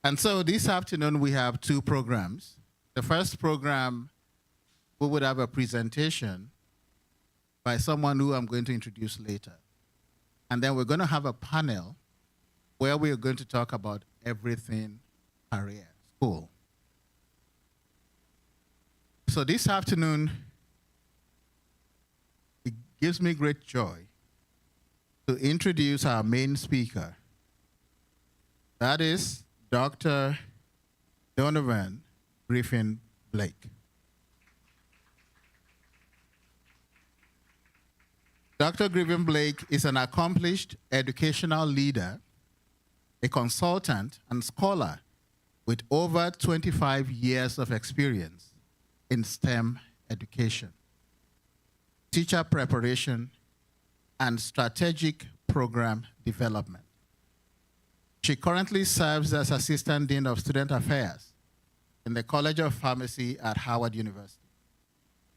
And so this afternoon we have two programs. The first program, we would have a presentation by someone who I'm going to introduce later. And then we're going to have a panel where we're going to talk about everything career, school. So this afternoon, it gives me great joy to introduce our main speaker. That is Dr. Donovan Griffin Blake. Dr. Griffin Blake is an accomplished educational leader, a consultant, and scholar with over 25 years of experience in STEM education, teacher preparation, and strategic program development. She currently serves as Assistant Dean of Student Affairs in the College of Pharmacy at Howard University,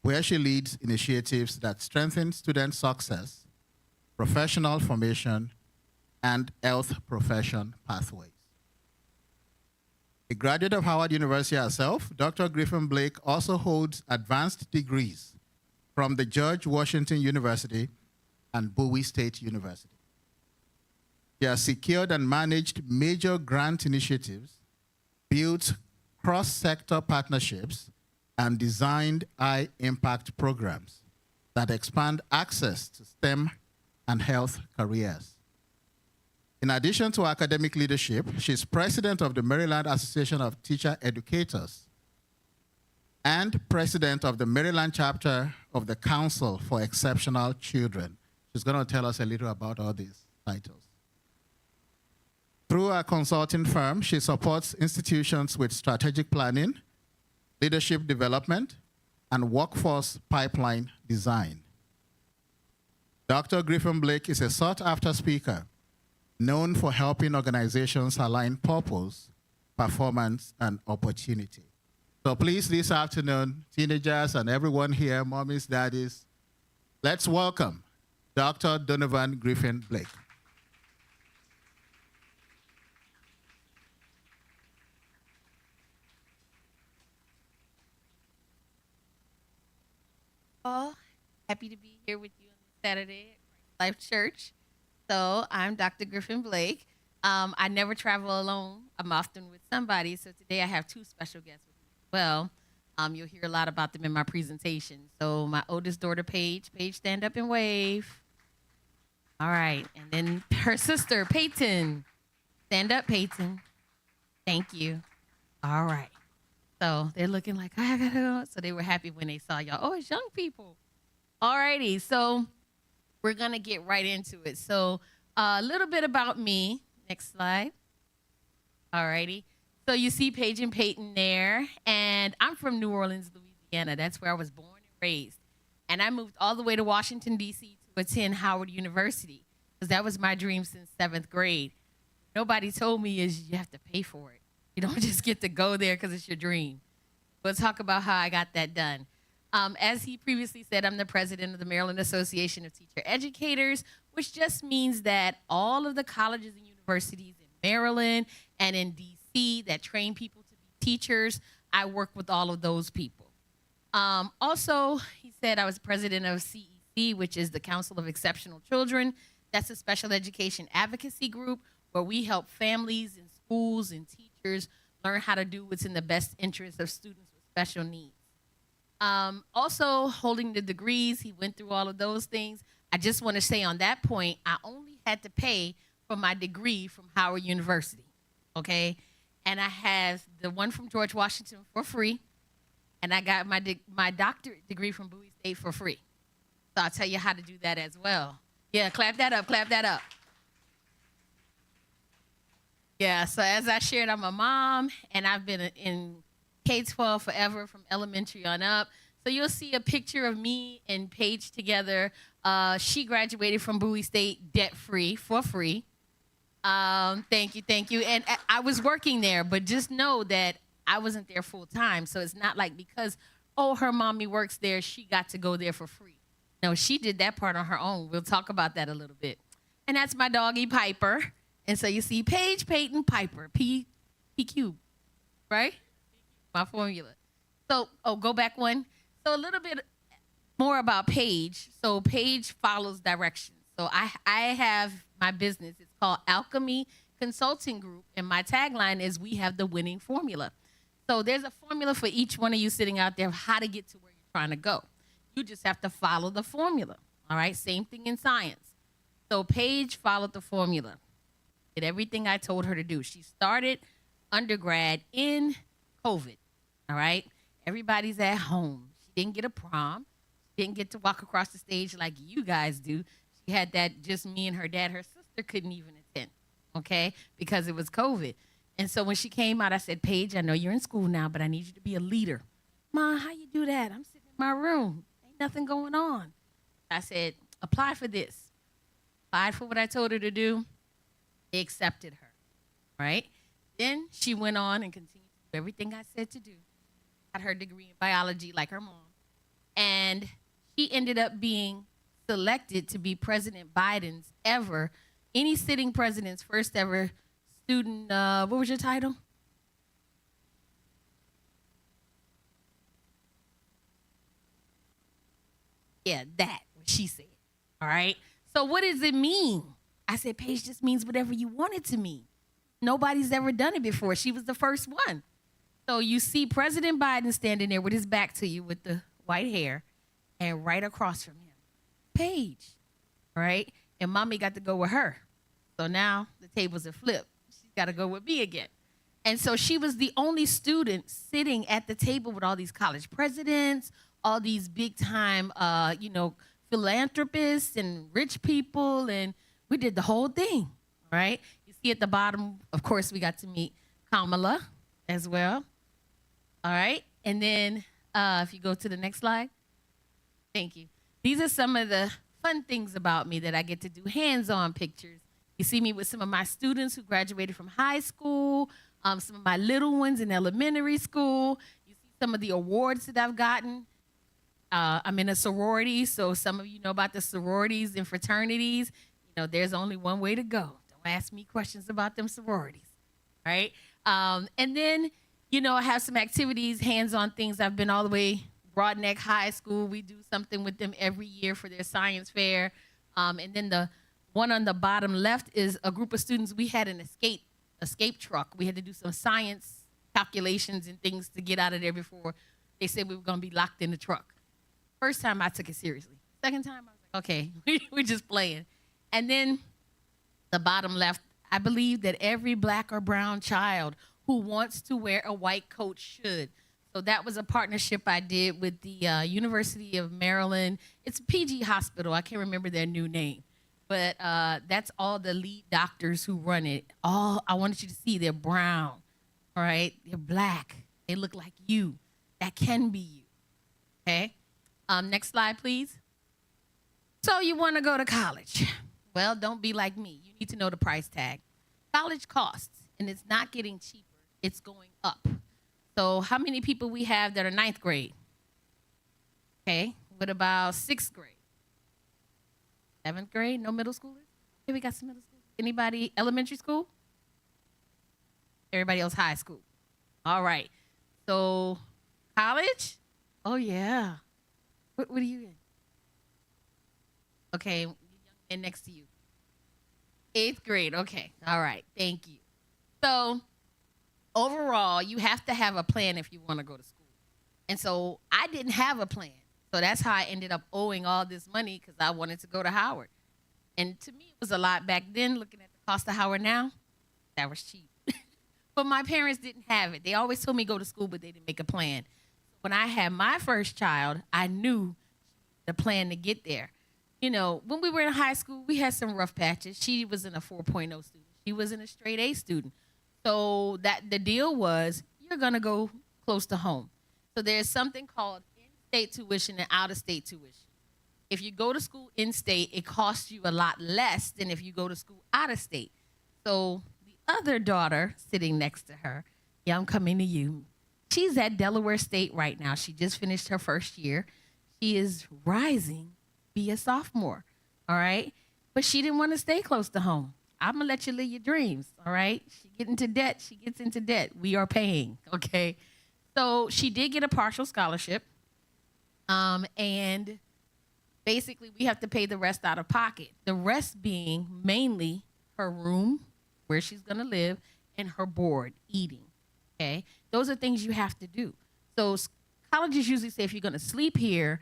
where she leads initiatives that strengthen student success, professional formation, and health profession pathways. A graduate of Howard University herself, Dr. Griffin Blake also holds advanced degrees from the George Washington University and Bowie State University. She has secured and managed major grant initiatives, built cross-sector partnerships, and designed high-impact programs that expand access to STEM and health careers. In addition to academic leadership, she's president of the Maryland Association of Teacher Educators and president of the Maryland chapter of the Council for Exceptional Children. She's going to tell us a little about all these titles. Through her consulting firm, she supports institutions with strategic planning, leadership development, and workforce pipeline design. Dr. Griffin Blake is a sought-after speaker known for helping organizations align purpose, performance, and opportunity. So please, this afternoon, teenagers and everyone here, mommies, daddies, let's welcome Dr. Donovan Griffin Blake. All happy to be here with you on this Saturday at Christ Life Church. So I'm Dr. Griffin Blake. I never travel alone. I'm often with somebody. So today I have two special guests with me as well. You'll hear a lot about them in my presentation. So my oldest daughter, Paige. Paige, stand up and wave. All right. And then her sister, Peyton. Stand up, Peyton. Thank you. All right. So they're looking like, I gotta go. So they were happy when they saw y'all. Oh, it's young people. All righty. So we're going to get right into it. So a little bit about me. Next slide. All righty. So you see Paige and Peyton there. And I'm from New Orleans, Louisiana. That's where I was born and raised. And I moved all the way to Washington, D.C. to attend Howard University because that was my dream since 7th grade. Nobody told me is you have to pay for it. You don't just get to go there because it's your dream. We'll talk about how I got that done. As he previously said, I'm the president of the Maryland Association of Teacher Educators, which just means that all of the colleges and universities in Maryland and in D.C. that train people to be teachers, I work with all of those people. Also, he said I was president of CEC, which is the Council of Exceptional Children. That's a special education advocacy group where we help families and schools and teachers learn how to do what's in the best interest of students with special needs. Also, holding the degrees, he went through all of those things. I just want to say on that point, I only had to pay for my degree from Howard University, okay? And I have the one from George Washington for free, and I got my doctorate degree from Bowie State for free. So I'll tell you how to do that as well. Yeah, clap that up, clap that up. Yeah, so as I shared, I'm a mom, and I've been in K-12 forever from elementary on up. So you'll see a picture of me and Paige together. She graduated from Bowie State debt-free, for free. Thank you. And I was working there, but just know that I wasn't there full-time. So it's not like because, oh, her mommy works there, she got to go there for free. No, she did that part on her own. We'll talk about that a little bit. And that's my doggy, Piper. And so you see Paige, Peyton, Piper, P cube, right? My formula. So, go back one. So a little bit more about Paige. So Paige follows directions. So I have my business. It's called Alchemy Consulting Group, and my tagline is "We have the winning formula." So there's a formula for each one of you sitting out there of how to get to where you're trying to go. You just have to follow the formula. All right. Same thing in science. So Paige followed the formula. Did everything I told her to do. She started undergrad in COVID. All right. Everybody's at home. She didn't get a prom. She didn't get to walk across the stage like you guys do. She had that just me and her dad. Her sister couldn't even attend, okay, because it was COVID. And so when she came out, I said, Paige, I know you're in school now, but I need you to be a leader. Ma, how you do that? I'm sitting in my room. Ain't nothing going on. I said, apply for this. Applied for what I told her to do. They accepted her, right? Then she went on and continued to do everything I said to do. Got her degree in biology like her mom. And she ended up being selected to be President Biden's any sitting president's first ever student, what was your title? Yeah, that, what she said. All right. So what does it mean? I said, Paige, just means whatever you want it to mean. Nobody's ever done it before. She was the first one. So you see President Biden standing there with his back to you with the white hair, and right across from him, Paige, right? And mommy got to go with her. So now the tables are flipped. She's got to go with me again. And so she was the only student sitting at the table with all these college presidents, all these big time, philanthropists and rich people. And we did the whole thing, right? You see at the bottom, of course, we got to meet Kamala as well. All right. And then if you go to the next slide. Thank you. These are some of the fun things about me that I get to do hands-on pictures. You see me with some of my students who graduated from high school, some of my little ones in elementary school. You see some of the awards that I've gotten. I'm in a sorority, so some of you know about the sororities and fraternities. You know, there's only one way to go. Don't ask me questions about them sororities, right? And then, I have some activities, hands-on things. I've been all the way Broadneck High School. We do something with them every year for their science fair. And then the one on the bottom left is a group of students. We had an escape truck. We had to do some science calculations and things to get out of there before they said we were going to be locked in the truck. First time I took it seriously. Second time I was like, okay, we're just playing. And then the bottom left, I believe that every black or brown child who wants to wear a white coat should. So that was a partnership I did with the University of Maryland. It's PG Hospital. I can't remember their new name. But that's all the lead doctors who run it. All I wanted you to see, they're brown, all right? They're black. They look like you. That can be you, okay? Next slide, please. So you want to go to college. Well, don't be like me. You need to know the price tag. College costs, and it's not getting cheaper. It's going up. So how many people we have that are ninth grade? Okay. What about sixth grade? Seventh grade? No middle schoolers? Okay, we got some middle school. Anybody elementary school? Everybody else high school. All right. So college? Oh, yeah. What are you in? Okay. Young man next to you. Eighth grade. Okay. All right. Thank you. So overall, you have to have a plan if you want to go to school. And so I didn't have a plan. So that's how I ended up owing all this money because I wanted to go to Howard. And to me, it was a lot back then. Looking at the cost of Howard now, that was cheap. But my parents didn't have it. They always told me go to school, but they didn't make a plan. When I had my first child, I knew the plan to get there. When we were in high school, we had some rough patches. She was in a 4.0 student. She was in a straight A student. So that the deal was you're going to go close to home. So there's something called in-state tuition and out-of-state tuition. If you go to school in-state, it costs you a lot less than if you go to school out-of-state. So the other daughter sitting next to her, yeah, I'm coming to you. She's at Delaware State right now. She just finished her first year. She is rising, be a sophomore, all right? But she didn't want to stay close to home. I'm gonna let you live your dreams. All right. She get into debt. She gets into debt. We are paying. Okay. So she did get a partial scholarship. And basically we have to pay the rest out of pocket. The rest being mainly her room, where she's gonna live, and her board, eating. Okay. Those are things you have to do. So colleges usually say if you're gonna sleep here,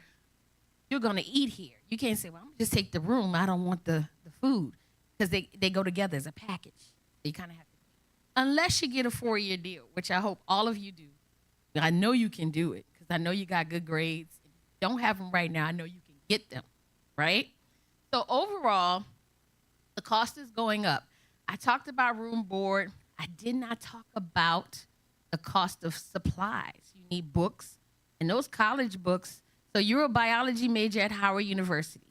you're gonna eat here. You can't say, well, I'm gonna just take the room. I don't want the food, because they go together as a package. You kind of have to, unless you get a 4-year deal, which I hope all of you do. I know you can do it because I know you got good grades. If you don't have them right now, I know you can get them, right? So overall, the cost is going up. I talked about room board. I did not talk about the cost of supplies. You need books, and those college books. So you're a biology major at Howard University.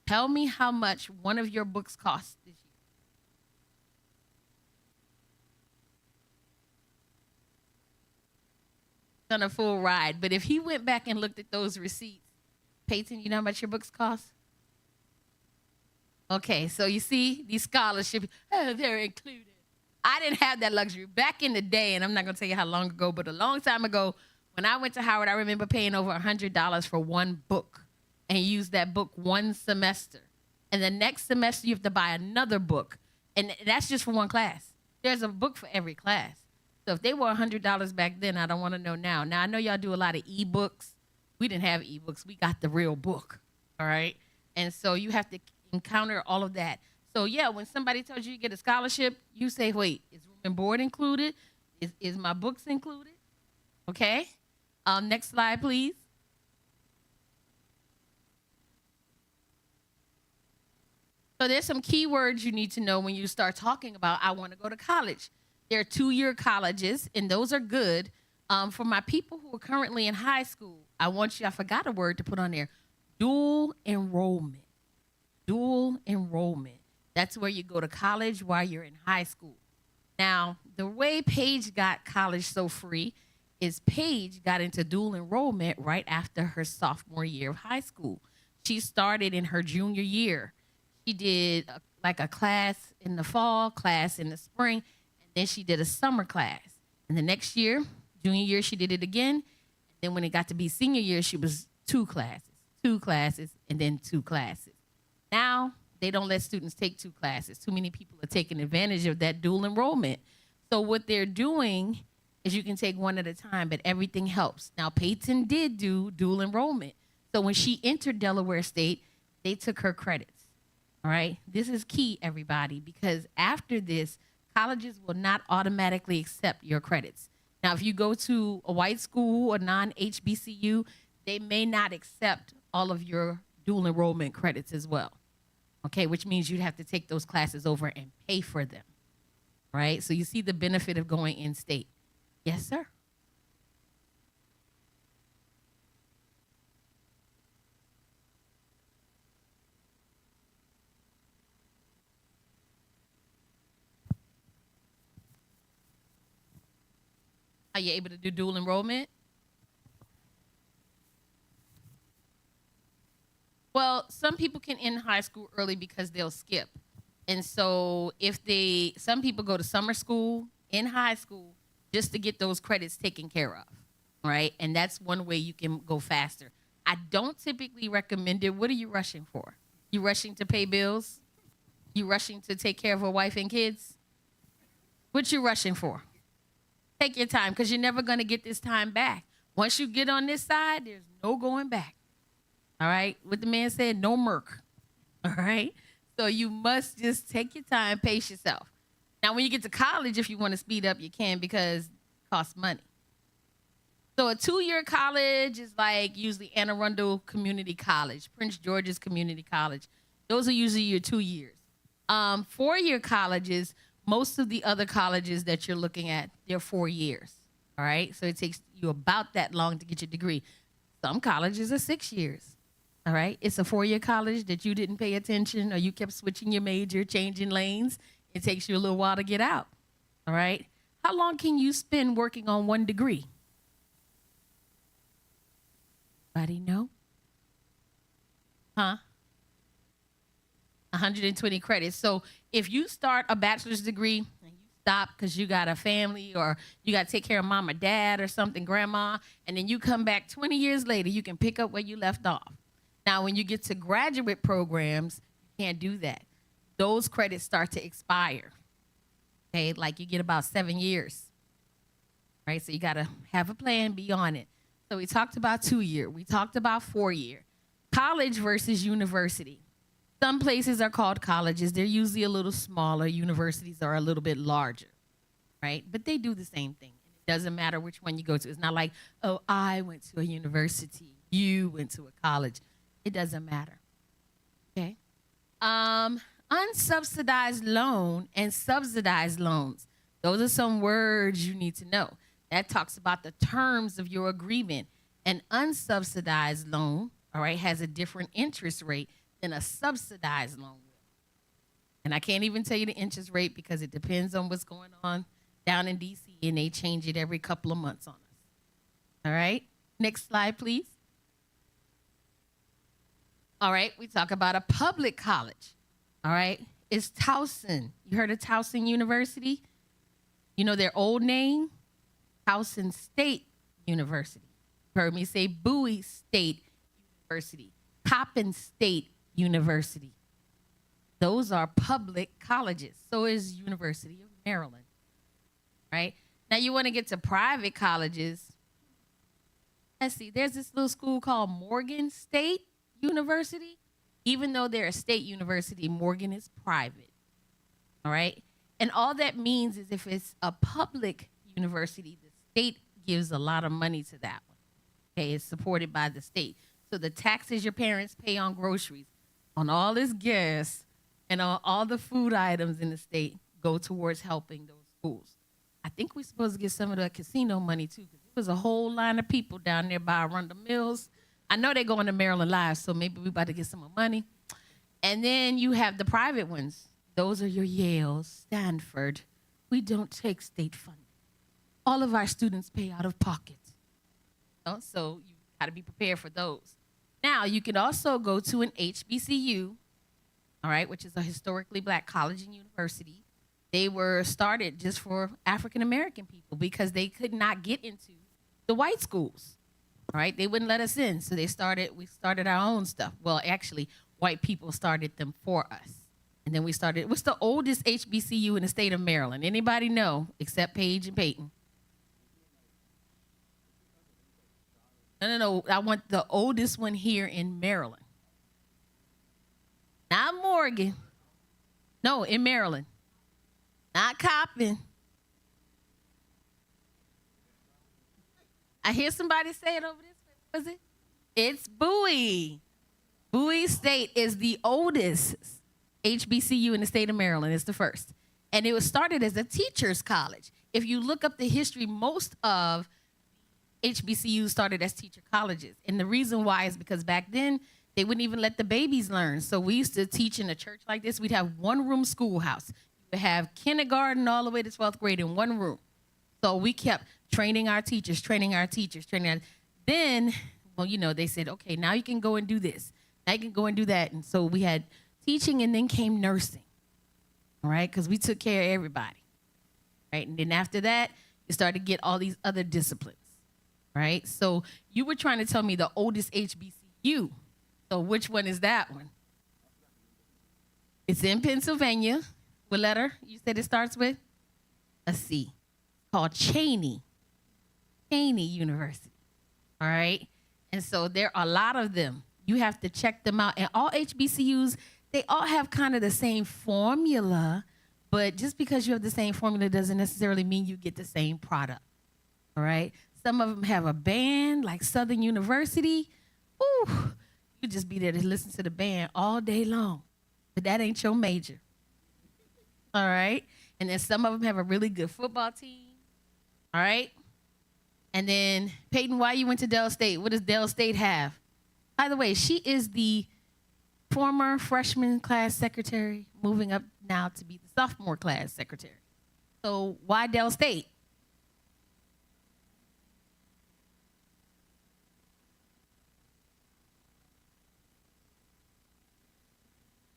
Tell me how much one of your books costs this year. On a full ride. But if he went back and looked at those receipts, Peyton, you know how much your books cost? Okay, so you see these scholarships, oh, they're included. I didn't have that luxury. Back in the day, and I'm not going to tell you how long ago, but a long time ago, when I went to Howard, I remember paying over $100 for one book and use that book one semester. And the next semester, you have to buy another book. And that's just for one class. There's a book for every class. So if they were $100 back then, I don't want to know now. Now, I know y'all do a lot of e-books. We didn't have e-books. We got the real book, all right? And so you have to encounter all of that. So, yeah, when somebody tells you you get a scholarship, you say, wait, is room and board included? Is my books included? Okay? Next slide, please. So there's some key words you need to know when you start talking about, I want to go to college. There are 2-year colleges, and those are good. For my people who are currently in high school, I forgot a word to put on there, dual enrollment. Dual enrollment. That's where you go to college while you're in high school. Now, the way Paige got college so free is Paige got into dual enrollment right after her sophomore year of high school. She started in her junior year. She did a class in the fall, class in the spring, and then she did a summer class. And the next year, junior year, she did it again. And then when it got to be senior year, she was 2 classes, and then 2 classes. Now, they don't let students take 2 classes. Too many people are taking advantage of that dual enrollment. So what they're doing is you can take one at a time, but everything helps. Now, Peyton did do dual enrollment. So when she entered Delaware State, they took her credits. All right? This is key, everybody, because after this, colleges will not automatically accept your credits. Now, if you go to a white school or non-HBCU, they may not accept all of your dual enrollment credits as well. Okay, which means you'd have to take those classes over and pay for them. Right? So you see the benefit of going in-state. Yes, sir. Are you able to do dual enrollment? Well, some people can end high school early because they'll skip. And so some people go to summer school in high school just to get those credits taken care of, right? And that's one way you can go faster. I don't typically recommend it. What are you rushing for? You rushing to pay bills? You rushing to take care of a wife and kids? What you rushing for? Take your time, because you're never going to get this time back. Once you get on this side, there's no going back. All right? What the man said, no murk. All right? So you must just take your time, pace yourself. Now, when you get to college, if you want to speed up, you can, because it costs money. So a 2-year college is like usually Anne Arundel Community College, Prince George's Community College. Those are usually your 2 years. 4-year colleges, most of the other colleges that you're looking at, they're 4 years. All right? So it takes you about that long to get your degree. Some colleges are 6 years. All right? It's a 4-year college that you didn't pay attention, or you kept switching your major, changing lanes. It takes you a little while to get out. All right? How long can you spend working on one degree? Anybody know? Huh? 120 credits. So if you start a bachelor's degree and you stop because you got a family or you got to take care of mom or dad or something, grandma, and then you come back 20 years later, you can pick up where you left off. Now, when you get to graduate programs, you can't do that. Those credits start to expire. Okay, like you get about 7 years, right? So you got to have a plan, be on it. So we talked about 2-year. We talked about 4-year. College versus university. Some places are called colleges. They're usually a little smaller. Universities are a little bit larger, right? But they do the same thing. It doesn't matter which one you go to. It's not like, oh, I went to a university. You went to a college. It doesn't matter, okay? Unsubsidized loan and subsidized loans. Those are some words you need to know. That talks about the terms of your agreement. An unsubsidized loan, all right, has a different interest rate than a subsidized loan will. And I can't even tell you the interest rate because it depends on what's going on down in D.C. and they change it every couple of months on us. All right, next slide, please. All right, we talk about a public college. All right, it's Towson. You heard of Towson University? You know their old name? Towson State University. You heard me say Bowie State University, Coppin State University. Those are public colleges. So is University of Maryland, right? Now you want to get to private colleges. Let's see, there's this little school called Morgan State University. Even though they're a state university, Morgan is private, all right? And all that means is if it's a public university, the state gives a lot of money to that one, okay? It's supported by the state. So the taxes your parents pay on groceries, on all this gas, and on all the food items in the state go towards helping those schools. I think we're supposed to get some of the casino money, too, because there was a whole line of people down there by Arundel Mills. I know they're going to Maryland Live, so maybe we're about to get some more money. And then you have the private ones. Those are your Yale, Stanford. We don't take state funding. All of our students pay out of pocket. So you got to be prepared for those. Now, you can also go to an HBCU, all right, which is a historically black college and university. They were started just for African-American people because they could not get into the white schools. All right, they wouldn't let us in, so we started our own stuff. Well, actually, white people started them for us. And then we started, what's the oldest HBCU in the state of Maryland? Anybody know, except Paige and Peyton? No, I want the oldest one here in Maryland. Not Morgan. No, in Maryland. Not Coppin. I hear somebody say it over this way. Was it? It's Bowie. Bowie State is the oldest HBCU in the state of Maryland. It's the first. And it was started as a teacher's college. If you look up the history, most of HBCUs started as teacher colleges. And the reason why is because back then, they wouldn't even let the babies learn. So we used to teach in a church like this. We'd have one-room schoolhouse. You would have kindergarten all the way to 12th grade in one room. So we kept training our teachers. Then, well, you know, they said, okay, now you can go and do this. Now you can go and do that. And so we had teaching and then came nursing, all right, because we took care of everybody, right? And then after that, you started to get all these other disciplines, right? So you were trying to tell me the oldest HBCU. So which one is that one? It's in Pennsylvania. What letter you said it starts with? A C. Called Cheney University, all right? And so there are a lot of them. You have to check them out. And all HBCUs, they all have kind of the same formula, but just because you have the same formula doesn't necessarily mean you get the same product, all right? Some of them have a band, like Southern University. Ooh, you just be there to listen to the band all day long, but that ain't your major, all right? And then some of them have a really good football team, all right? And then, Peyton, why you went to Dell State? What does Dell State have? By the way, she is the former freshman class secretary, moving up now to be the sophomore class secretary. So why Dell State?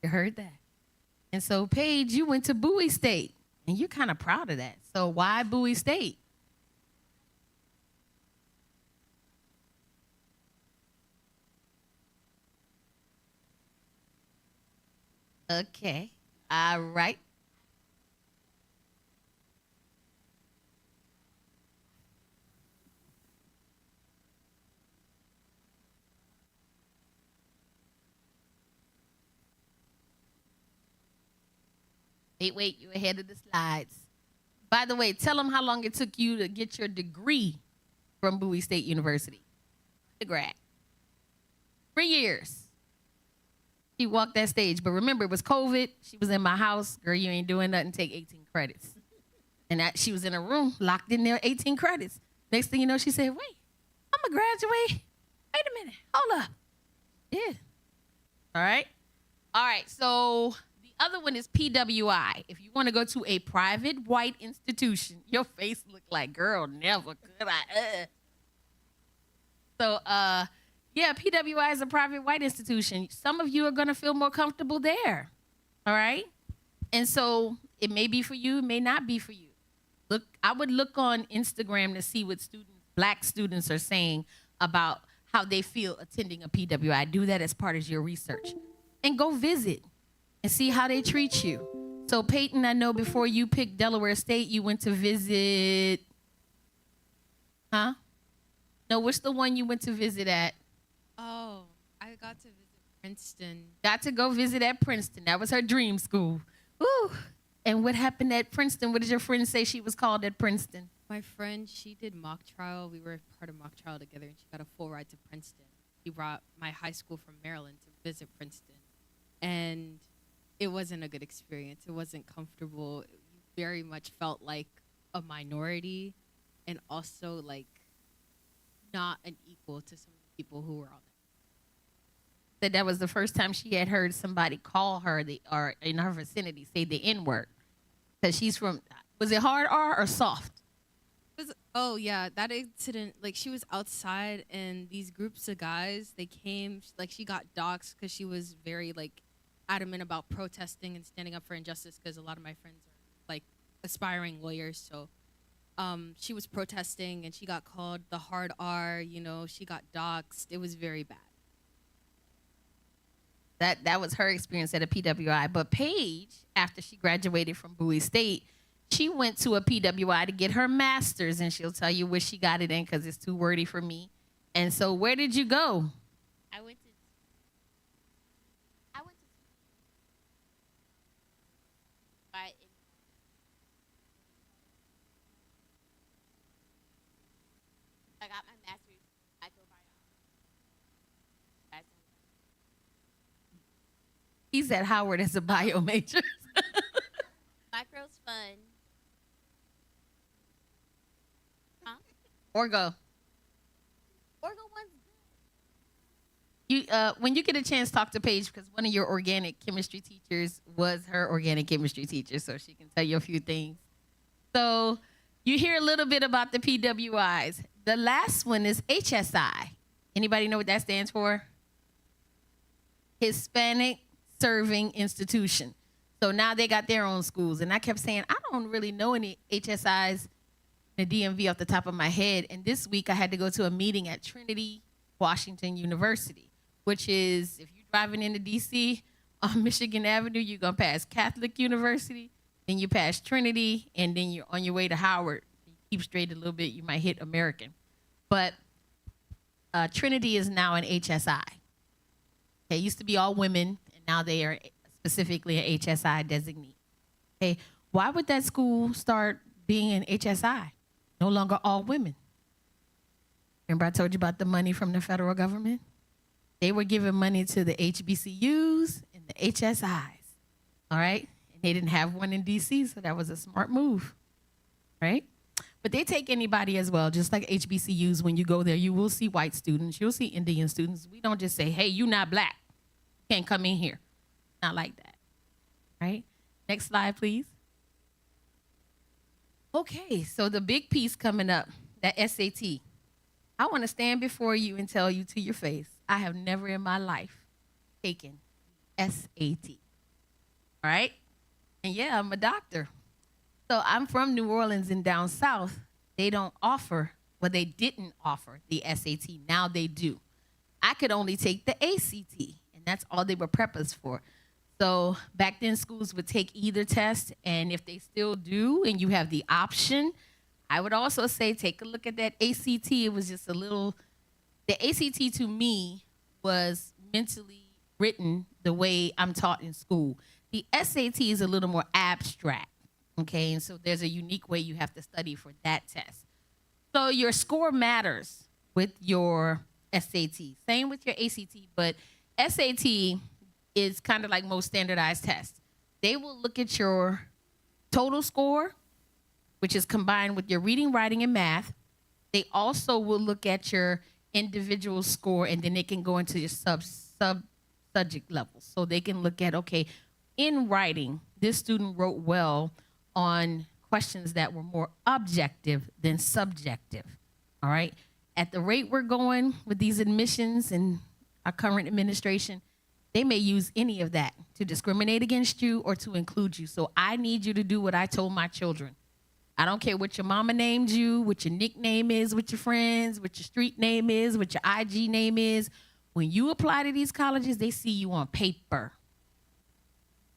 You heard that. And so, Paige, you went to Bowie State, and you're kind of proud of that. So, why Bowie State? Okay. All right. Wait, you ahead of the slides. By the way, tell them how long it took you to get your degree from Bowie State University. Undergrad. 3 years. She walked that stage. But remember, it was COVID. She was in my house. Girl, you ain't doing nothing. Take 18 credits. And she was in a room, locked in there, 18 credits. Next thing you know, she said, wait, I'm going to graduate. Wait a minute. Hold up. Yeah. All right. All right. So the other one is PWI. If you want to go to a private white institution, your face looked like, girl, never could I. So, yeah, PWI is a private white institution. Some of you are going to feel more comfortable there. All right? And so it may be for you, it may not be for you. Look, I would look on Instagram to see what black students are saying about how they feel attending a PWI. Do that as part of your research. And go visit and see how they treat you. So, Peyton, I know before you picked Delaware State, you went to visit, huh? No, what's the one you went to visit at? Oh, I got to visit Princeton. Got to go visit at Princeton. That was her dream school. Ooh. And what happened at Princeton? What did your friend say she was called at Princeton? My friend, she did mock trial. We were part of mock trial together, and she got a full ride to Princeton. She brought my high school from Maryland to visit Princeton. And it wasn't a good experience. It wasn't comfortable. It very much felt like a minority and also like not an equal to some of the people who were on it. That was the first time she had heard somebody call her or in her vicinity say the N-word. Because she's from, was it hard R or soft? Oh, yeah, that incident, like, she was outside, and these groups of guys, they came, like, she got doxxed because she was very, like, adamant about protesting and standing up for injustice, because a lot of my friends are, like, aspiring lawyers, so she was protesting, and she got called the hard R, you know, she got doxxed. It was very bad. That was her experience at a PWI. But Paige, after she graduated from Bowie State, she went to a PWI to get her master's, and she'll tell you where she got it in because it's too wordy for me. And so where did you go? I went to I got my master's in microbiology. He's at Howard as a bio major. Micro's fun. Huh? Orgo. Orgo one's You, when you get a chance, talk to Paige because one of your organic chemistry teachers was her organic chemistry teacher, so she can tell you a few things. So you hear a little bit about the PWIs. The last one is HSI. Anybody know what that stands for? Hispanic Serving Institution. So now they got their own schools. And I kept saying, I don't really know any HSIs in the DMV off the top of my head. And this week I had to go to a meeting at Trinity Washington University, which is, if you're driving into DC on Michigan Avenue, you're going to pass Catholic University, then you pass Trinity, and then you're on your way to Howard. You keep straight a little bit, you might hit American. But Trinity is now an HSI. It used to be all women, and now they are specifically an HSI designee. Okay, why would that school start being an HSI? No longer all women. Remember I told you about the money from the federal government? They were giving money to the HBCUs and the HSIs, all right? And they didn't have one in DC, so that was a smart move, right? But they take anybody as well, just like HBCUs. When you go there, you will see white students, you'll see Indian students. We don't just say, hey, you not black, you can't come in here. Not like that, right? Next slide, please. Okay, so the big piece coming up, that SAT. I want to stand before you and tell you to your face, I have never in my life taken SAT. All right? And yeah, I'm a doctor. So I'm from New Orleans and down south. They don't offer, well, they didn't offer the SAT. Now they do. I could only take the ACT, and that's all they were prep us for. So back then, schools would take either test, and if they still do, and you have the option, I would also say take a look at that ACT. It was just a little, the ACT to me was mentally written the way I'm taught in school. The SAT is a little more abstract, okay? And so there's a unique way you have to study for that test. So your score matters with your SAT. Same with your ACT, but SAT is kind of like most standardized tests. They will look at your total score, which is combined with your reading, writing, and math. They also will look at your individual score, and then they can go into your subject levels. So they can look at, okay, in writing, this student wrote well on questions that were more objective than subjective. All right? At the rate we're going with these admissions and our current administration, they may use any of that to discriminate against you or to include you. So I need you to do what I told my children. I don't care what your mama named you, what your nickname is with your friends, what your street name is, what your IG name is. When you apply to these colleges, they see you on paper.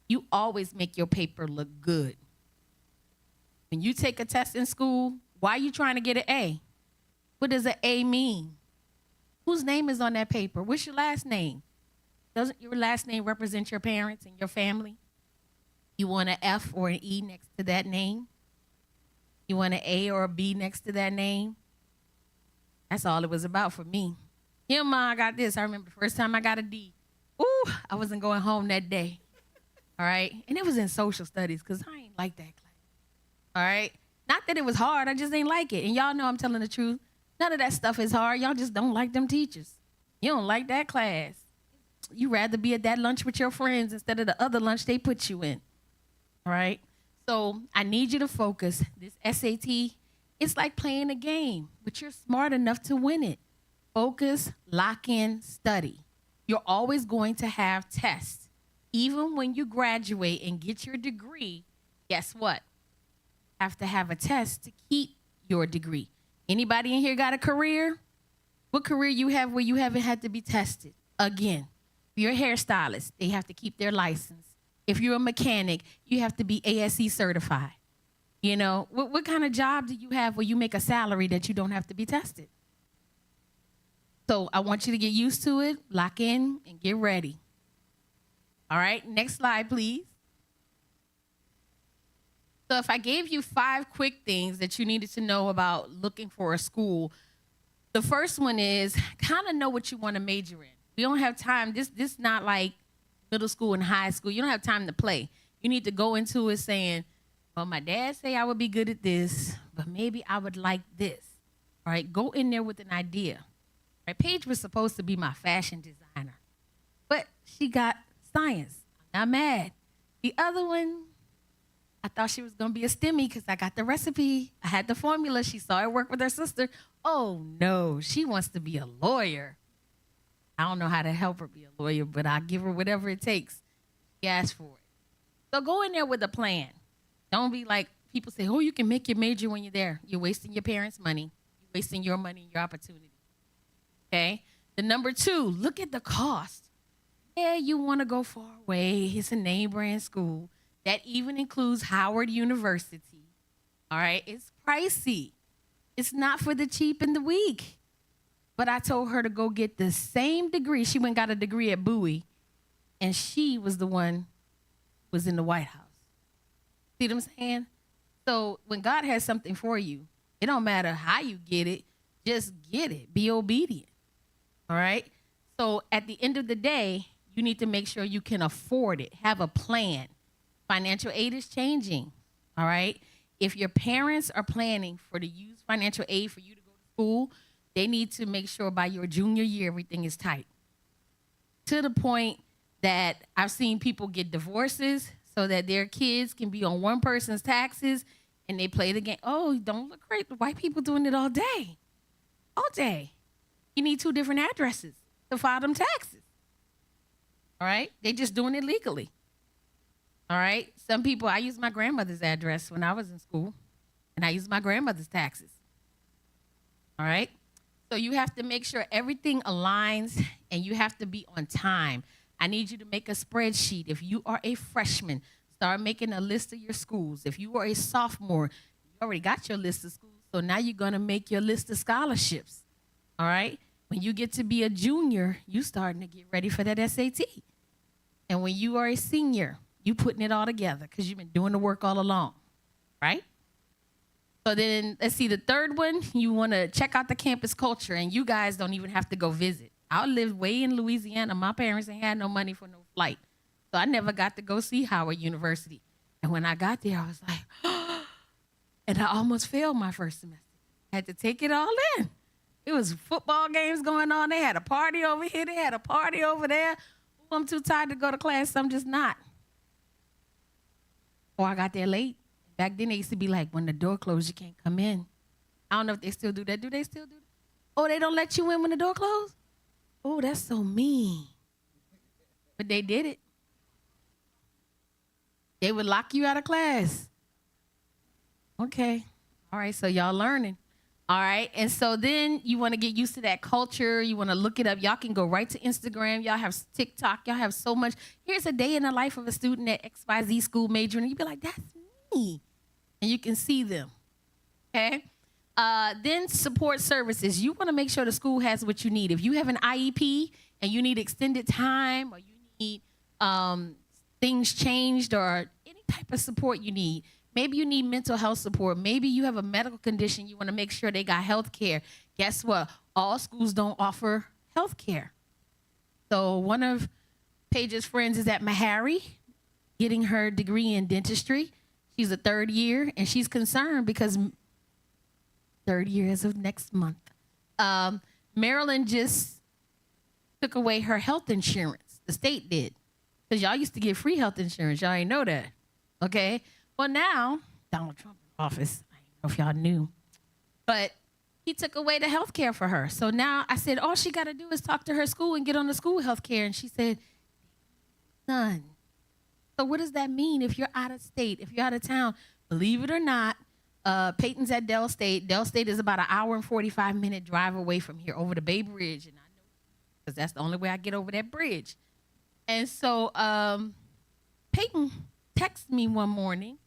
You always make your paper look good. When you take a test in school, why are you trying to get an A? What does an A mean? Whose name is on that paper? What's your last name? Doesn't your last name represent your parents and your family? You want an F or an E next to that name? You want an A or a B next to that name? That's all it was about for me. Yeah, Ma, I got this. I remember the first time I got a D. Ooh, I wasn't going home that day. All right? And it was in social studies because I ain't like that class. All right? Not that it was hard. I just ain't like it. And y'all know I'm telling the truth. None of that stuff is hard. Y'all just don't like them teachers. You don't like that class. You rather be at that lunch with your friends instead of the other lunch they put you in. All right? So I need you to focus. This SAT, it's like playing a game, but you're smart enough to win it. Focus, lock in, study. You're always going to have tests. Even when you graduate and get your degree, guess what? Have to have a test to keep your degree. Anybody in here got a career? What career you have where you haven't had to be tested? Again, if you're a hairstylist, they have to keep their license. If you're a mechanic, you have to be ASE certified. You know, what kind of job do you have where you make a salary that you don't have to be tested? So I want you to get used to it, lock in, and get ready. All right, next slide, please. So if I gave you 5 quick things that you needed to know about looking for a school, the first one is kind of know what you want to major in. We don't have time. This not like middle school and high school. You don't have time to play. You need to go into it saying, well, my dad say I would be good at this, but maybe I would like this. All right, go in there with an idea. All right, Paige was supposed to be my fashion designer, but she got science. I'm not mad. The other one, I thought she was going to be a STEMie because I got the recipe. I had the formula. She saw it work with her sister. Oh, no, she wants to be a lawyer. I don't know how to help her be a lawyer, but I'll give her whatever it takes. She asked for it. So go in there with a plan. Don't be like people say, oh, you can make your major when you're there. You're wasting your parents' money. You're wasting your money and your opportunity. Okay? The number 2, look at the cost. Yeah, you want to go far away. It's a name brand school. That even includes Howard University. All right? It's pricey. It's not for the cheap and the weak. But I told her to go get the same degree. She went and got a degree at Bowie, and she was the one who was in the White House. See what I'm saying? So when God has something for you, it don't matter how you get it. Just get it. Be obedient. All right? So at the end of the day, you need to make sure you can afford it. Have a plan. Financial aid is changing. All right? If your parents are planning to use financial aid for you to go to school, they need to make sure by your junior year everything is tight. To the point that I've seen people get divorces so that their kids can be on one person's taxes and they play the game. Oh, don't look great. The white people doing it all day. All day. You need 2 different addresses to file them taxes. All right? They just doing it legally. All right. Some people, I used my grandmother's address when I was in school, and I used my grandmother's taxes. All right. So you have to make sure everything aligns and you have to be on time. I need you to make a spreadsheet. If you are a freshman, start making a list of your schools. If you are a sophomore, you already got your list of schools. So now you're going to make your list of scholarships. All right. When you get to be a junior, you starting to get ready for that SAT. And when you are a senior, you putting it all together because you've been doing the work all along. Right? So then, let's see, the third one, you want to check out the campus culture, and you guys don't even have to go visit. I lived way in Louisiana. My parents ain't had no money for no flight. So I never got to go see Howard University. And when I got there, I was like, and I almost failed my first semester. I had to take it all in. It was football games going on. They had a party over here. They had a party over there. Oh, I'm too tired to go to class, so I'm just not. Or I got there late. Back then, they used to be like, when the door closed, you can't come in. I don't know if they still do that. Do they still do that? Oh, they don't let you in when the door closed? Oh, that's so mean. But they did it. They would lock you out of class. Okay. All right, so y'all learning. All right, and so then you want to get used to that culture. You want to look it up. Y'all can go right to Instagram. Y'all have TikTok. Y'all have so much. Here's a day in the life of a student at XYZ school majoring. And you'd be like, that's me. And you can see them. Okay? Then support services. You want to make sure the school has what you need. If you have an IEP and you need extended time or you need things changed or any type of support you need, maybe you need mental health support. Maybe you have a medical condition. You want to make sure they got health care. Guess what? All schools don't offer health care. So one of Paige's friends is at Meharry getting her degree in dentistry. She's a third year, and she's concerned because third year as of next month. Maryland just took away her health insurance. The state did. Because y'all used to get free health insurance. Y'all ain't know that. Okay? Well, now, Donald Trump in office, I don't know if y'all knew, but he took away the health care for her. So now I said, all she got to do is talk to her school and get on the school health care. And she said, none. So what does that mean if you're out of state, if you're out of town? Believe it or not, Peyton's at Dell State. Dell State is about an hour and 45-minute drive away from here over the Bay Bridge. And I know because that's the only way I get over that bridge. And so Peyton texted me one morning,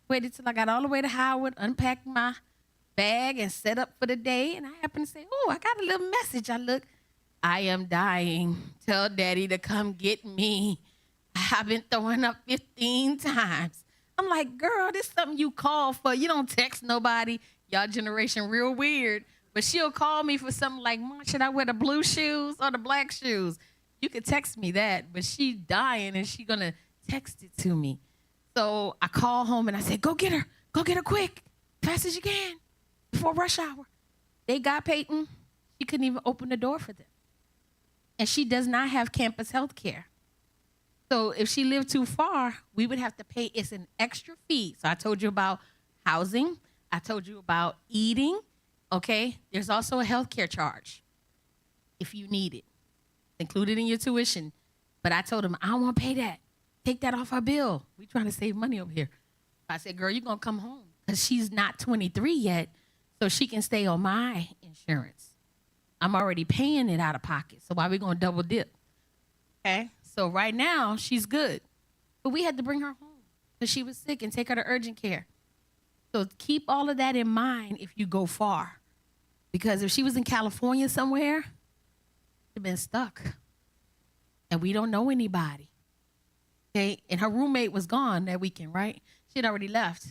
waited till I got all the way to Howard, unpacked my bag and set up for the day. And I happened to say, oh, I got a little message. I look, I am dying. Tell daddy to come get me. I've been throwing up 15 times. I'm like, girl, this is something you call for. You don't text nobody. Y'all generation real weird. But she'll call me for something like, Mom, should I wear the blue shoes or the black shoes? You could text me that, but she's dying and she's going to text it to me. So I call home and I said, go get her. Go get her quick. Fast as you can before rush hour. They got Peyton. She couldn't even open the door for them. And she does not have campus health care. So if she lived too far, we would have to pay. It's an extra fee. So I told you about housing. I told you about eating. Okay. There's also a health care charge if you need it, included in your tuition. But I told him, I don't want to pay that. Take that off our bill. We trying to save money over here. I said, girl, you're going to come home because she's not 23 yet, so she can stay on my insurance. I'm already paying it out of pocket, so why are we going to double dip? Okay? So right now, she's good. But we had to bring her home because she was sick and take her to urgent care. So keep all of that in mind if you go far. Because if she was in California somewhere, she'd have been stuck. And we don't know anybody. Okay? And her roommate was gone that weekend, right? She had already left.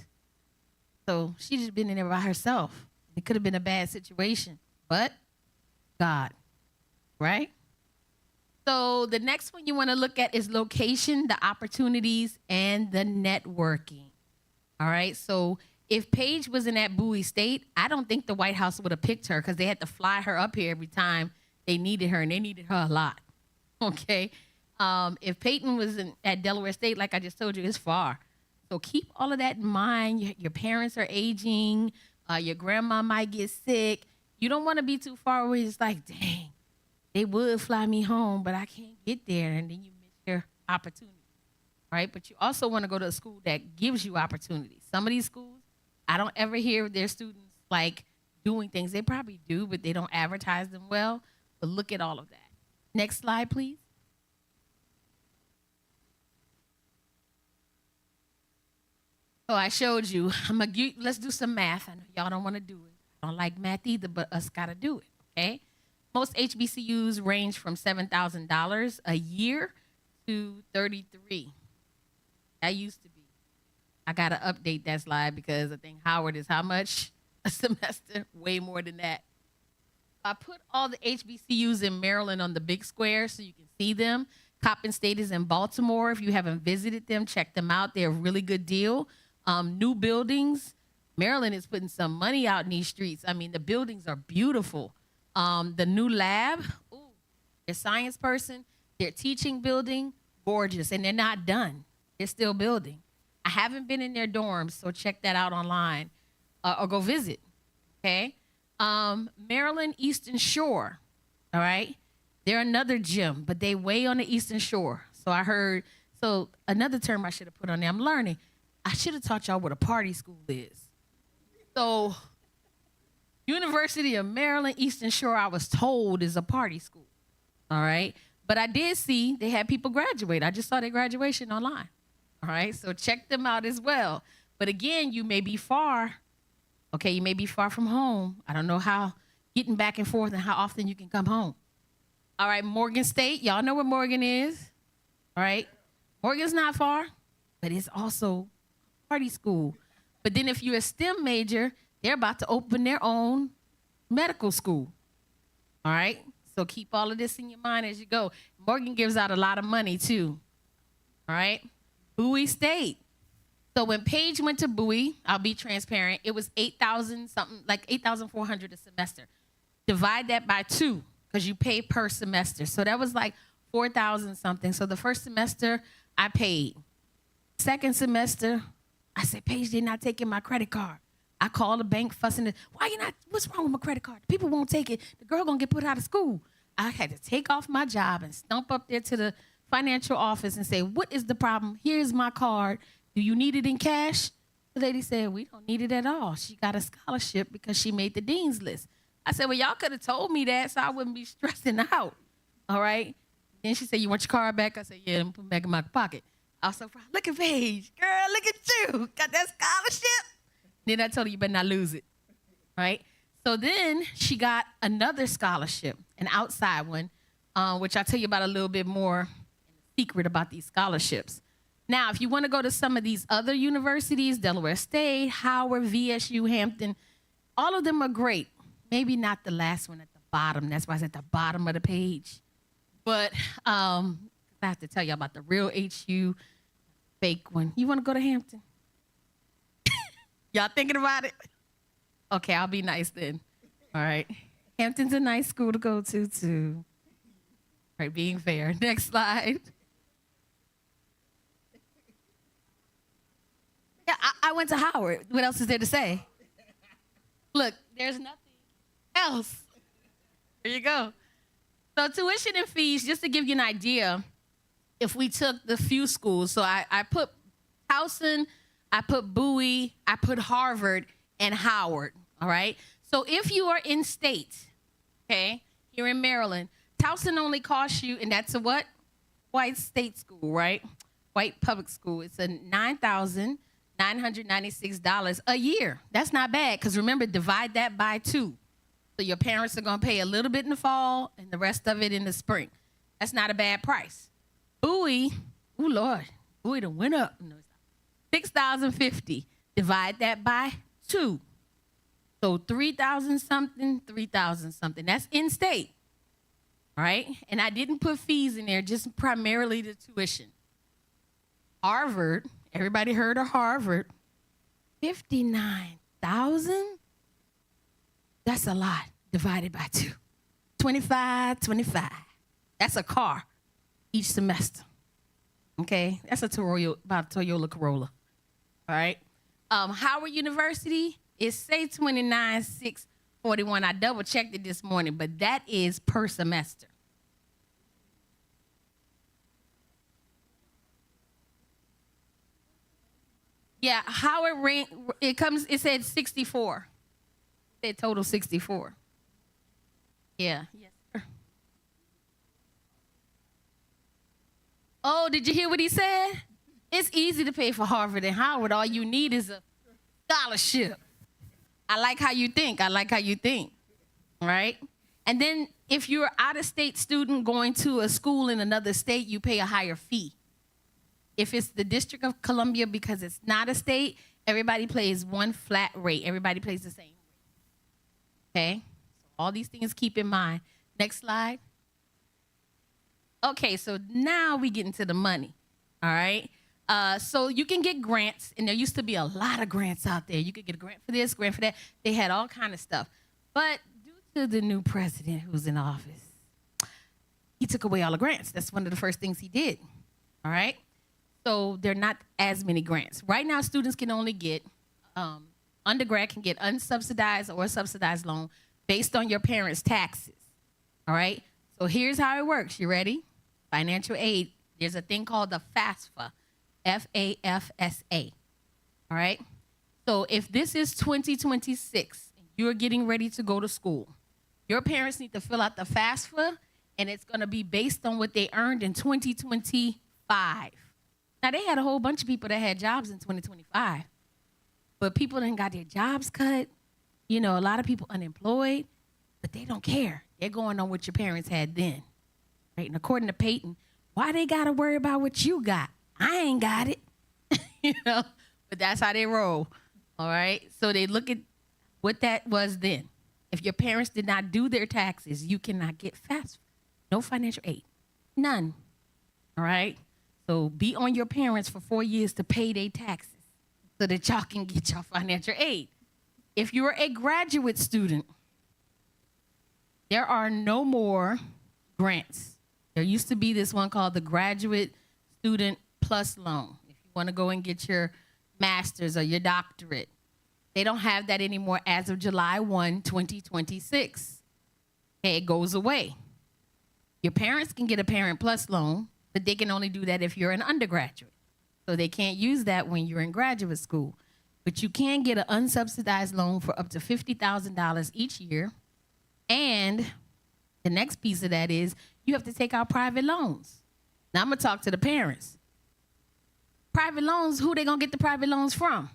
So she just been in there by herself. It could have been a bad situation. But God, right? So the next one you want to look at is location, the opportunities, and the networking. All right? So if Paige wasn't at Bowie State, I don't think the White House would have picked her because they had to fly her up here every time they needed her, and they needed her a lot. Okay? If Peyton was at Delaware State, like I just told you, it's far. So keep all of that in mind. Your parents are aging. Your grandma might get sick. You don't want to be too far away. It's like, dang, they would fly me home, but I can't get there. And then you miss your opportunity. right? But you also want to go to a school that gives you opportunities. Some of these schools, I don't ever hear their students like doing things. They probably do, but they don't advertise them well. But look at all of that. Next slide, please. So I showed you. Let's do some math. I know y'all don't want to do it. I don't like math either, but us got to do it, okay? Most HBCUs range from $7,000 a year to 33. That used to be. I got to update that slide because I think Howard is how much a semester? Way more than that. I put all the HBCUs in Maryland on the big square so you can see them. Coppin State is in Baltimore. If you haven't visited them, check them out. They're a really good deal. New buildings. Maryland is putting some money out in these streets. I mean, the buildings are beautiful. The new lab, their science person, their teaching building, gorgeous. And they're not done. They're still building. I haven't been in their dorms, so check that out online or go visit, okay? Maryland Eastern Shore, all right? They're another gym, but they way on the Eastern Shore. So I heard, so another term I should have put on there, I'm learning. I should have taught y'all what a party school is. So University of Maryland Eastern Shore, I was told, is a party school, all right? But I did see they had people graduate. I just saw their graduation online, all right? So check them out as well. But again, you may be far. Okay, you may be far from home. I don't know how getting back and forth and how often you can come home. All right, Morgan State. Y'all know where Morgan is. All right. Morgan's not far, but it's also party school. But then if you're a STEM major, they're about to open their own medical school. All right. So keep all of this in your mind as you go. Morgan gives out a lot of money too. All right. Bowie State. So when Paige went to Bowie, I'll be transparent, it was $8,000 something, like $8,400 a semester. Divide that by 2 because you pay per semester. So that was like $4,000 something. So the first semester I paid. Second semester, I said, Paige, they're not taking my credit card. I called the bank fussing, why you not, what's wrong with my credit card? People won't take it. The girl gonna get put out of school. I had to take off my job and stump up there to the financial office and say, what is the problem? Here's my card. Do you need it in cash? The lady said, we don't need it at all. She got a scholarship because she made the dean's list. I said, well, y'all could have told me that so I wouldn't be stressing out. All right. Then she said, you want your card back? I said, yeah, let me put it back in my pocket. I was so proud. Look at Paige. Girl, look at you. Got that scholarship? Then I told her, you better not lose it. Right? So then she got another scholarship, an outside one, which I'll tell you about a little bit more secret about these scholarships. Now, if you want to go to some of these other universities, Delaware State, Howard, VSU, Hampton, all of them are great. Maybe not the last one at the bottom. That's why it's at the bottom of the page. But I have to tell you about the real HU fake one. You want to go to Hampton? Y'all thinking about it? Okay, I'll be nice then. All right. Hampton's a nice school to go to, too. All right, being fair. Next slide. Yeah, I went to Howard. What else is there to say? Look, there's nothing else. There you go. So tuition and fees, just to give you an idea, if we took the few schools, so I put Towson, I put Bowie, I put Harvard, and Howard, all right? So if you are in state, okay, here in Maryland, Towson only costs you, and that's a what? White state school, right? White public school. It's a $9,996 a year. That's not bad, because remember, divide that by 2. So your parents are going to pay a little bit in the fall and the rest of it in the spring. That's not a bad price. Bowie, oh, Lord, Bowie done went up. No, it's not. $6,050. Divide that by 2. So 3,000 something, 3,000 something. That's in state, right? And I didn't put fees in there, just primarily the tuition. Harvard, everybody heard of Harvard, 59,000? That's a lot divided by 2. 25. That's a car each semester. Okay, that's a Toyota Corolla. All right. Howard University is say 29,641. I double checked it this morning, but that is per semester. Yeah, how it ran, it said 64. It said total 64. Yeah. Yes, sir. Oh, did you hear what he said? It's easy to pay for Harvard and Howard. All you need is a scholarship. I like how you think. I like how you think. All right? And then if you're an out-of-state student going to a school in another state, you pay a higher fee. If it's the District of Columbia, because it's not a state, everybody pays one flat rate. Everybody pays the same rate. Okay? So all these things keep in mind. Next slide. Okay, so now we get into the money. All right? So you can get grants, and there used to be a lot of grants out there. You could get a grant for this, grant for that. They had all kind of stuff. But due to the new president who's in office, he took away all the grants. That's one of the first things he did. All right? So there are not as many grants. Right now, students can only get, undergrad can get unsubsidized or subsidized loan based on your parents' taxes. All right? So here's how it works. You ready? Financial aid. There's a thing called the FAFSA, FAFSA. All right? So if this is 2026, and you're getting ready to go to school, your parents need to fill out the FAFSA, and it's going to be based on what they earned in 2025. Now, they had a whole bunch of people that had jobs in 2025, but people didn't got their jobs cut. You know, a lot of people unemployed, but they don't care. They're going on what your parents had then, right? And according to Peyton, why they got to worry about what you got? I ain't got it, you know, but that's how they roll, all right? So they look at what that was then. If your parents did not do their taxes, you cannot get FAFSA. No financial aid, none, all right? So be on your parents for 4 years to pay their taxes so that y'all can get your financial aid. If you're a graduate student, there are no more grants. There used to be this one called the Graduate Student Plus Loan. If you want to go and get your master's or your doctorate, they don't have that anymore as of July 1, 2026. Okay, it goes away. Your parents can get a Parent Plus loan, but they can only do that if you're an undergraduate. So they can't use that when you're in graduate school. But you can get an unsubsidized loan for up to $50,000 each year. And the next piece of that is you have to take out private loans. Now I'm going to talk to the parents. Private loans, who they going to get the private loans from?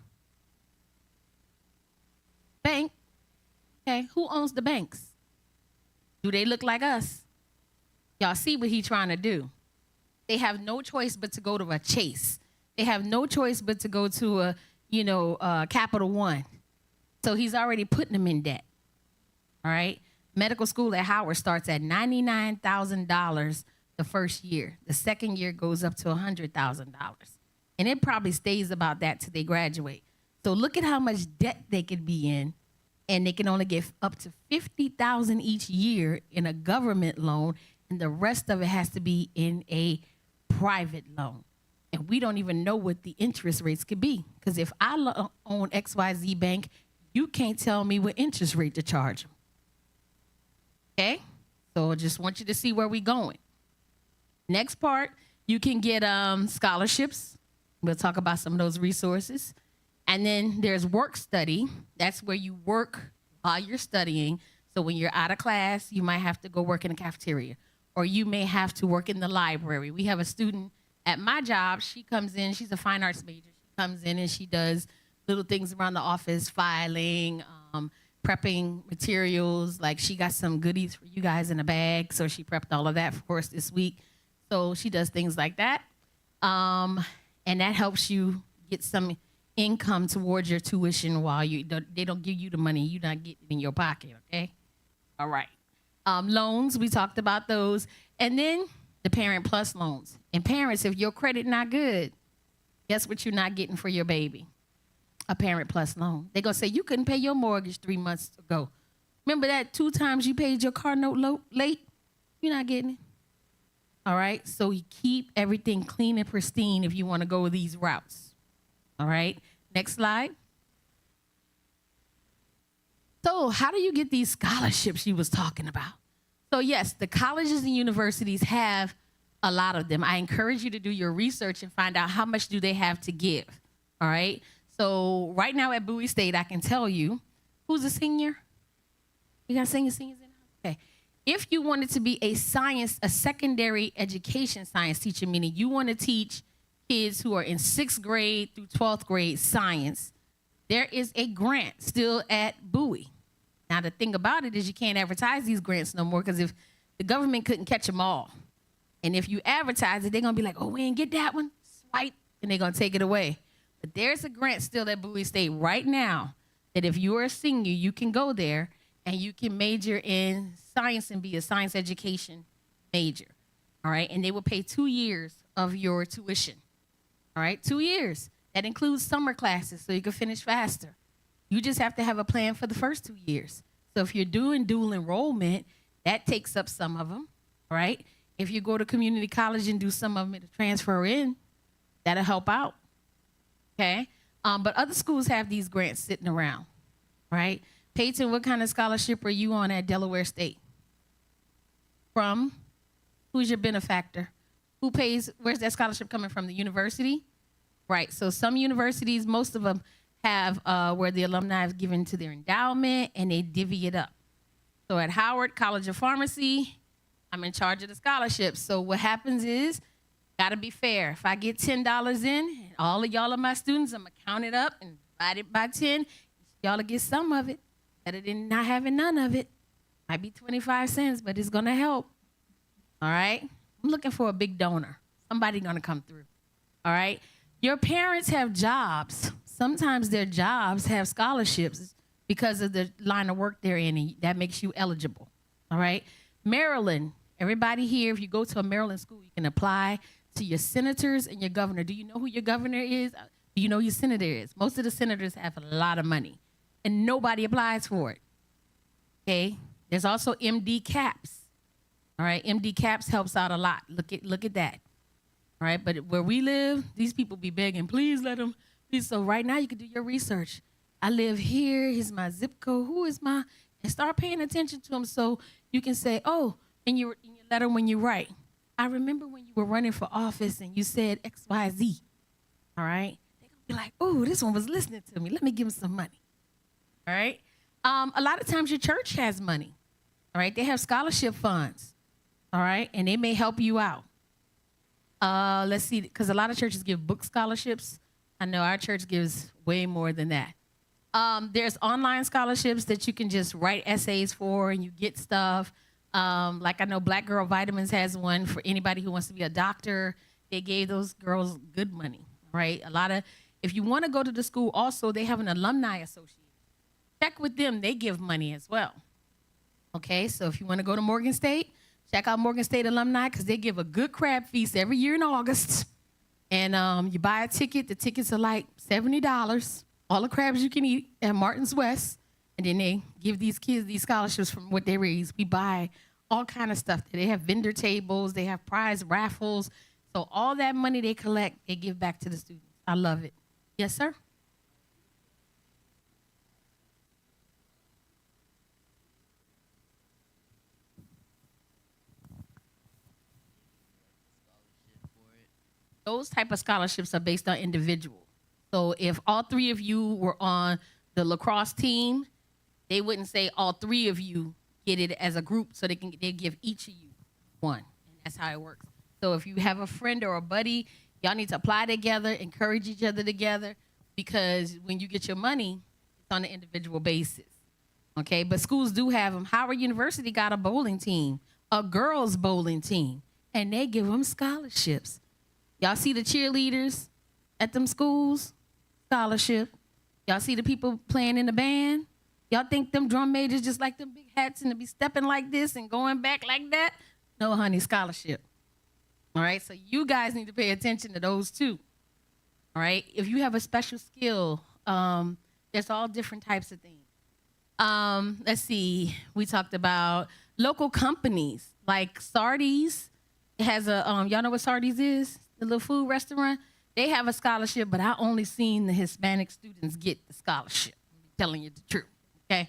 Bank. Okay, who owns the banks? Do they look like us? Y'all see what he's trying to do. They have no choice but to go to a Chase. They have no choice but to go to a, Capital One. So he's already putting them in debt. All right? Medical school at Howard starts at $99,000 the first year. The second year goes up to $100,000. And it probably stays about that till they graduate. So look at how much debt they could be in, and they can only get up to $50,000 each year in a government loan, and the rest of it has to be in a private loan. And we don't even know what the interest rates could be. Because if I own XYZ Bank, you can't tell me what interest rate to charge them. Okay? So I just want you to see where we're going. Next part, you can get scholarships. We'll talk about some of those resources. And then there's work study. That's where you work while you're studying. So when you're out of class, you might have to go work in the cafeteria, or you may have to work in the library. We have a student at my job. She comes in. She's a fine arts major. She comes in and she does little things around the office, filing, prepping materials. Like she got some goodies for you guys in a bag, so she prepped all of that for us this week. So she does things like that. And that helps you get some income towards your tuition while they don't give you the money. You're not getting it in your pocket, okay? All right. Loans, we talked about those. And then the Parent Plus loans. And parents, if your credit not good, guess what you're not getting for your baby? A Parent Plus loan. They're going to say, you couldn't pay your mortgage 3 months ago. Remember that 2 times you paid your car note late? You're not getting it. All right? So you keep everything clean and pristine if you want to go these routes. All right? Next slide. So how do you get these scholarships she was talking about? So yes, the colleges and universities have a lot of them. I encourage you to do your research and find out how much do they have to give. All right. So right now at Bowie State, I can tell you, who's a senior? You got seniors in the house? Okay. If you wanted to be a secondary education science teacher, meaning you want to teach kids who are in 6th grade through 12th grade science, there is a grant still at Bowie. Now, the thing about it is you can't advertise these grants no more because if the government couldn't catch them all, and if you advertise it, they're going to be like, oh, we didn't get that one, swipe, and they're going to take it away. But there's a grant still at Bowie State right now that if you're a senior, you can go there and you can major in science and be a science education major, all right? And they will pay 2 years of your tuition, all right? 2 years. That includes summer classes so you can finish faster. You just have to have a plan for the first 2 years. So if you're doing dual enrollment, that takes up some of them, all right? If you go to community college and do some of them to transfer in, that'll help out, okay? But other schools have these grants sitting around, right? Peyton, what kind of scholarship are you on at Delaware State? From? Who's your benefactor? Who pays? Where's that scholarship coming from? The university? Right. So some universities, most of them have where the alumni is given to their endowment and they divvy it up. So at Howard College of Pharmacy, I'm in charge of the scholarships. So what happens is, gotta be fair. If I get $10 in, and all of y'all are my students, I'm gonna count it up and divide it by 10. Y'all will get some of it. Better than not having none of it. Might be 25 cents, but it's gonna help. All right? I'm looking for a big donor. Somebody gonna come through. All right? Your parents have jobs. Sometimes their jobs have scholarships because of the line of work they're in, and that makes you eligible. All right? Maryland, everybody here, if you go to a Maryland school, you can apply to your senators and your governor. Do you know who your governor is? Do you know who your senator is? Most of the senators have a lot of money, and nobody applies for it. Okay? There's also MD Caps. All right? MD Caps helps out a lot. Look at that. All right? But where we live, these people be begging, please let them. Please. So right now you can do your research. I live here. Here's my zip code. Who is my? And start paying attention to them so you can say, oh, in your letter when you write, I remember when you were running for office and you said X, Y, Z. All right? They're going to be like, oh, this one was listening to me. Let me give him some money. All right? A lot of times your church has money. All right? They have scholarship funds. All right? And they may help you out. Let's see, because a lot of churches give book scholarships. I know our church gives way more than that. There's online scholarships that you can just write essays for and you get stuff. Like I know Black Girl Vitamins has one for anybody who wants to be a doctor. They gave those girls good money, right? If you want to go to the school also, they have an alumni association. Check with them, they give money as well. Okay, so if you want to go to Morgan State, check out Morgan State alumni because they give a good crab feast every year in August. And you buy a ticket, the tickets are like $70. All the crabs you can eat at Martin's West, and then they give these kids these scholarships from what they raise. We buy all kind of stuff. They have vendor tables, they have prize raffles. So all that money they collect, they give back to the students. I love it. Yes, sir? Those type of scholarships are based on individual. So if all three of you were on the lacrosse team, they wouldn't say all three of you get it as a group, so they give each of you one. And that's how it works. So if you have a friend or a buddy, y'all need to apply together, encourage each other together, because when you get your money, it's on an individual basis. Okay, but schools do have them. Howard University got a bowling team, a girls' bowling team, and they give them scholarships. Y'all see the cheerleaders at them schools? Scholarship. Y'all see the people playing in the band? Y'all think them drum majors just like them big hats and to be stepping like this and going back like that? No, honey, scholarship. All right, so you guys need to pay attention to those too. All right, if you have a special skill, there's all different types of things. Let's see, we talked about local companies like Sardi's. It has a, y'all know what Sardi's is? The little food restaurant. They have a scholarship, but I only seen the Hispanic students get the scholarship. I'm telling you the truth, okay?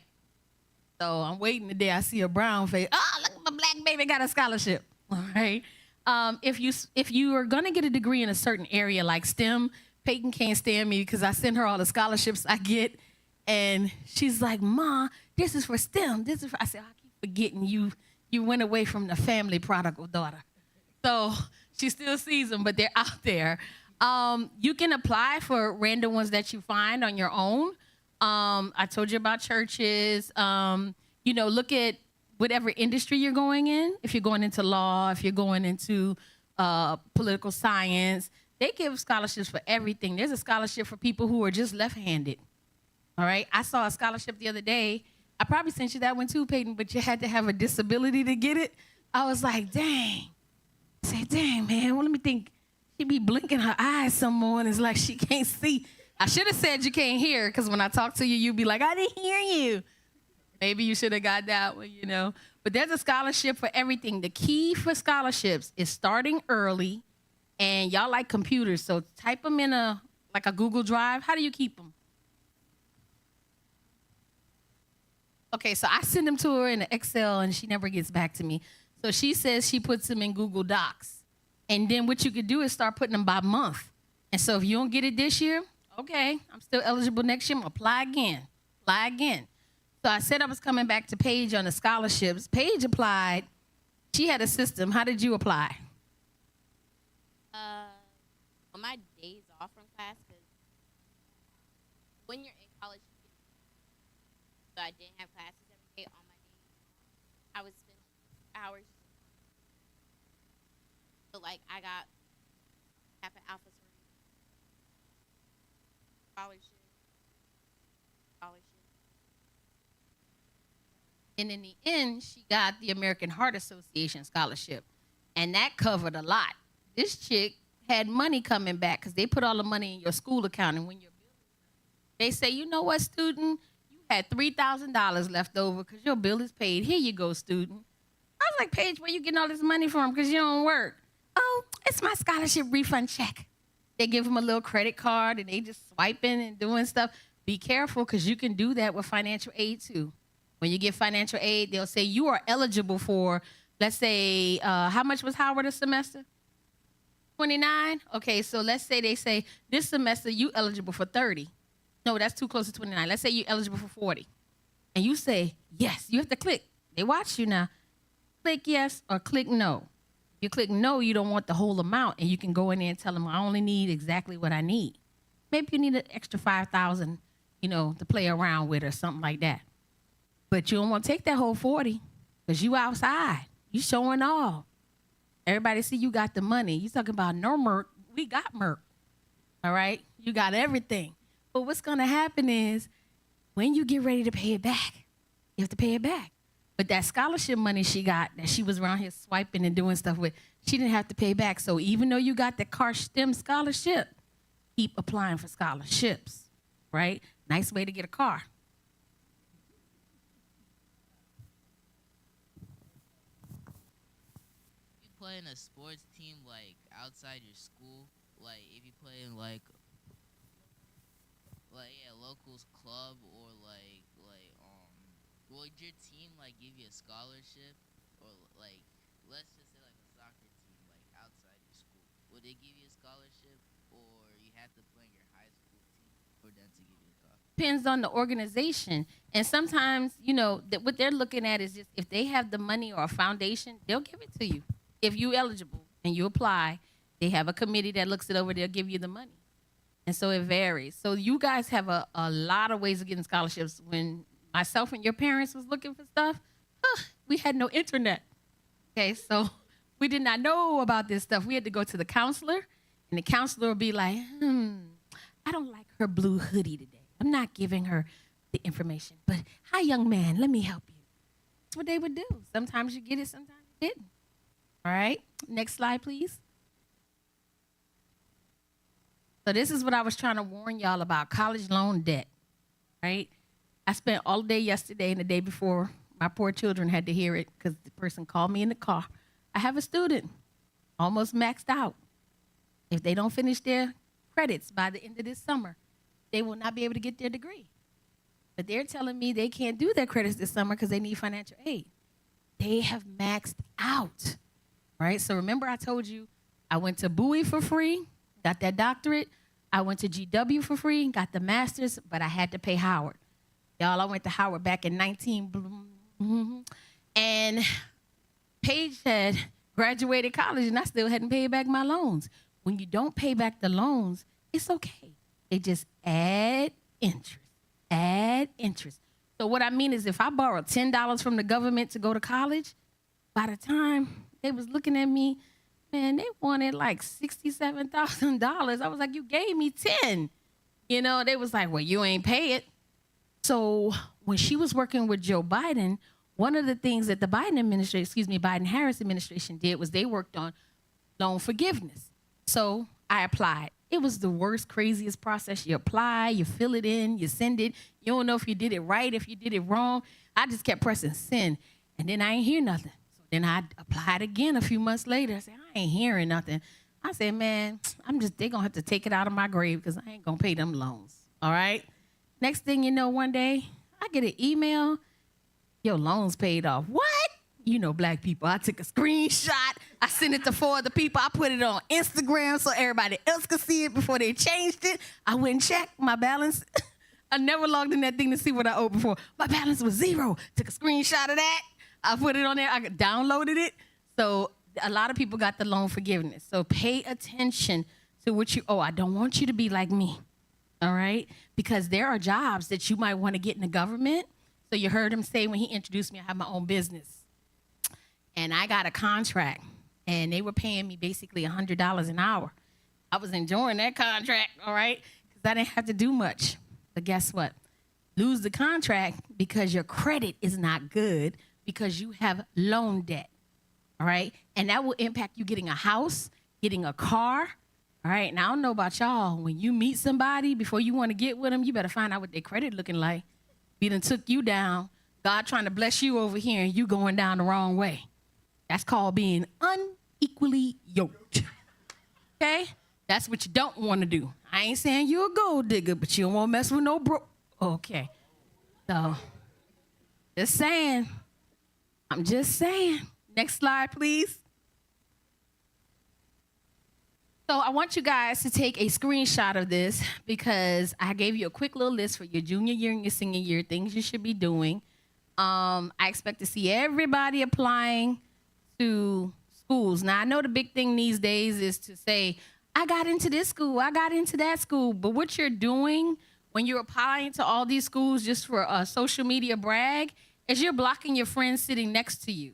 So I'm waiting the day I see a brown face. Oh, look, my black baby got a scholarship, all right? If you are gonna get a degree in a certain area like STEM, Peyton can't stand me because I send her all the scholarships I get. And she's like, Ma, this is for STEM. This is for, I said, I keep forgetting you went away from the family prodigal daughter. So she still sees them, but they're out there. You can apply for random ones that you find on your own. I told you about churches. Look at whatever industry you're going in. If you're going into law, if you're going into political science, they give scholarships for everything. There's a scholarship for people who are just left-handed. All right. I saw a scholarship the other day. I probably sent you that one too, Peyton, but you had to have a disability to get it. I was like, dang. I said, dang, man. Well, let me think. She be blinking her eyes some mornings like she can't see. I should have said you can't hear, because when I talk to you, you'd be like, I didn't hear you. Maybe you should have got that one, But there's a scholarship for everything. The key for scholarships is starting early, and y'all like computers, so type them in a Google Drive. How do you keep them? Okay, so I send them to her in an Excel, and she never gets back to me. So she says she puts them in Google Docs. And then what you could do is start putting them by month. And so if you don't get it this year, okay, I'm still eligible next year. I'm going to apply again. So I said I was coming back to Paige on the scholarships. Paige applied. She had a system. How did you apply? On my days off from class, because when you're in college, so I didn't have classes every day. On my days, I would spend hours. So like I got Kappa Alpha scholarship. And in the end, she got the American Heart Association scholarship. And that covered a lot. This chick had money coming back because they put all the money in your school account. And when your bill, they say, you know what, student? You had $3,000 left over because your bill is paid. Here you go, student. I was like, Paige, where you getting all this money from? Because you don't work. Oh, it's my scholarship refund check. They give them a little credit card and they just swiping and doing stuff. Be careful, because you can do that with financial aid too. When you get financial aid, they'll say you are eligible for, let's say, how much was Howard a semester? 29? Okay, so let's say they say this semester you eligible for 30. No, that's too close to 29. Let's say you're eligible for 40. And you say, yes, you have to click. They watch you now. Click yes or click no. You click no, you don't want the whole amount, and you can go in there and tell them, I only need exactly what I need. Maybe you need an extra $5,000, to play around with or something like that. But you don't want to take that whole 40, because you outside. You showing off. Everybody see you got the money. You talking about no Merc. We got Merc. All right? You got everything. But what's going to happen is when you get ready to pay it back, you have to pay it back. But that scholarship money she got, that she was around here swiping and doing stuff with, she didn't have to pay back. So even though you got the car STEM scholarship, keep applying for scholarships, right? Nice way to get a car. You play in a sports team like outside your school, like if you play in like a locals club or would your team like give you a scholarship, or like let's just say like a soccer team like outside your school, would they give you a scholarship, or you have to play in your high school team for them to give you a scholarship? Depends on the organization. And sometimes, that what they're looking at is just if they have the money or a foundation, they'll give it to you. If you're eligible and you apply, they have a committee that looks it over, they'll give you the money. And so it varies. So you guys have a lot of ways of getting scholarships. When myself and your parents was looking for stuff, we had no internet. Okay, so we did not know about this stuff. We had to go to the counselor, and the counselor would be like, I don't like her blue hoodie today. I'm not giving her the information. But hi, young man, let me help you. That's what they would do. Sometimes you get it, sometimes you didn't. All right, next slide, please. So this is what I was trying to warn y'all about, college loan debt, right? I spent all day yesterday and the day before. My poor children had to hear it because the person called me in the car. I have a student almost maxed out. If they don't finish their credits by the end of this summer, they will not be able to get their degree. But they're telling me they can't do their credits this summer because they need financial aid. They have maxed out, right? So remember I told you I went to Bowie for free, got that doctorate. I went to GW for free, got the master's, but I had to pay Howard. Y'all, I went to Howard back in 19, and Paige had graduated college, and I still hadn't paid back my loans. When you don't pay back the loans, it's okay. They just add interest. So what I mean is if I borrowed $10 from the government to go to college, by the time they was looking at me, man, they wanted like $67,000. I was like, you gave me 10. You know, they was like, well, you ain't pay it. So when she was working with Joe Biden, one of the things that the Biden-Harris administration did was they worked on loan forgiveness. So I applied. It was the worst, craziest process. You apply, you fill it in, you send it. You don't know if you did it right, if you did it wrong. I just kept pressing send, and then I ain't hear nothing. Then I applied again a few months later. I said, I ain't hearing nothing. I said, man, they gonna have to take it out of my grave because I ain't gonna pay them loans, all right? Next thing you know, one day, I get an email, your loans paid off. What? You know, black people. I took a screenshot. I sent it to 4 other people. I put it on Instagram so everybody else could see it before they changed it. I went and checked my balance. I never logged in that thing to see what I owed before. My balance was 0. Took a screenshot of that. I put it on there. I downloaded it. So a lot of people got the loan forgiveness. So pay attention to what you owe. I don't want you to be like me, all right? Because there are jobs that you might want to get in the government. So you heard him say when he introduced me, I have my own business. And I got a contract, and they were paying me basically $100 an hour. I was enjoying that contract, all right? Because I didn't have to do much. But guess what? Lose the contract because your credit is not good, because you have loan debt, all right? And that will impact you getting a house, getting a car, all right? Now, I don't know about y'all. When you meet somebody, before you want to get with them, you better find out what their credit looking like. We done took you down, God trying to bless you over here, and you going down the wrong way. That's called being unequally yoked, okay? That's what you don't want to do. I ain't saying you're a gold digger, but you don't want to mess with no broke. Okay. So, just saying. I'm just saying. Next slide, please. So I want you guys to take a screenshot of this because I gave you a quick little list for your junior year and your senior year, things you should be doing. I expect to see everybody applying to schools. Now, I know the big thing these days is to say, I got into this school, I got into that school. But what you're doing when you're applying to all these schools just for a social media brag is you're blocking your friends sitting next to you,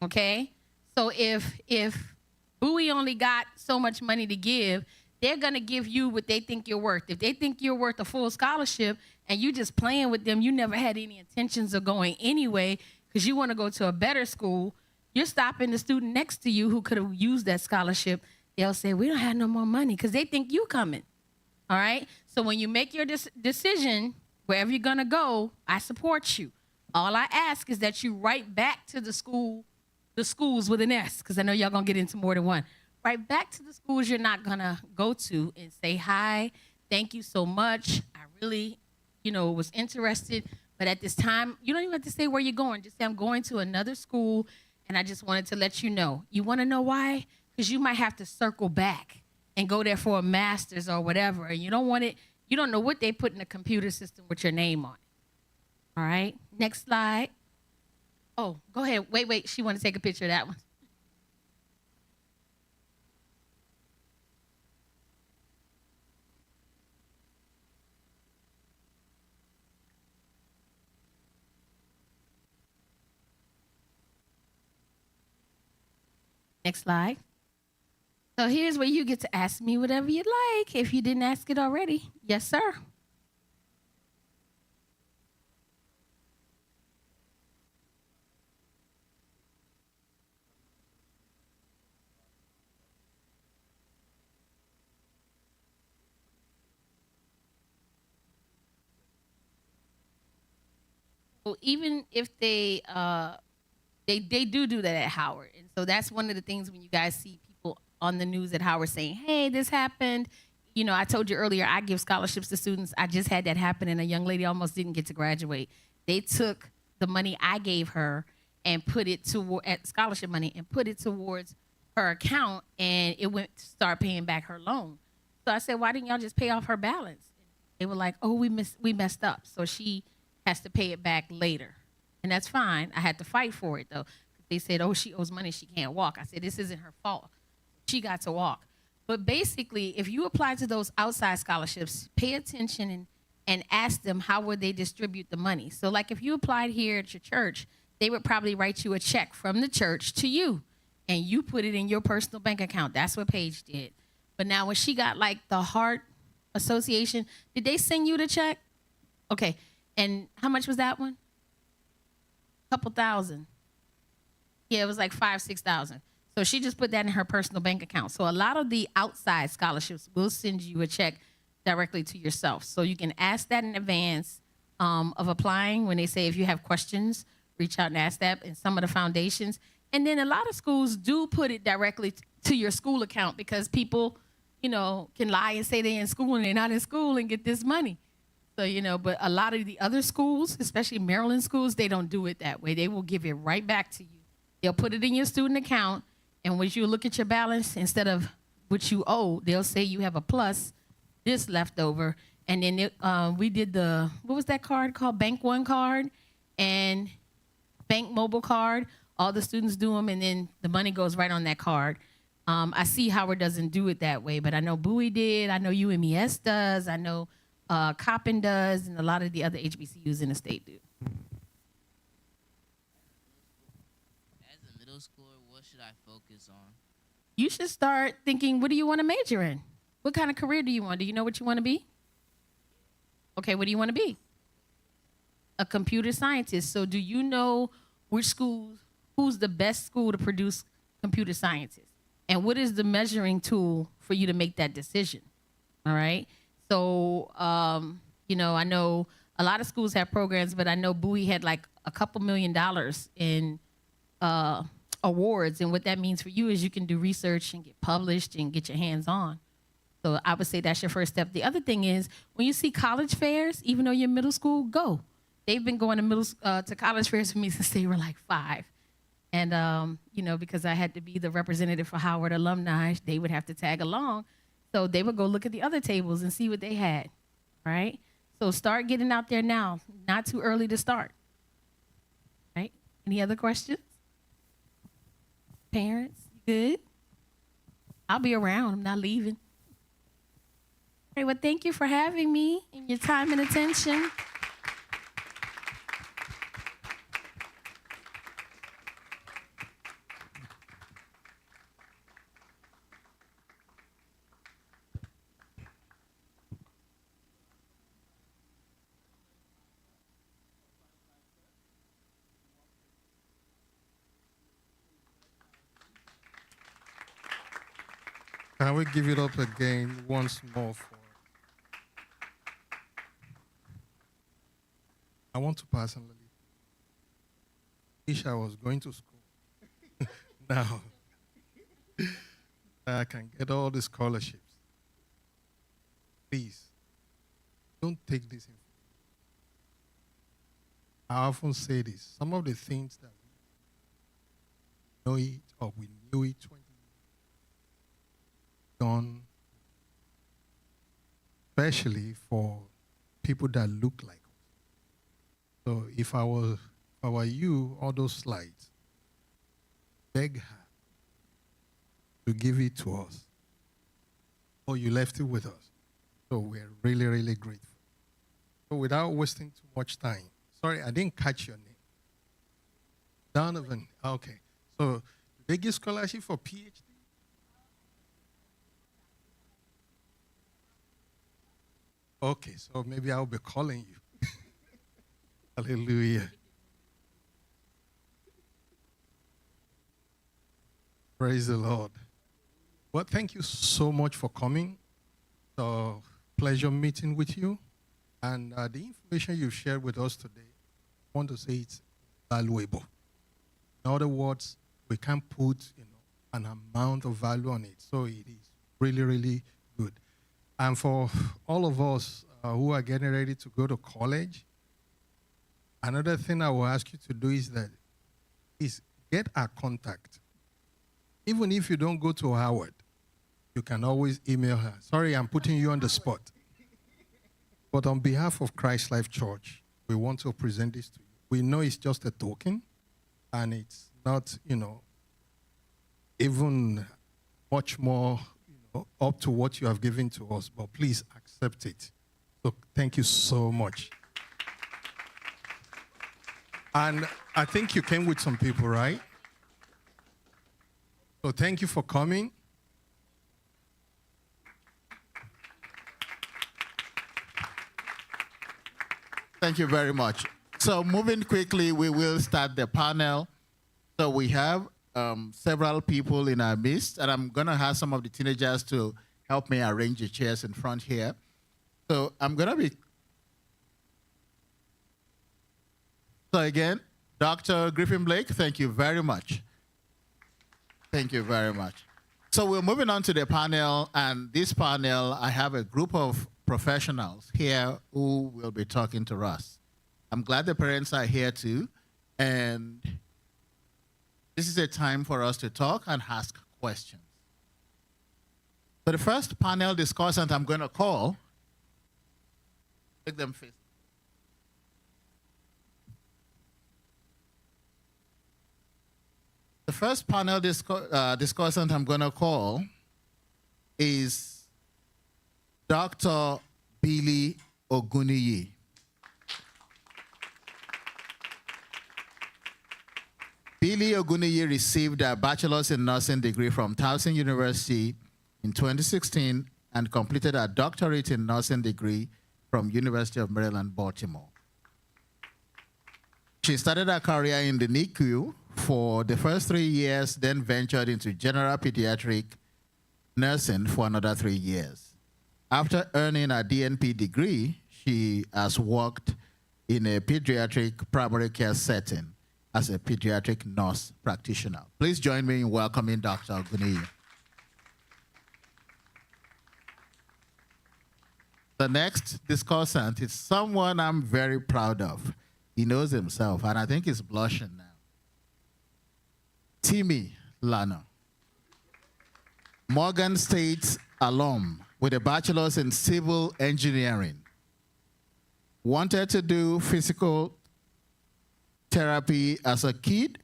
okay? So if Bowie only got so much money to give, they're going to give you what they think you're worth. If they think you're worth a full scholarship and you just playing with them, you never had any intentions of going anyway because you want to go to a better school, you're stopping the student next to you who could have used that scholarship. They'll say, we don't have no more money because they think you coming, all right? So when you make your decision, wherever you're going to go, I support you. All I ask is that you write back to the schools with an S, because I know y'all going to get into more than one. Write back to the schools you're not going to go to and say, hi, thank you so much. I really, was interested. But at this time, you don't even have to say where you're going. Just say, I'm going to another school, and I just wanted to let you know. You want to know why? Because you might have to circle back and go there for a master's or whatever. And you don't want it. You don't know what they put in the computer system with your name on it. All right, next slide. Oh, go ahead. Wait. She want to take a picture of that one. Next slide. So here's where you get to ask me whatever you'd like if you didn't ask it already. Yes, sir. Well, even if they do that at Howard, and so that's one of the things when you guys see people on the news at Howard saying, "Hey, this happened." I told you earlier I give scholarships to students. I just had that happen, and a young lady almost didn't get to graduate. They took the money I gave her and put it at scholarship money and put it towards her account, and it went to start paying back her loan. So I said, why didn't y'all just pay off her balance? They were like, oh, we messed up. So she has to pay it back later. And that's fine. I had to fight for it, though. They said, oh, she owes money. She can't walk. I said, this isn't her fault. She got to walk. But basically, if you apply to those outside scholarships, pay attention and ask them how would they distribute the money. So like if you applied here at your church, they would probably write you a check from the church to you, and you put it in your personal bank account. That's what Paige did. But now when she got like the Heart Association, did they send you the check? Okay. And how much was that one? Couple thousand. Yeah, it was like 5,000-6,000. So she just put that in her personal bank account. So a lot of the outside scholarships will send you a check directly to yourself. So you can ask that in advance of applying. When they say if you have questions, reach out and ask that in some of the foundations. And then a lot of schools do put it directly to your school account because people, can lie and say they're in school and they're not in school and get this money. So, but a lot of the other schools, especially Maryland schools, they don't do it that way. They will give it right back to you. They'll put it in your student account, and when you look at your balance, instead of what you owe, they'll say you have a plus, this left over. And then we did what was that card called? Bank One card and Bank Mobile card. All the students do them, and then the money goes right on that card. I see Howard doesn't do it that way, but I know Bowie did. I know UMES does. I know Coppin does, and a lot of the other HBCUs in the state do. As a middle schooler, what should I focus on? You should start thinking, what do you want to major in? What kind of career do you want? Do you know what you want to be? Okay, what do you want to be? A computer scientist. So do you know who's the best school to produce computer scientists? And what is the measuring tool for you to make that decision? All right. So, I know a lot of schools have programs, but I know Bowie had like a couple $1 million in awards. And what that means for you is you can do research and get published and get your hands on. So I would say that's your first step. The other thing is when you see college fairs, even though you're middle school, go. They've been going to college fairs for me since they were like 5. And, because I had to be the representative for Howard alumni, they would have to tag along. So they would go look at the other tables and see what they had, right? So start getting out there now. Not too early to start, right? Any other questions? Parents, you good? I'll be around. I'm not leaving. All right, well, thank you for having me and your time and attention. Can we give it up again once more for? I want to personally wish I was going to school now. I can get all the scholarships. Please, don't take this. I often say this. Some of the things that we know it or we knew it 20 done, especially for people that look like us. So if I were you, all those slides, beg her to give it to us. Or you left it with us. So we're really, really grateful. So without wasting too much time, sorry, I didn't catch your name. Donovan, okay. So do they give scholarship for PhD? Okay, so maybe I'll be calling you. Hallelujah. Praise the Lord. Well, thank you so much for coming. So, pleasure meeting with you. And the information you shared with us today, I want to say it's valuable. In other words, we can't put an amount of value on it. So it is really, really good. And for all of us who are getting ready to go to college, another thing I will ask you to do is get our contact. Even if you don't go to Howard, you can always email her. Sorry, I'm putting you on the spot. But on behalf of Christ Life Church, we want to present this to you. We know it's just a token, and it's not, even much more up to what you have given to us, but please accept it. So thank you so much. And I think you came with some people, right? So thank you for coming. Thank you very much. So moving quickly, we will start the panel. So we have several people in our midst, and I'm going to ask some of the teenagers to help me arrange the chairs in front here. So I'm going to be... So again, Dr. Griffin Blake, thank you very much. Thank you very much. So we're moving on to the panel, and this panel, I have a group of professionals here who will be talking to us. I'm glad the parents are here too, and this is a time for us to talk and ask questions. So the first panel discussant I'm going to call, take them face. The first panel discussant I'm going to call is Dr. Billy Oguniyi. Billy Oguniyi received a bachelor's in nursing degree from Towson University in 2016 and completed a doctorate in nursing degree from University of Maryland, Baltimore. She started her career in the NICU for the first 3 years, then ventured into general pediatric nursing for another 3 years. After earning a DNP degree, she has worked in a pediatric primary care setting as a pediatric nurse practitioner. Please join me in welcoming Dr. Oguniyi. The next discussant is someone I'm very proud of. He knows himself, and I think he's blushing now. Timmy Lano, Morgan State alum with a bachelor's in civil engineering. Wanted to do physical therapy as a kid,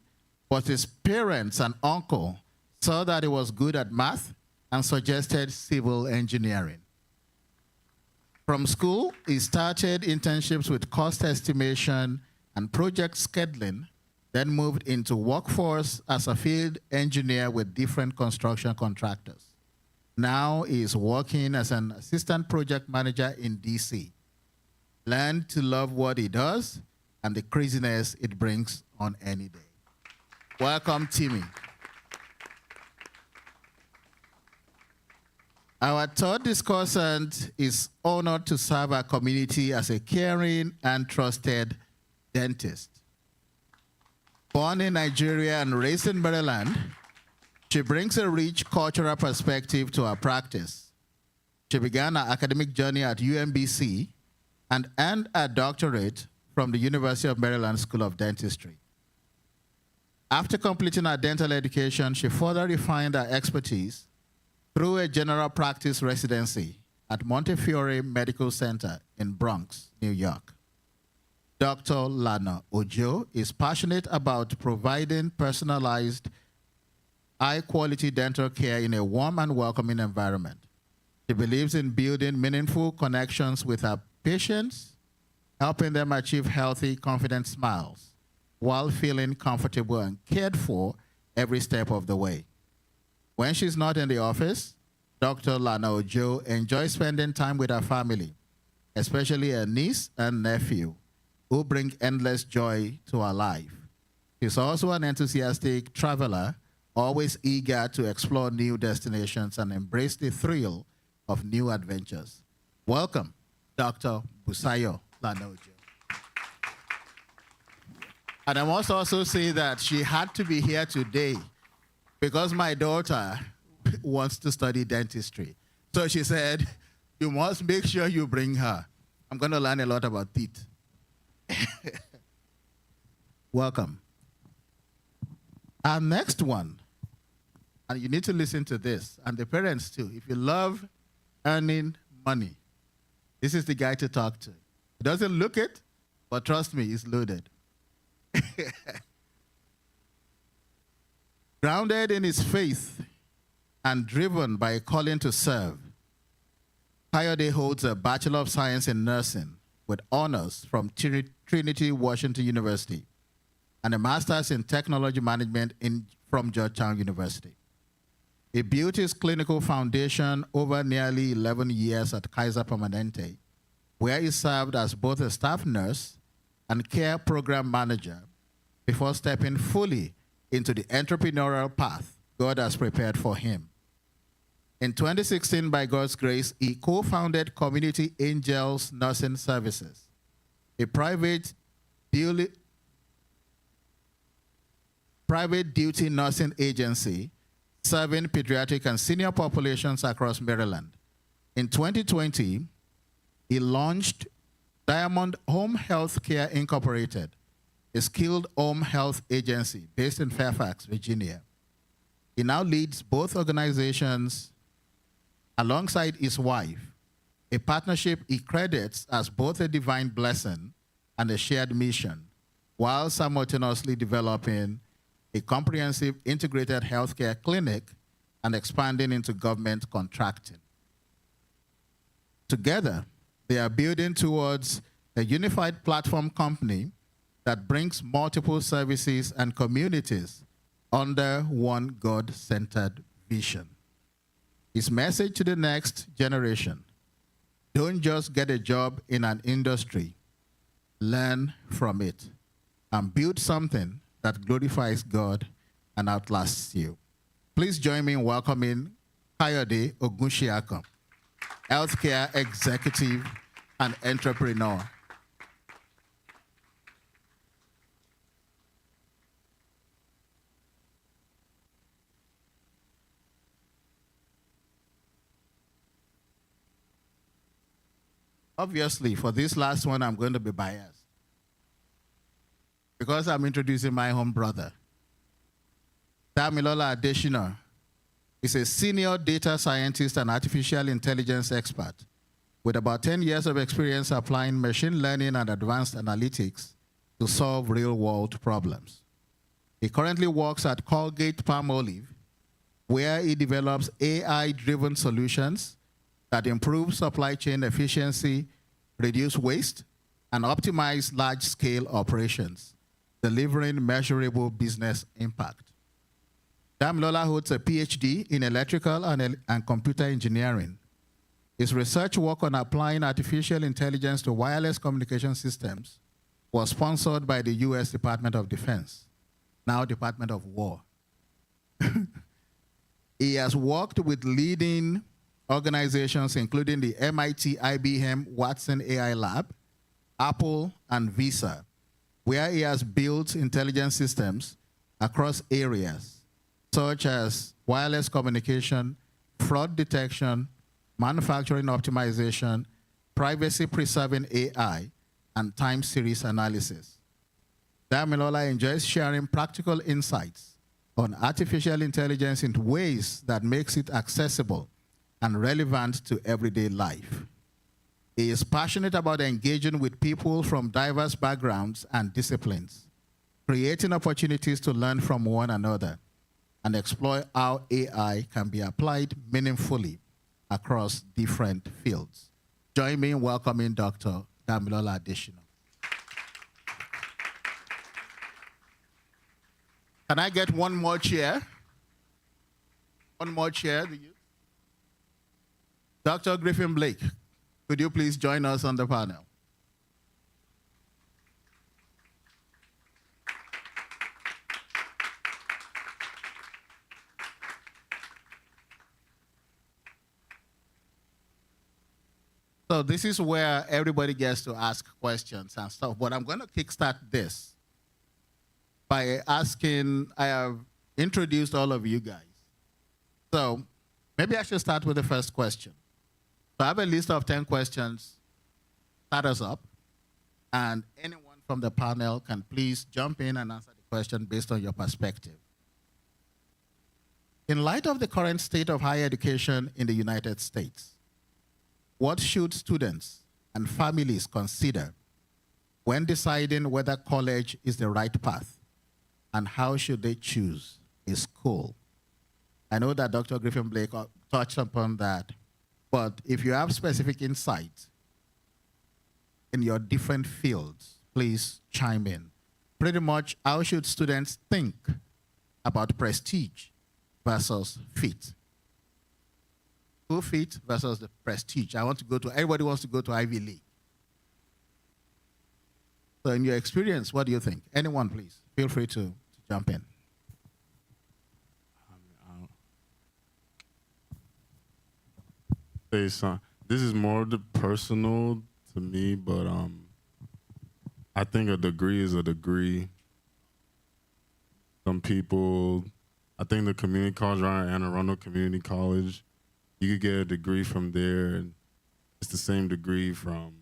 but his parents and uncle saw that he was good at math and suggested civil engineering. From school, he started internships with cost estimation and project scheduling, then moved into workforce as a field engineer with different construction contractors. Now he is working as an assistant project manager in DC. Learned to love what he does and the craziness it brings on any day. Welcome, Timmy. Our third discussant is honored to serve our community as a caring and trusted dentist. Born in Nigeria and raised in Maryland, she brings a rich cultural perspective to her practice. She began her academic journey at UMBC and earned a doctorate from the University of Maryland School of Dentistry. After completing her dental education, she further refined her expertise through a general practice residency at Montefiore Medical Center in Bronx, New York. Dr. Lana Ojo is passionate about providing personalized, high-quality dental care in a warm and welcoming environment. She believes in building meaningful connections with her patients, helping them achieve healthy, confident smiles while feeling comfortable and cared for every step of the way. When she's not in the office, Dr. Lana Ojo enjoys spending time with her family, especially her niece and nephew, who bring endless joy to her life. She's also an enthusiastic traveler, always eager to explore new destinations and embrace the thrill of new adventures. Welcome, Dr. Busayo Lana Ojo. And I must also say that she had to be here today because my daughter wants to study dentistry. So she said, you must make sure you bring her. I'm going to learn a lot about teeth. Welcome. Our next one And you need to listen to this, and the parents too. If you love earning money, this is the guy to talk to. He doesn't look it, but trust me, he's loaded. Grounded in his faith and driven by a calling to serve, Kayode holds a Bachelor of Science in Nursing with honors from Trinity Washington University and a Master's in Technology Management from Georgetown University. He built his clinical foundation over nearly 11 years at Kaiser Permanente, where he served as both a staff nurse and care program manager before stepping fully into the entrepreneurial path God has prepared for him. In 2016, by God's grace, he co-founded Community Angels Nursing Services, a private duty nursing agency serving pediatric and senior populations across Maryland. In 2020, he launched Diamond Home Health Care Incorporated, a skilled home health agency based in Fairfax, Virginia. He now leads both organizations alongside his wife, a partnership he credits as both a divine blessing and a shared mission, while simultaneously developing a comprehensive integrated healthcare clinic and expanding into government contracting. Together, they are building towards a unified platform company that brings multiple services and communities under one God-centered vision. His message to the next generation: don't just get a job in an industry, learn from it, and build something that glorifies God and outlasts you. Please join me in welcoming Kayode Ogunshiakan, healthcare executive and entrepreneur. Obviously, for this last one, I'm going to be biased because I'm introducing my own brother. Damilola Adesina is a senior data scientist and artificial intelligence expert with about 10 years of experience applying machine learning and advanced analytics to solve real-world problems. He currently works at Colgate-Palmolive, where he develops AI-driven solutions that improve supply chain efficiency, reduce waste, and optimize large-scale operations, delivering measurable business impact. Damilola holds a PhD in electrical and computer engineering. His research work on applying artificial intelligence to wireless communication systems was sponsored by the U.S. Department of Defense, now Department of War. He has worked with leading organizations including the MIT IBM Watson AI Lab, Apple, and Visa, where he has built intelligence systems across areas such as wireless communication, fraud detection, manufacturing optimization, privacy-preserving AI, and time series analysis. Damilola enjoys sharing practical insights on artificial intelligence in ways that makes it accessible and relevant to everyday life. He is passionate about engaging with people from diverse backgrounds and disciplines, creating opportunities to learn from one another, and explore how AI can be applied meaningfully across different fields. Join me in welcoming Dr. Damilola Adesina. Can I get one more chair? One more chair, the youth. Dr. Griffin Blake, could you please join us on the panel? So this is where everybody gets to ask questions and stuff, but I'm going to kickstart this by asking, I have introduced all of you guys. So maybe I should start with the first question. So I have a list of 10 questions. Start us up. And anyone from the panel can please jump in and answer the question based on your perspective. In light of the current state of higher education in the United States, what should students and families consider when deciding whether college is the right path, and how should they choose a school? I know that Dr. Griffin Blake touched upon that, but if you have specific insight in your different fields, please chime in. Pretty much, how should students think about prestige versus fit? Who fit versus the prestige? Everybody wants to go to Ivy League. So in your experience, what do you think? Anyone, please, feel free to jump in. This is more personal to me, but I think a degree is a degree. Some people, I think the community college around Anne Arundel Community College, you could get a degree from there, and it's the same degree from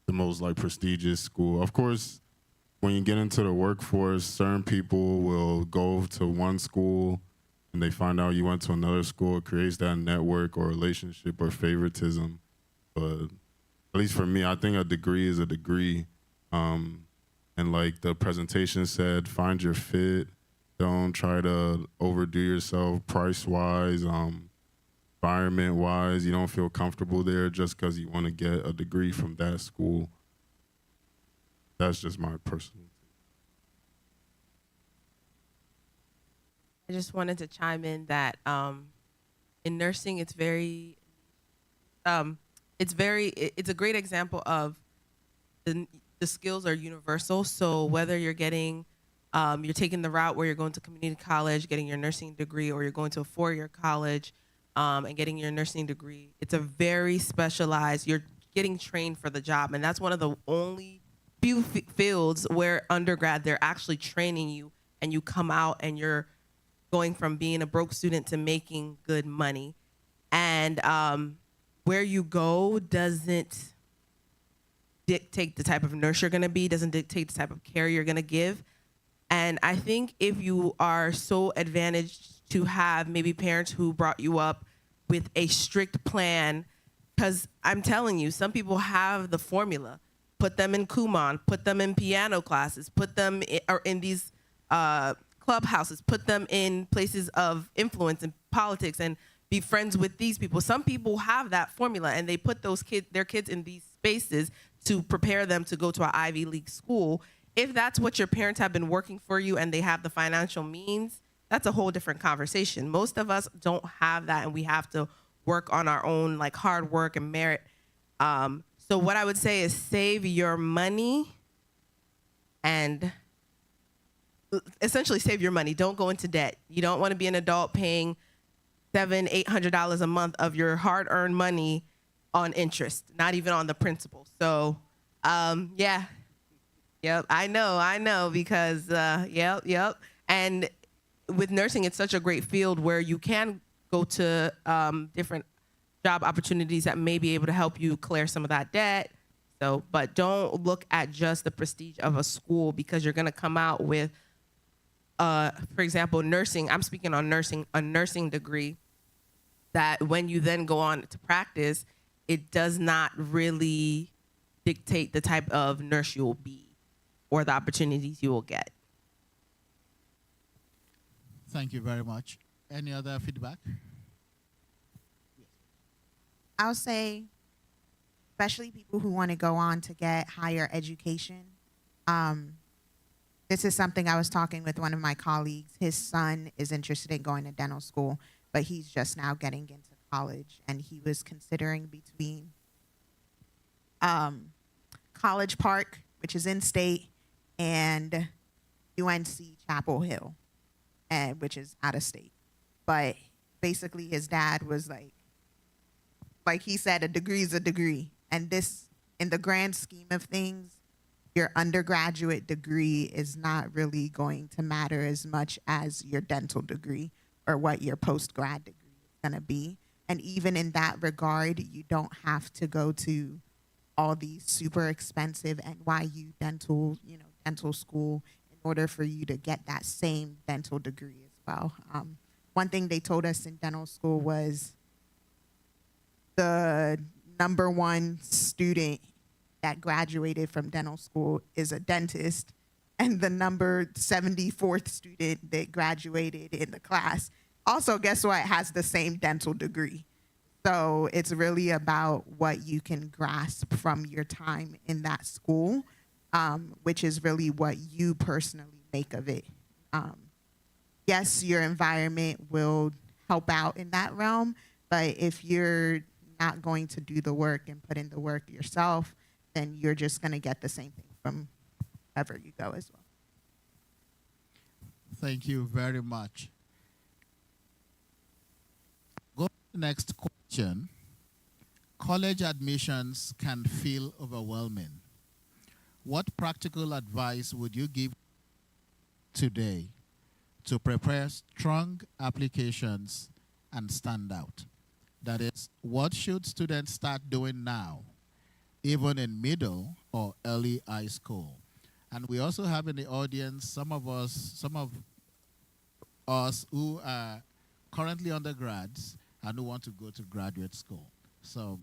the most like prestigious school. Of course, when you get into the workforce, certain people will go to one school and they find out you went to another school. It creates that network or relationship or favoritism. But at least for me, I think a degree is a degree. And like the presentation said, find your fit. Don't try to overdo yourself price-wise, environment-wise. You don't feel comfortable there just because you want to get a degree from that school. That's just my personal. I just wanted to chime in that in nursing, it's a great example of the skills are universal. So whether you're taking the route where you're going to community college, getting your nursing degree, or you're going to a four-year college and getting your nursing degree, it's a very specialized, you're getting trained for the job. And that's one of the only few fields where undergrad, they're actually training you and you come out and you're going from being a broke student to making good money. And where you go doesn't dictate the type of nurse you're gonna be, doesn't dictate the type of care you're gonna give. And I think if you are so advantaged to have maybe parents who brought you up with a strict plan, because I'm telling you, some people have the formula. Put them in Kumon, put them in piano classes, put them in these clubhouses, put them in places of influence and politics, and be friends with these people. Some people have that formula, and they put their kids in these spaces to prepare them to go to an Ivy League school. If that's what your parents have been working for you and they have the financial means, that's a whole different conversation. Most of us don't have that, and we have to work on our own, like hard work and merit. So what I would say is save your money and essentially save your money. Don't go into debt. You don't want to be an adult paying $700-800 a month of your hard-earned money on interest, not even on the principal. So, yeah, yep, I know, because yep. And with nursing, it's such a great field where you can go to different job opportunities that may be able to help you clear some of that debt. So, but don't look at just the prestige of a school, because you're going to come out with for example, nursing, I'm speaking on nursing, a nursing degree that when you then go on to practice, it does not really dictate the type of nurse you will be or the opportunities you will get. Thank you very much. Any other feedback? I'll say, especially people who want to go on to get higher education, this is something I was talking with one of my colleagues. His son is interested in going to dental school, but he's just now getting into college, and he was considering between College Park, which is in state, and UNC Chapel Hill, which is out of state. But basically his dad was like he said, a degree is a degree. And this, in the grand scheme of things, your undergraduate degree is not really going to matter as much as your dental degree or what your post-grad degree is going to be. And even in that regard, you don't have to go to all these super expensive NYU dental school in order for you to get that same dental degree as well. one thing they told us in dental school was the number one student that graduated from dental school is a dentist, and the number 74th student that graduated in the class also, guess what, has the same dental degree. So it's really about what you can grasp from your time in that school, which is really what you personally make of it. Yes, your environment will help out in that realm, but if you're not going to do the work and put in the work yourself, then you're just going to get the same thing from wherever you go as well. Thank you very much. Go to the next question. College admissions can feel overwhelming. What practical advice would you give today to prepare strong applications and stand out? That is, what should students start doing now, even in middle or early high school? And we also have in the audience some of us who are currently undergrads and who want to go to graduate school. So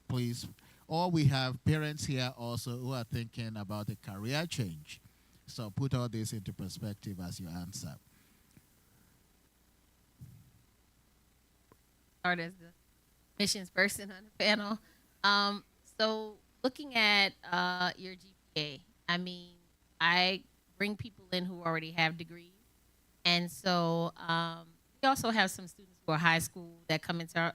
please, or we have parents here also who are thinking about a career change. So put all this into perspective as you answer. Start as the missions person on the panel. So looking at your GPA, I mean, I bring people in who already have degrees. And so we also have some students who are high school that come into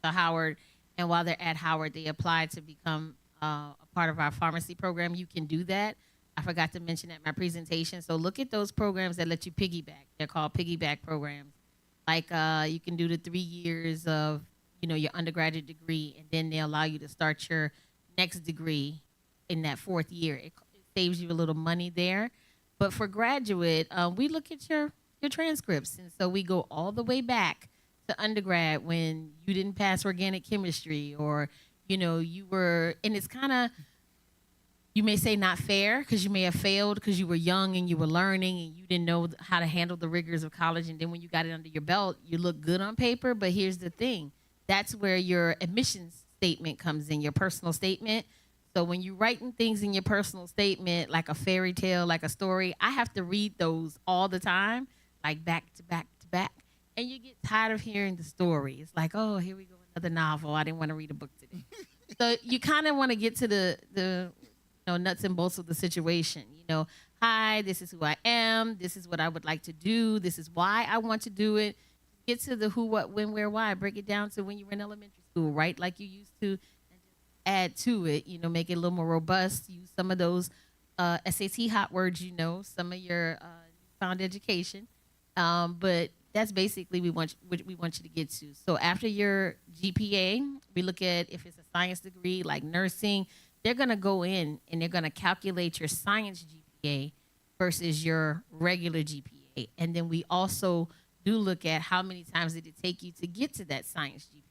to Howard. And while they're at Howard, they apply to become a part of our pharmacy program. You can do that. I forgot to mention that in my presentation. So look at those programs that let you piggyback. They're called piggyback programs. Like you can do the 3 years of, your undergraduate degree, and then they allow you to start your next degree in that 4th year. It saves you a little money there. But for graduate, we look at your transcripts. And so we go all the way back to undergrad when you didn't pass organic chemistry, or, you were, and it's kind of, you may say not fair because you may have failed because you were young and you were learning and you didn't know how to handle the rigors of college. And then when you got it under your belt, you look good on paper. But here's the thing. That's where your admissions statement comes in, your personal statement. So when you're writing things in your personal statement, like a fairy tale, like a story, I have to read those all the time, like back to back to back. And you get tired of hearing the story. It's like, oh, here we go, another novel. I didn't want to read a book today. So you kind of want to get to the nuts and bolts of the situation. Hi, this is who I am. This is what I would like to do. This is why I want to do it. Get to the who, what, when, where, why. Break it down to when you were in elementary school, right? Like you used to, and just add to it, make it a little more robust. Use some of those SAT hot words, some of your found education. But that's basically what we want you to get to. So after your GPA, we look at if it's a science degree like nursing. They're going to go in and they're going to calculate your science GPA versus your regular GPA. And then we also do look at how many times did it take you to get to that science GPA.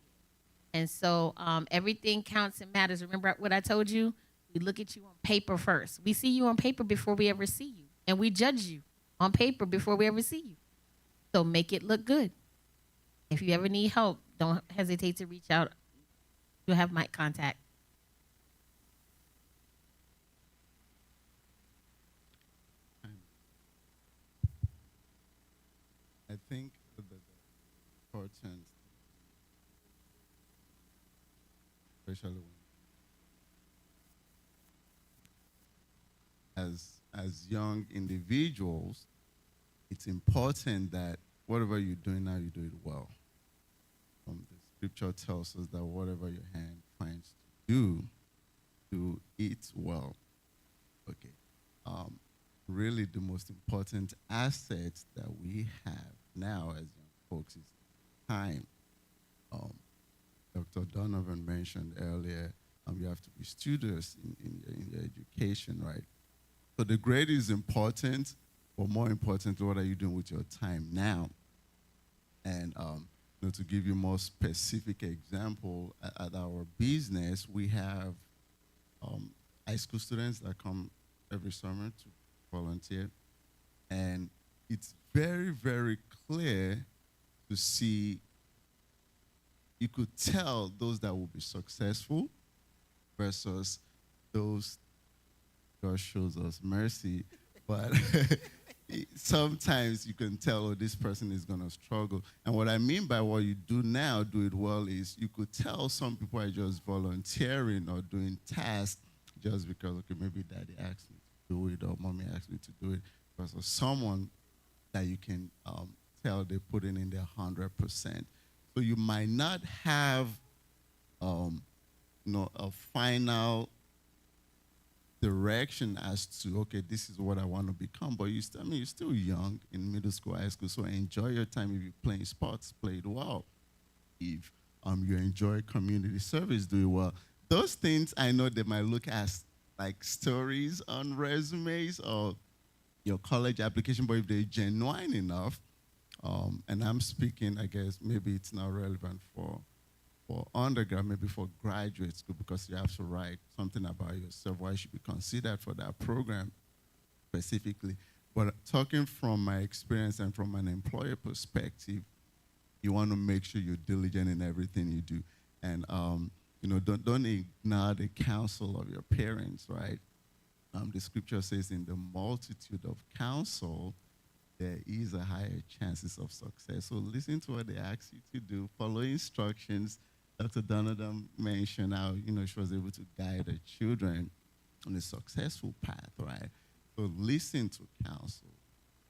And so everything counts and matters. Remember what I told you? We look at you on paper first. We see you on paper before we ever see you. And we judge you on paper before we ever see you. So make it look good. If you ever need help, don't hesitate to reach out. You'll have my contact. I think the important, especially when as young individuals, it's important that whatever you're doing now, you do it well. The scripture tells us that whatever your hand finds to do it well. Okay. Really the most important asset that we have now as young folks is time. Dr. Donovan mentioned earlier, you have to be studious in your education, right? So the grade is important, but more importantly, what are you doing with your time now? And to give you a more specific example, at our business, we have high school students that come every summer to volunteer. And it's very, very clear to see, you could tell those that will be successful versus those, God shows us mercy, but sometimes you can tell, oh, this person is going to struggle. And what I mean by what you do now, do it well, is you could tell some people are just volunteering or doing tasks just because, okay, maybe daddy asked me to do it or mommy asked me to do it, versus someone that you can tell they're putting in their 100%. So you might not have a final direction as to, okay, this is what I want to become, but you're still young in middle school, high school, so enjoy your time. If you're playing sports, play it well. If you enjoy community service, do it well. Those things, I know they might look as like stories on resumes or your college application, but if they're genuine enough, and I'm speaking, I guess maybe it's not relevant for undergrad, maybe for graduate school, because you have to write something about yourself, why you should be considered for that program specifically. But talking from my experience and from an employer perspective, you want to make sure you're diligent in everything you do. And don't ignore the counsel of your parents, right? The scripture says, in the multitude of counsel, there is a higher chances of success. So listen to what they ask you to do, follow instructions. Dr. Donovan mentioned how, she was able to guide her children on a successful path, right? So listen to counsel,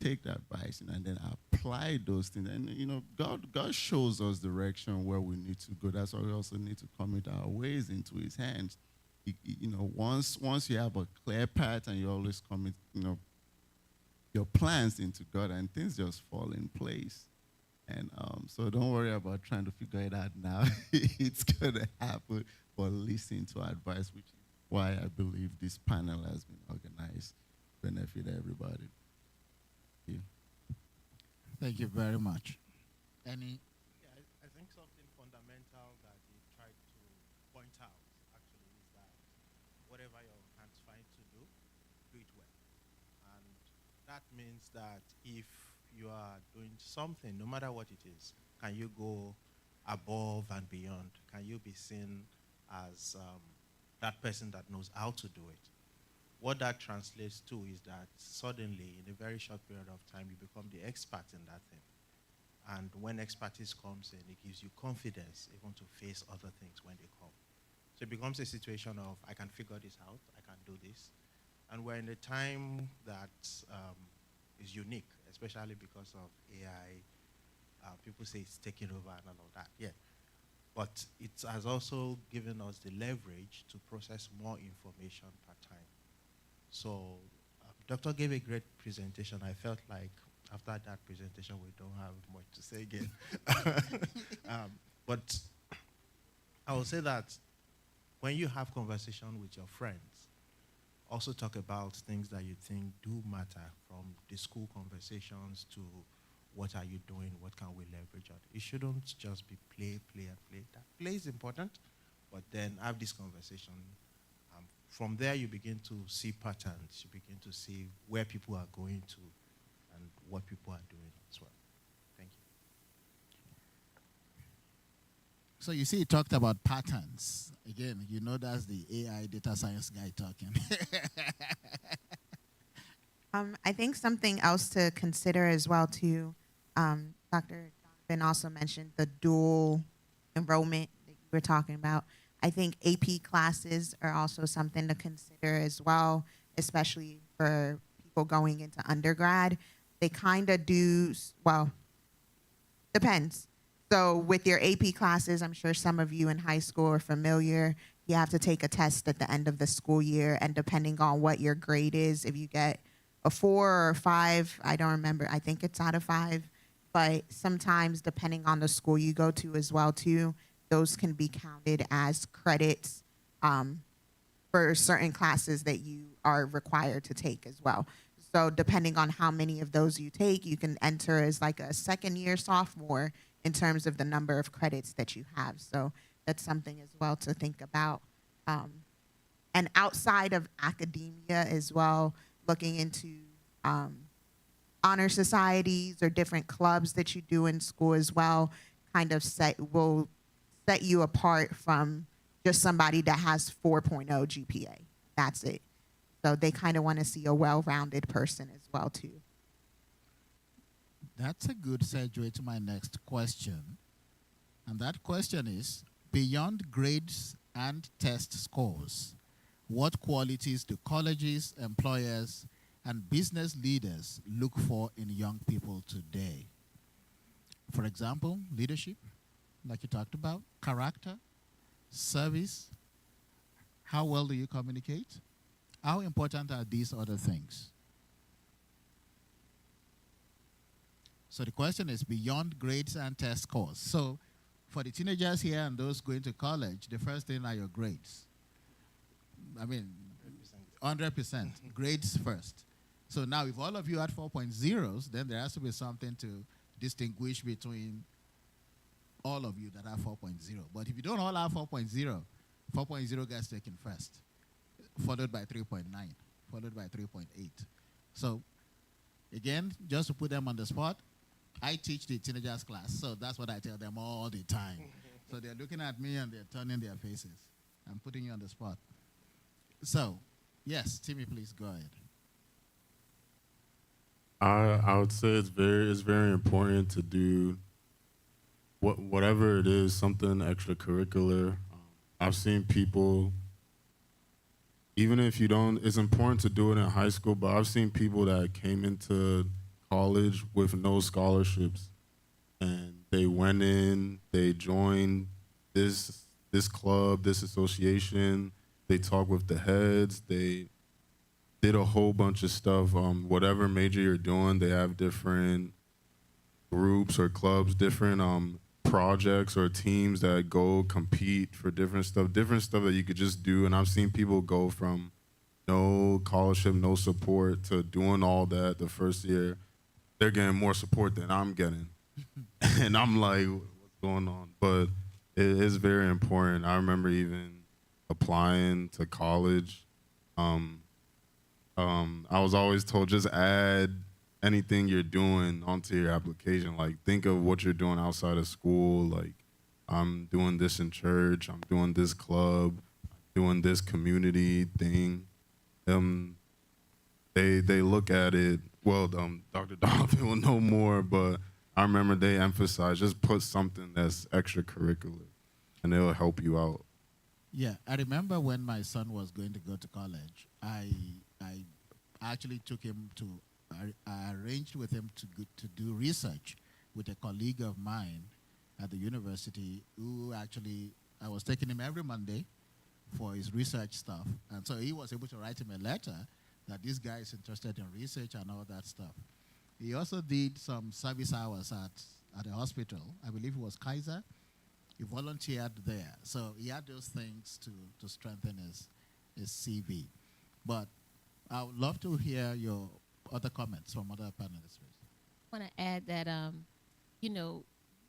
take that advice, and then apply those things. And, God shows us direction where we need to go. That's why we also need to commit our ways into his hands. Once you have a clear path and you always commit, your plans into God, and things just fall in place. And so don't worry about trying to figure it out now. It's going to happen, but listen to advice, which is why I believe this panel has been organized to benefit everybody. Thank you. Thank you very much. Any? Yeah, I think something fundamental that he tried to point out actually is that whatever your hands find to do it well. And that means that if you are doing something, no matter what it is, can you go above and beyond? Can you be seen as that person that knows how to do it? What that translates to is that suddenly, in a very short period of time, you become the expert in that thing. And when expertise comes in, it gives you confidence even to face other things when they come. So it becomes a situation of, I can figure this out, I can do this. And we're in a time that is unique, especially because of AI. People say it's taking over and all of that, yeah. But it has also given us the leverage to process more information per time. So Doctor gave a great presentation. I felt like after that presentation, we don't have much to say again. But I will say that when you have conversation with your friends, also talk about things that you think do matter, from the school conversations to what are you doing, what can we leverage on. It shouldn't just be play. That play is important, but then have this conversation. From there, you begin to see patterns. You begin to see where people are going to and what people are doing as well. Thank you. So you see, he talked about patterns. Again, that's the AI data science guy talking. I think something else to consider as well, too, Dr. Donovan also mentioned the dual enrollment that you were talking about. I think AP classes are also something to consider as well, especially for people going into undergrad. They kind of do, well, depends. So with your AP classes, I'm sure some of you in high school are familiar. You have to take a test at the end of the school year, and depending on what your grade is, if you get a 4 or a 5, I don't remember, I think it's out of 5, but sometimes depending on the school you go to as well too, those can be counted as credits for certain classes that you are required to take as well. So depending on how many of those you take, you can enter as like a second year sophomore in terms of the number of credits that you have. So that's something as well to think about. And outside of academia as well, looking into honor societies or different clubs that you do in school as well kind of will set you apart from just somebody that has 4.0 GPA. That's it. So they kind of want to see a well-rounded person as well too. That's a good segue to my next question. And that question is, beyond grades and test scores, what qualities do colleges, employers, and business leaders look for in young people today? For example, leadership, like you talked about, character, service, how well do you communicate? How important are these other things? So the question is beyond grades and test scores. So for the teenagers here and those going to college, the first thing are your grades. I mean, 100%. Grades first. So now if all of you had 4.0s, then there has to be something to distinguish between all of you that have 4.0. But if you don't all have 4.0, 4.0 gets taken first, followed by 3.9, followed by 3.8. So again, just to put them on the spot, I teach the teenagers class, so that's what I tell them all the time. So they're looking at me and they're turning their faces. I'm putting you on the spot. So, yes, Timmy, please go ahead. I would say it's very important to do whatever it is, something extracurricular. I've seen people, even if you don't, it's important to do it in high school, but I've seen people that came into college with no scholarships, and they went in, they joined this club, this association, they talked with the heads, they did a whole bunch of stuff. Whatever major you're doing, they have different groups or clubs, different projects or teams that go compete for different stuff that you could just do. And I've seen people go from no scholarship, no support to doing all that the first year. They're getting more support than I'm getting. And I'm like, what's going on? But it is very important. I remember even applying to college. I was always told, just add anything you're doing onto your application. Like, think of what you're doing outside of school. Like, I'm doing this in church. I'm doing this club. Doing this community thing. They look at it. Well, Dr. Donovan will know more, but I remember they emphasize just put something that's extracurricular, and it'll help you out. Yeah, I remember when my son was going to go to college, I actually took him to, I arranged with him to do research with a colleague of mine at the university who actually, I was taking him every Monday for his research stuff. And so he was able to write him a letter that this guy is interested in research and all that stuff. He also did some service hours at the hospital. I believe it was Kaiser. He volunteered there. So he had those things to strengthen his CV. But I would love to hear your other comments from other panelists. I want to add that, you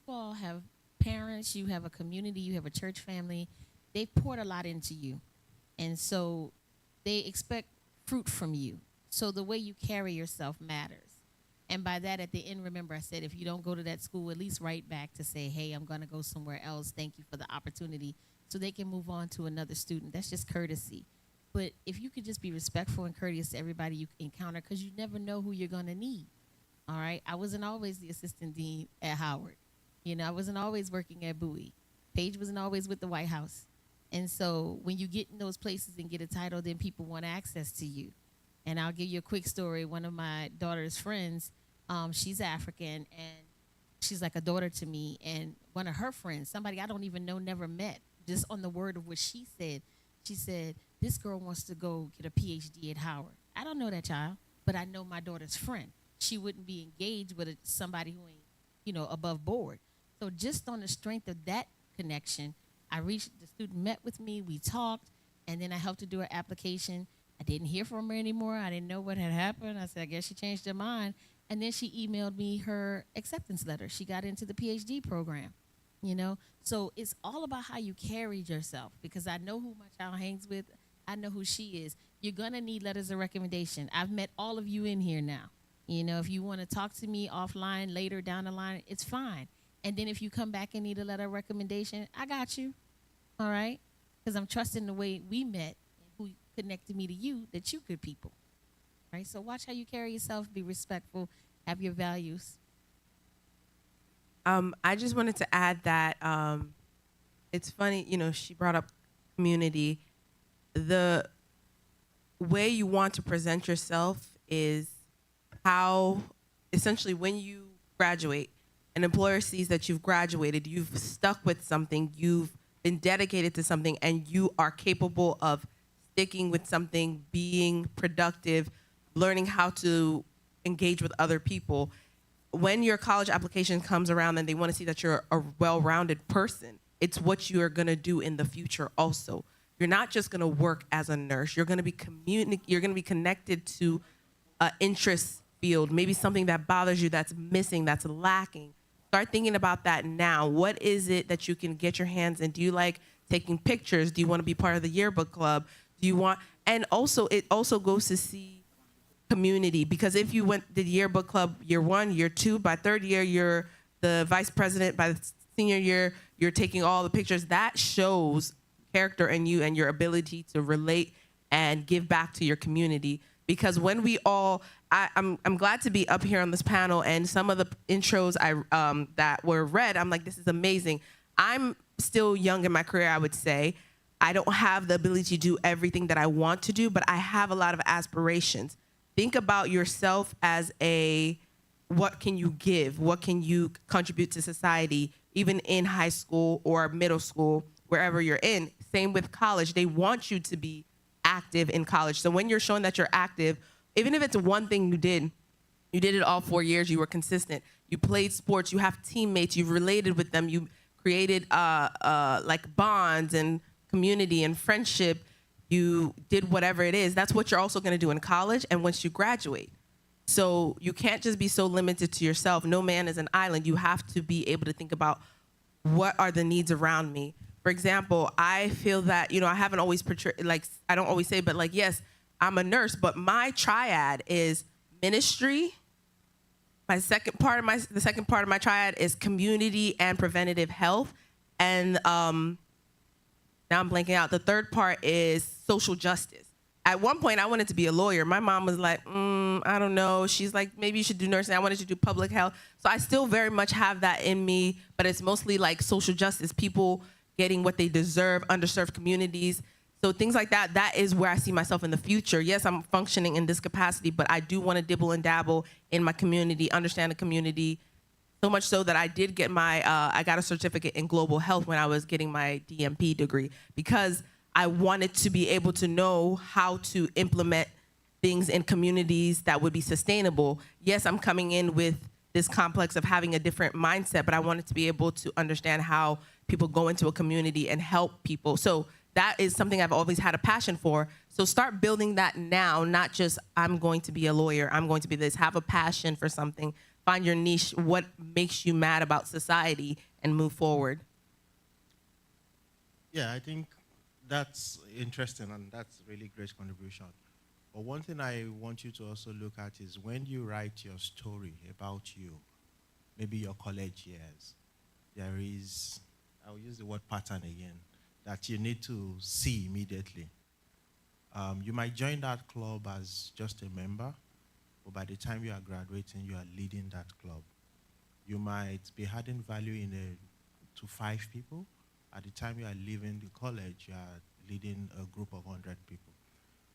all have parents, you have a community, you have a church family. They've poured a lot into you. And so they expect fruit from you. So the way you carry yourself matters. And by that, at the end, remember I said, if you don't go to that school, at least write back to say, hey, I'm going to go somewhere else. Thank you for the opportunity. So they can move on to another student. That's just courtesy. But if you could just be respectful and courteous to everybody you encounter, because you never know who you're going to need. All right? I wasn't always the assistant dean at Howard. I wasn't always working at Bowie. Paige wasn't always with the White House. And so when you get in those places and get a title, then people want access to you. And I'll give you a quick story. One of my daughter's friends, she's African, and she's like a daughter to me. And one of her friends, somebody I don't even know, never met, just on the word of what she said, this girl wants to go get a PhD at Howard. I don't know that child, but I know my daughter's friend. She wouldn't be engaged with somebody who ain't, above board. So just on the strength of that connection, I reached, the student met with me, we talked, and then I helped her do her application. I didn't hear from her anymore. I didn't know what had happened. I said, I guess she changed her mind. And then she emailed me her acceptance letter. She got into the PhD program, So it's all about how you carry yourself, because I know who my child hangs with. I know who she is. You're going to need letters of recommendation. I've met all of you in here now. You know, if you want to talk to me offline later down the line, it's fine. And then if you come back and need a letter of recommendation, I got you. All right? Because I'm trusting the way we met and who connected me to you, that you good people. Right? So watch how you carry yourself, be respectful, have your values. I just wanted to add that it's funny, you know, she brought up community. The way you want to present yourself is how, essentially, when you graduate, an employer sees that you've graduated, you've stuck with something, you've been dedicated to something, and you are capable of sticking with something, being productive, learning how to engage with other people. When your college application comes around and they want to see that you're a well-rounded person, it's what you are going to do in the future also. You're not just going to work as a nurse. You're going to be you're going to be connected to an interest field, maybe something that bothers you, that's missing, that's lacking. Start thinking about that now. What is it that you can get your hands in? Do you like taking pictures? Do you want to be part of the yearbook club? Do you want, and also it also goes to see community, because if you went to the yearbook club year 1, year 2, by third year you're the vice president, by the senior year you're taking all the pictures. That shows character in you and your ability to relate and give back to your community. Because when we all, I'm glad to be up here on this panel, and some of the intros that were read, I'm like, this is amazing. I'm still young in my career, I would say. I don't have the ability to do everything that I want to do, but I have a lot of aspirations. Think about yourself as what can you give? What can you contribute to society, even in high school or middle school, wherever you're in? Same with college. They want you to be active in college. So when you're showing that you're active, even if it's one thing you did it all 4 years, you were consistent. You played sports, you have teammates, you've related with them, you created like bonds and community and friendship. You did whatever it is. That's what you're also going to do in college and once you graduate. So you can't just be so limited to yourself. No man is an island. You have to be able to think about, what are the needs around me? For example, I feel that, you know, I haven't always portrayed, like, I don't always say, but like, yes, I'm a nurse, but my triad is ministry. The second part of my triad is community and preventative health. And now I'm blanking out. The third part is social justice. At one point, I wanted to be a lawyer. My mom was like, I don't know. She's like, maybe you should do nursing. I wanted to do public health. So I still very much have that in me, but it's mostly like social justice, people getting what they deserve, underserved communities. So things like that, that is where I see myself in the future. Yes, I'm functioning in this capacity, but I do want to dibble and dabble in my community, understand the community, so much so that I did get I got a certificate in global health when I was getting my DMP degree, because I wanted to be able to know how to implement things in communities that would be sustainable. Yes, I'm coming in with this complex of having a different mindset, but I wanted to be able to understand how people go into a community and help people. So that is something I've always had a passion for. So start building that now, not just I'm going to be a lawyer, I'm going to be this. Have a passion for something. Find your niche, what makes you mad about society, and move forward. Yeah, I think that's interesting, and that's really great contribution. But one thing I want you to also look at is when you write your story about you, maybe your college years, there is, I'll use the word pattern again, that you need to see immediately. You might join that club as just a member, but by the time you are graduating, you are leading that club. You might be adding value to 5 people. At the time you are leaving the college, you are leading a group of 100 people.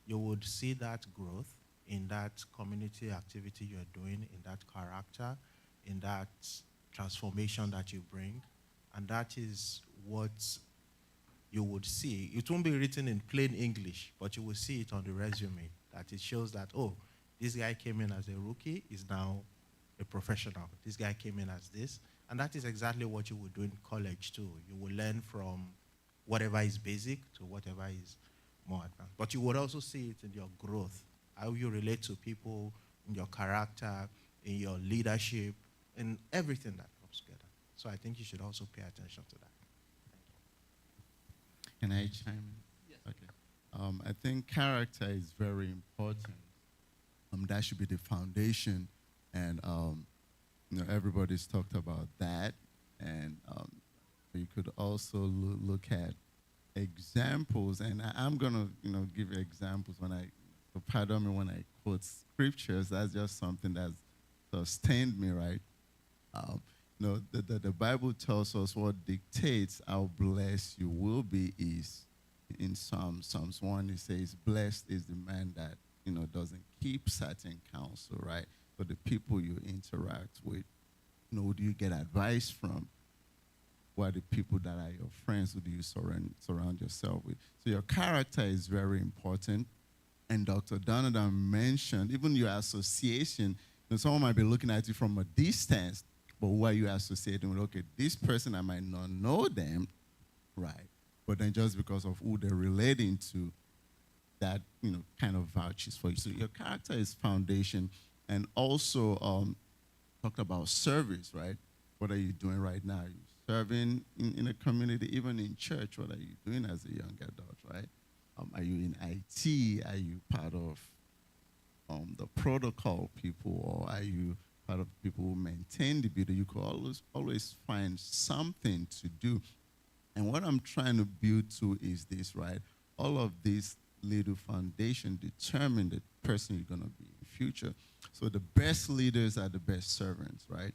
You would see that growth in that community activity you are doing, in that character, in that transformation that you bring, and that is what you would see. It won't be written in plain English, but you will see it on the resume, that it shows that, oh, this guy came in as a rookie, is now a professional. This guy came in as this. And that is exactly what you will do in college too. You will learn from whatever is basic to whatever is more advanced. But you would also see it in your growth, how you relate to people, in your character, in your leadership, in everything that comes together. So I think you should also pay attention to that. Can I chime in? Yes. Okay. I think character is very important. That should be the foundation And everybody's talked about that, and you could also look at examples, and I'm gonna give you examples when so pardon me when I quote scriptures. That's just something that's sustained me, right? Um, the Bible tells us what dictates how blessed you will be is in Psalms 1. It says, "Blessed is the man that doesn't keep certain counsel," right? So the people you interact with, who do you get advice from? Who are the people that are your friends? Who do you surround yourself with? So your character is very important. And Dr. Donovan mentioned even your association. Someone might be looking at you from a distance, but who are you associating with? Okay, this person, I might not know them, right? But then just because of who they're relating to, that kind of vouches for you. So your character is foundation. And also talked about service, right? What are you doing right now? Are you serving in a community, even in church? What are you doing as a young adult, right? Are you in IT? Are you part of the protocol people, or are you part of the people who maintain the building? You could always find something to do. And what I'm trying to build to is this, right? All of these little foundation determine the person you're going to be in the future. So the best leaders are the best servants, right?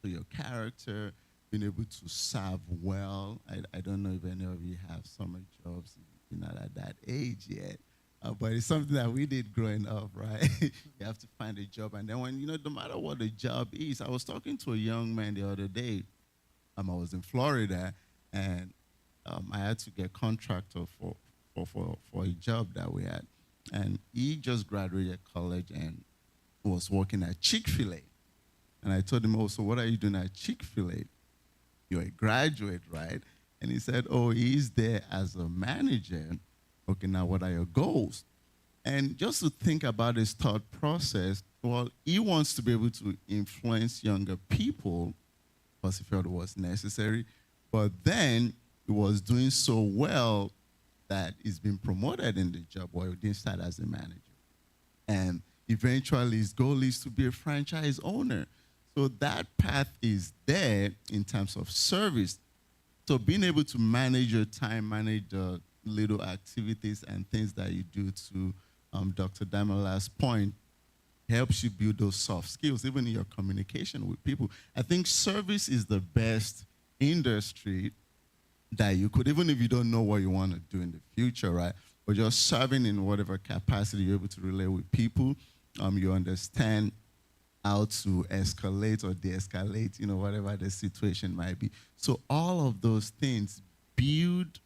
So your character, being able to serve well. I don't know if any of you have summer jobs. You're not at that age yet. But it's something that we did growing up, right? You have to find a job. And then when, no matter what the job is, I was talking to a young man the other day. I was in Florida, and I had to get contractor for a job that we had. And he just graduated college and was working at Chick-fil-A. And I told him, "Oh, so what are you doing at Chick-fil-A? You're a graduate, right?" And he said, "Oh, he's there as a manager." Okay, now what are your goals? And just to think about his thought process, well, he wants to be able to influence younger people because he felt it was necessary. But then he was doing so well that he's been promoted in the job, or he didn't start as a manager. And eventually his goal is to be a franchise owner. So that path is there in terms of service. So being able to manage your time, manage the little activities and things that you do, to Dr. Damala's point, helps you build those soft skills, even in your communication with people. I think service is the best industry that you could, even if you don't know what you want to do in the future, right? But just serving in whatever capacity you're able to relate with people, you understand how to escalate or de-escalate, whatever the situation might be. So all of those things build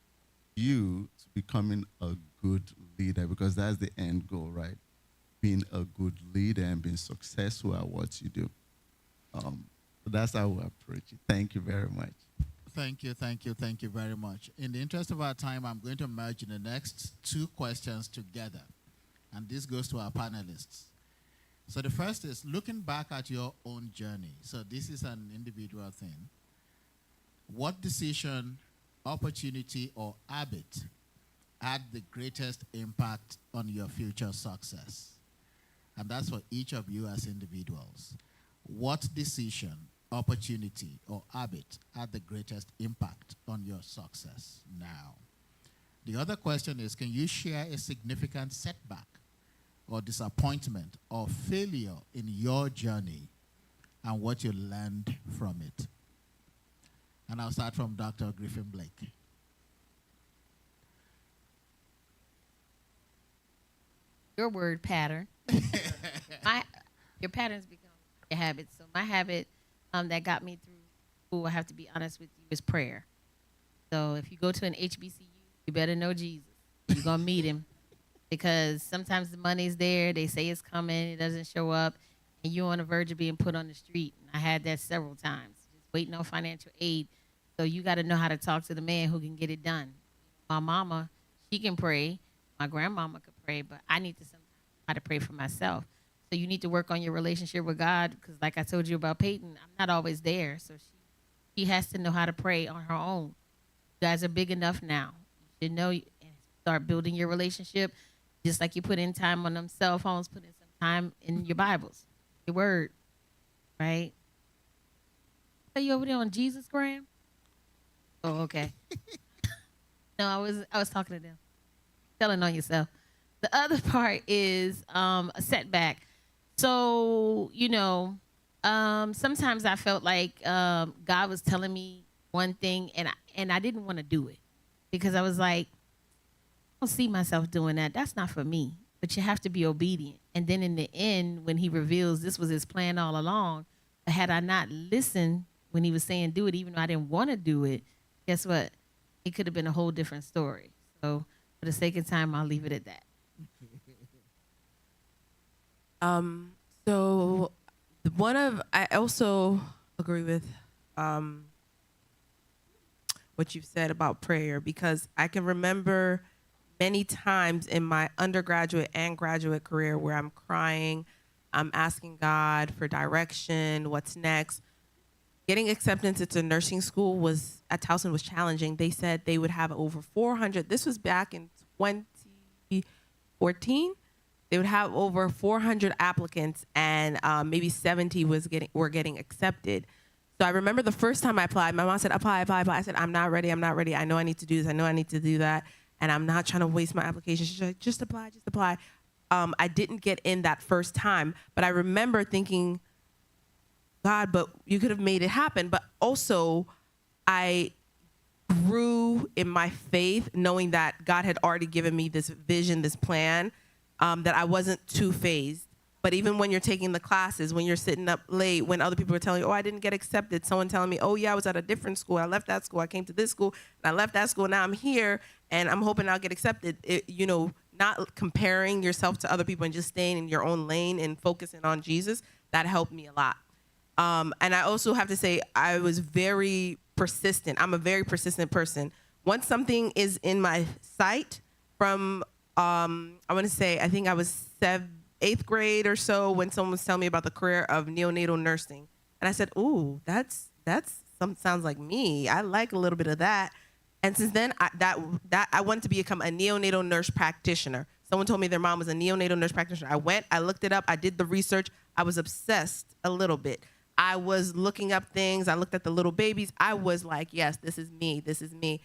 you to becoming a good leader, because that's the end goal, right? Being a good leader and being successful at what you do. So that's how we approach it. Thank you very much. Thank you very much. In the interest of our time, I'm going to merge the next two questions together. And this goes to our panelists. So the first is looking back at your own journey. So this is an individual thing. What decision, opportunity, or habit had the greatest impact on your future success? And that's for each of you as individuals. What decision, opportunity, or habit had the greatest impact on your success now? The other question is, can you share a significant setback or disappointment or failure in your journey and what you learned from it? And I'll start from Dr. Griffin Blake. Your word, pattern. Your patterns become your habits. So my habit that got me through school, I have to be honest with you, is prayer. So if you go to an HBCU, you better know Jesus. You're going to meet him, because sometimes the money's there. They say it's coming. It doesn't show up. And you're on the verge of being put on the street. And I had that several times, just waiting on financial aid. So you got to know how to talk to the man who can get it done. My mama, she can pray. My grandmama could pray, but I need to sometimes know how to pray for myself. So you need to work on your relationship with God, because like I told you about Peyton, I'm not always there. So she has to know how to pray on her own. You guys are big enough now. You should know and start building your relationship, just like you put in time on them cell phones, put in some time in your Bibles, your word. right? Are you over there on Jesus Gram? Oh, okay. No, I was talking to them. Telling on yourself. The other part is a setback. So, sometimes I felt like God was telling me one thing and I didn't want to do it because I was like, I don't see myself doing that. That's not for me. But you have to be obedient. And then in the end, when he reveals this was his plan all along, had I not listened when he was saying do it, even though I didn't want to do it, guess what? It could have been a whole different story. So for the sake of time, I'll leave it at that. So I also agree with what you've said about prayer, because I can remember many times in my undergraduate and graduate career where I'm crying, I'm asking God for direction, what's next. Getting acceptance into nursing school at Towson was challenging. They said they would have over 400. This was back in 2014. They would have over 400 applicants, and maybe 70 were getting accepted. So I remember the first time I applied, my mom said, apply. I said, I'm not ready. I know I need to do this. I know I need to do that. And I'm not trying to waste my application. She's like, just apply. I didn't get in that first time, but I remember thinking, God, but you could have made it happen. But also, I grew in my faith, knowing that God had already given me this vision, this plan, that I wasn't too phased. But even when you're taking the classes, when you're sitting up late, when other people are telling you, oh, I didn't get accepted, someone telling me, oh, yeah, I was at a different school. I left that school. I came to this school, and I left that school. Now I'm here, and I'm hoping I'll get accepted. Not comparing yourself to other people and just staying in your own lane and focusing on Jesus, that helped me a lot. And I also have to say, I was very persistent. I'm a very persistent person. Once something is in my sight from, I want to say, I think I was 8th grade or so when someone was telling me about the career of neonatal nursing. And I said, ooh, that's sounds like me. I like a little bit of that. And since then, I wanted to become a neonatal nurse practitioner. Someone told me their mom was a neonatal nurse practitioner. I went, I looked it up, I did the research. I was obsessed a little bit. I was looking up things. I looked at the little babies. I was like, yes, this is me. This is me.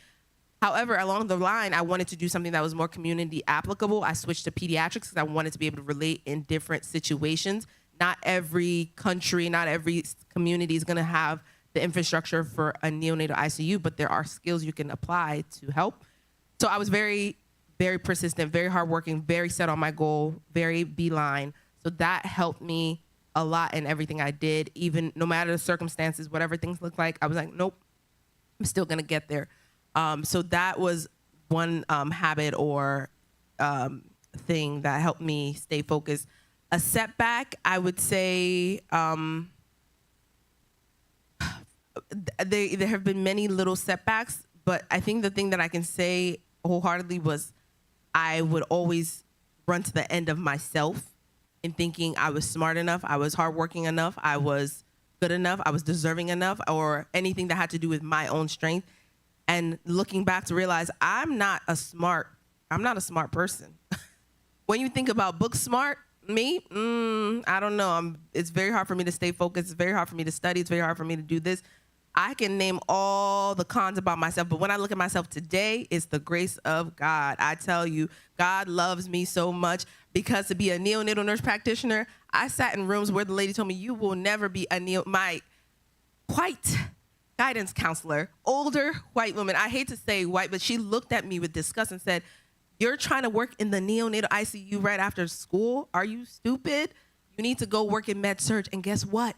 However, along the line, I wanted to do something that was more community applicable. I switched to pediatrics because I wanted to be able to relate in different situations. Not every country, not every community is going to have the infrastructure for a neonatal ICU, but there are skills you can apply to help. So I was very, very persistent, very hardworking, very set on my goal, very beeline. So that helped me a lot in everything I did, even no matter the circumstances, whatever things look like, I was like, nope, I'm still going to get there. So that was one habit or thing that helped me stay focused. A setback, I would say, there have been many little setbacks, but I think the thing that I can say wholeheartedly was I would always run to the end of myself in thinking I was smart enough, I was hardworking enough, I was good enough, I was deserving enough, or anything that had to do with my own strength. And looking back to realize I'm not a smart person. When you think about book smart, me, I don't know. It's very hard for me to stay focused. It's very hard for me to study. It's very hard for me to do this. I can name all the cons about myself, but when I look at myself today, it's the grace of God. I tell you, God loves me so much, because to be a neonatal nurse practitioner, I sat in rooms where the lady told me, you will never be my white guidance counselor, older white woman. I hate to say white, but she looked at me with disgust and said, you're trying to work in the neonatal ICU right after school? Are you stupid? You need to go work in med surg. And guess what?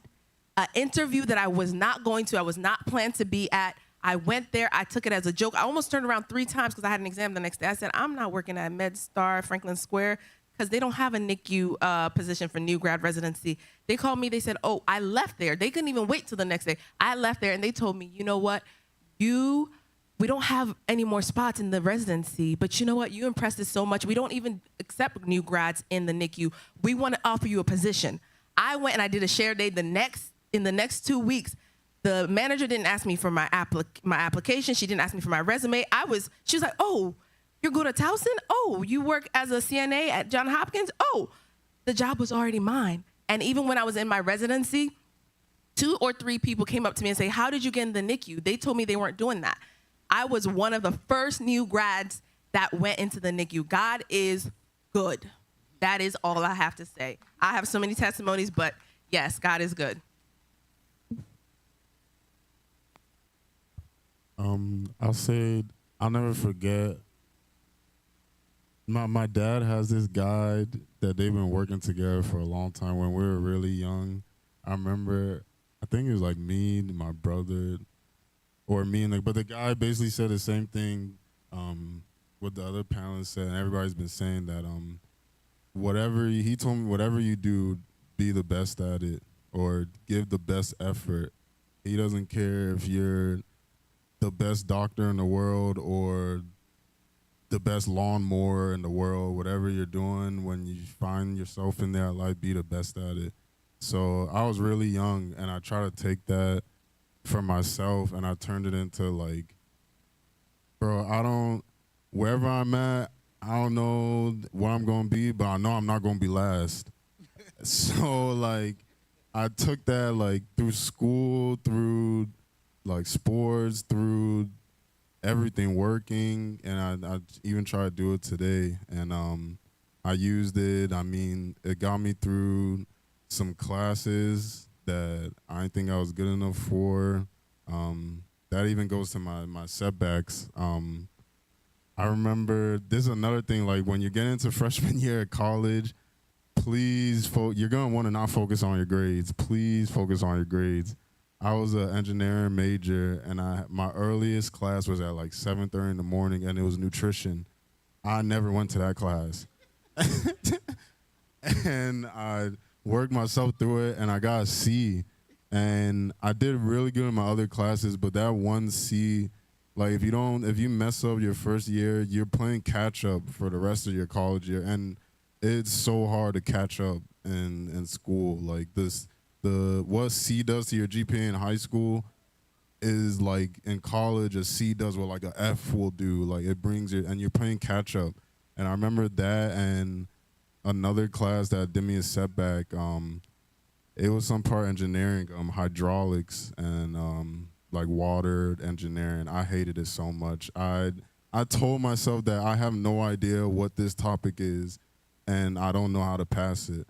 An interview that I was not planned to be at. I went there. I took it as a joke. I almost turned around 3 times because I had an exam the next day. I said, I'm not working at MedStar Franklin Square because they don't have a NICU position for new grad residency. They called me. They said, oh, I left there. They couldn't even wait till the next day. I left there, and they told me, you know what? We don't have any more spots in the residency, but you know what? You impressed us so much. We don't even accept new grads in the NICU. We want to offer you a position. I went and I did a share day in the next 2 weeks. The manager didn't ask me for my application. She didn't ask me for my resume. She was like, oh, you're going to Towson? Oh, you work as a CNA at Johns Hopkins? Oh, the job was already mine. And even when I was in my residency, 2 or 3 people came up to me and say, how did you get in the NICU? They told me they weren't doing that. I was one of the first new grads that went into the NICU. God is good. That is all I have to say. I have so many testimonies, but yes, God is good. I'll say I'll never forget. My dad has this guide that they've been working together for a long time. When we were really young, I remember, I think it was like me, my brother, or me and but the guy basically said the same thing what the other panelists said, and everybody's been saying that he told me whatever you do, be the best at it or give the best effort. He doesn't care if you're the best doctor in the world or the best lawnmower in the world. Whatever you're doing, when you find yourself in there, like, be the best at it. So I was really young, and I try to take that for myself, and I turned it into like, bro, wherever I'm at, I don't know what I'm gonna be, but I know I'm not gonna be last. So like, I took that like through school, through like sports, through everything, working, and I even try to do it today. And I used it. I mean, it got me through some classes that I didn't think I was good enough for. That even goes to my setbacks. I remember, this is another thing, like when you get into freshman year at college, please, you're going to want to not focus on your grades. Please focus on your grades. I was an engineering major, and my earliest class was at like 7:30 in the morning, and it was nutrition. I never went to that class. And I worked myself through it, and I got a C. And I did really good in my other classes, but that one C, like if you mess up your first year, you're playing catch up for the rest of your college year, and it's so hard to catch up in school. Like what C does to your GPA in high school is like in college a C does what like a F will do. Like it brings you, and you're playing catch up. And I remember that, and another class that did me a setback. It was some part engineering, hydraulics and like water engineering. I hated it so much. I told myself that I have no idea what this topic is, and I don't know how to pass it.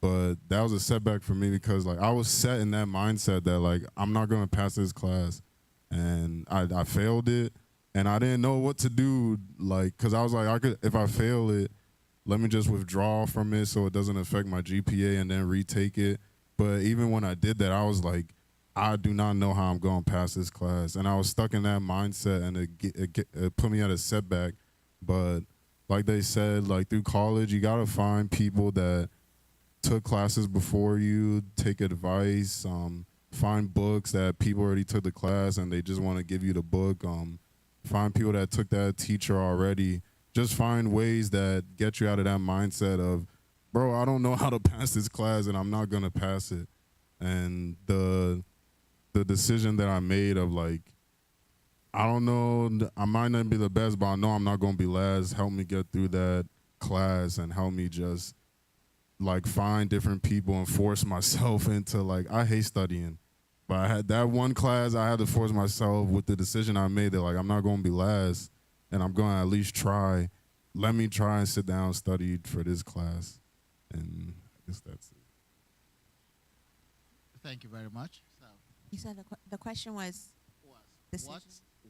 But that was a setback for me because like I was set in that mindset that like I'm not gonna pass this class, and I failed it, and I didn't know what to do. Like, cause I was like, if I fail it, let me just withdraw from it so it doesn't affect my GPA and then retake it. But even when I did that, I was like, I do not know how I'm going to pass this class. And I was stuck in that mindset, and it put me at a setback. But like they said, like through college, you got to find people that took classes before you, take advice, find books that people already took the class and they just want to give you the book. Find people that took that teacher already. Just find ways that get you out of that mindset of, bro, I don't know how to pass this class and I'm not going to pass it. And the decision that I made of like, I don't know, I might not be the best, but I know I'm not going to be last, helped me get through that class and help me just like find different people and force myself into like, I hate studying. But I had that one class, I had to force myself with the decision I made that like, I'm not going to be last and I'm going to at least try. Let me try and sit down and study for this class. And I guess that's it. Thank you very much. So, You said the question was decision.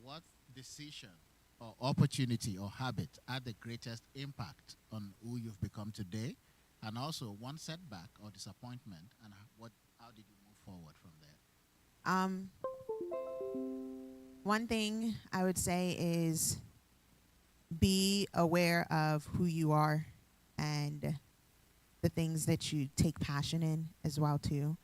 What decision or opportunity or habit had the greatest impact on who you've become today, and also one setback or disappointment, and how did you move forward from there? One thing I would say is be aware of who you are and the things that you take passion in as well too.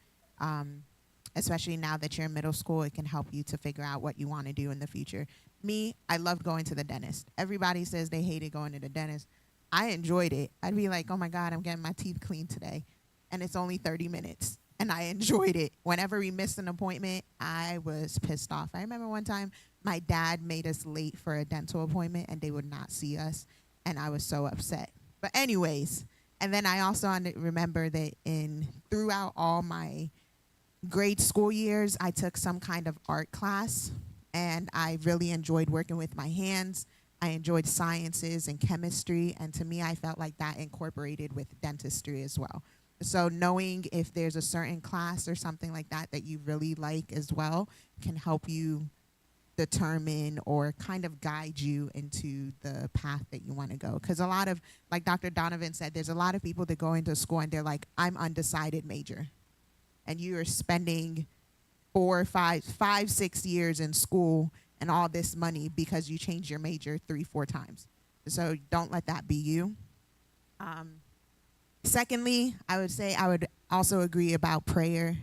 Especially now that you're in middle school, it can help you to figure out what you want to do in the future. Me, I loved going to the dentist. Everybody says they hated going to the dentist. I enjoyed it. I'd be like, oh my God, I'm getting my teeth cleaned today. And it's only 30 minutes. And I enjoyed it. Whenever we missed an appointment, I was pissed off. I remember one time my dad made us late for a dental appointment and they would not see us. And I was so upset. But anyways, and then I also remember that throughout all my grade school years, I took some kind of art class, and I really enjoyed working with my hands. I enjoyed sciences and chemistry, and to me, I felt like that incorporated with dentistry as well. So knowing if there's a certain class or something like that that you really like as well can help you determine or kind of guide you into the path that you want to go. Because a lot of, like Dr. Donovan said, there's a lot of people that go into school and they're like, I'm undecided major. And you are spending 4, 5, 5, 6 years in school and all this money because you changed your major 3, 4 times. So don't let that be you. Secondly, I would say I would also agree about prayer.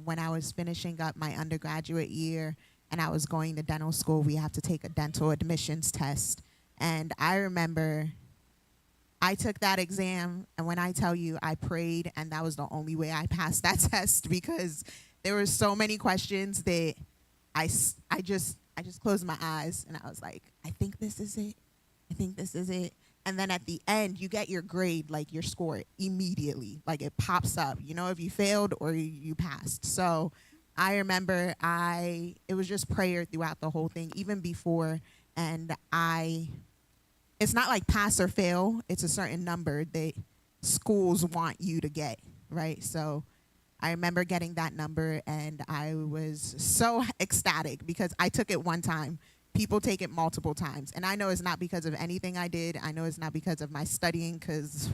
When I was finishing up my undergraduate year and I was going to dental school, we have to take a dental admissions test. And I remember I took that exam, and when I tell you I prayed, and that was the only way I passed that test, because there were so many questions that I just closed my eyes and I was like, I think this is it. I think this is it. And then at the end, you get your grade, like your score immediately, like it pops up, you know, if you failed or you passed. So I remember it was just prayer throughout the whole thing, even before. And it's not like pass or fail. It's a certain number that schools want you to get, right? So I remember getting that number, and I was so ecstatic because I took it one time. People take it multiple times. And I know it's not because of anything I did. I know it's not because of my studying, because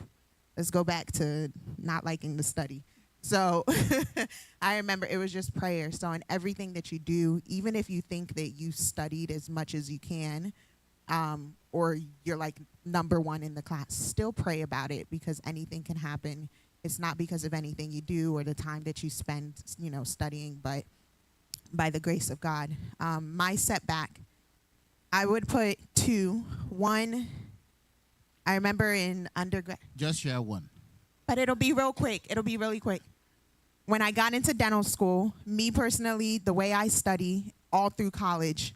let's go back to not liking to study. So I remember it was just prayer. So in everything that you do, even if you think that you studied as much as you can, or you're like number one in the class, still pray about it, because anything can happen. It's not because of anything you do or the time that you spend, you know, studying, but by the grace of God. My setback, I would put 2. One, I remember in undergrad. Just share one. But it'll be real quick. It'll be really quick. When I got into dental school, me personally, the way I study all through college,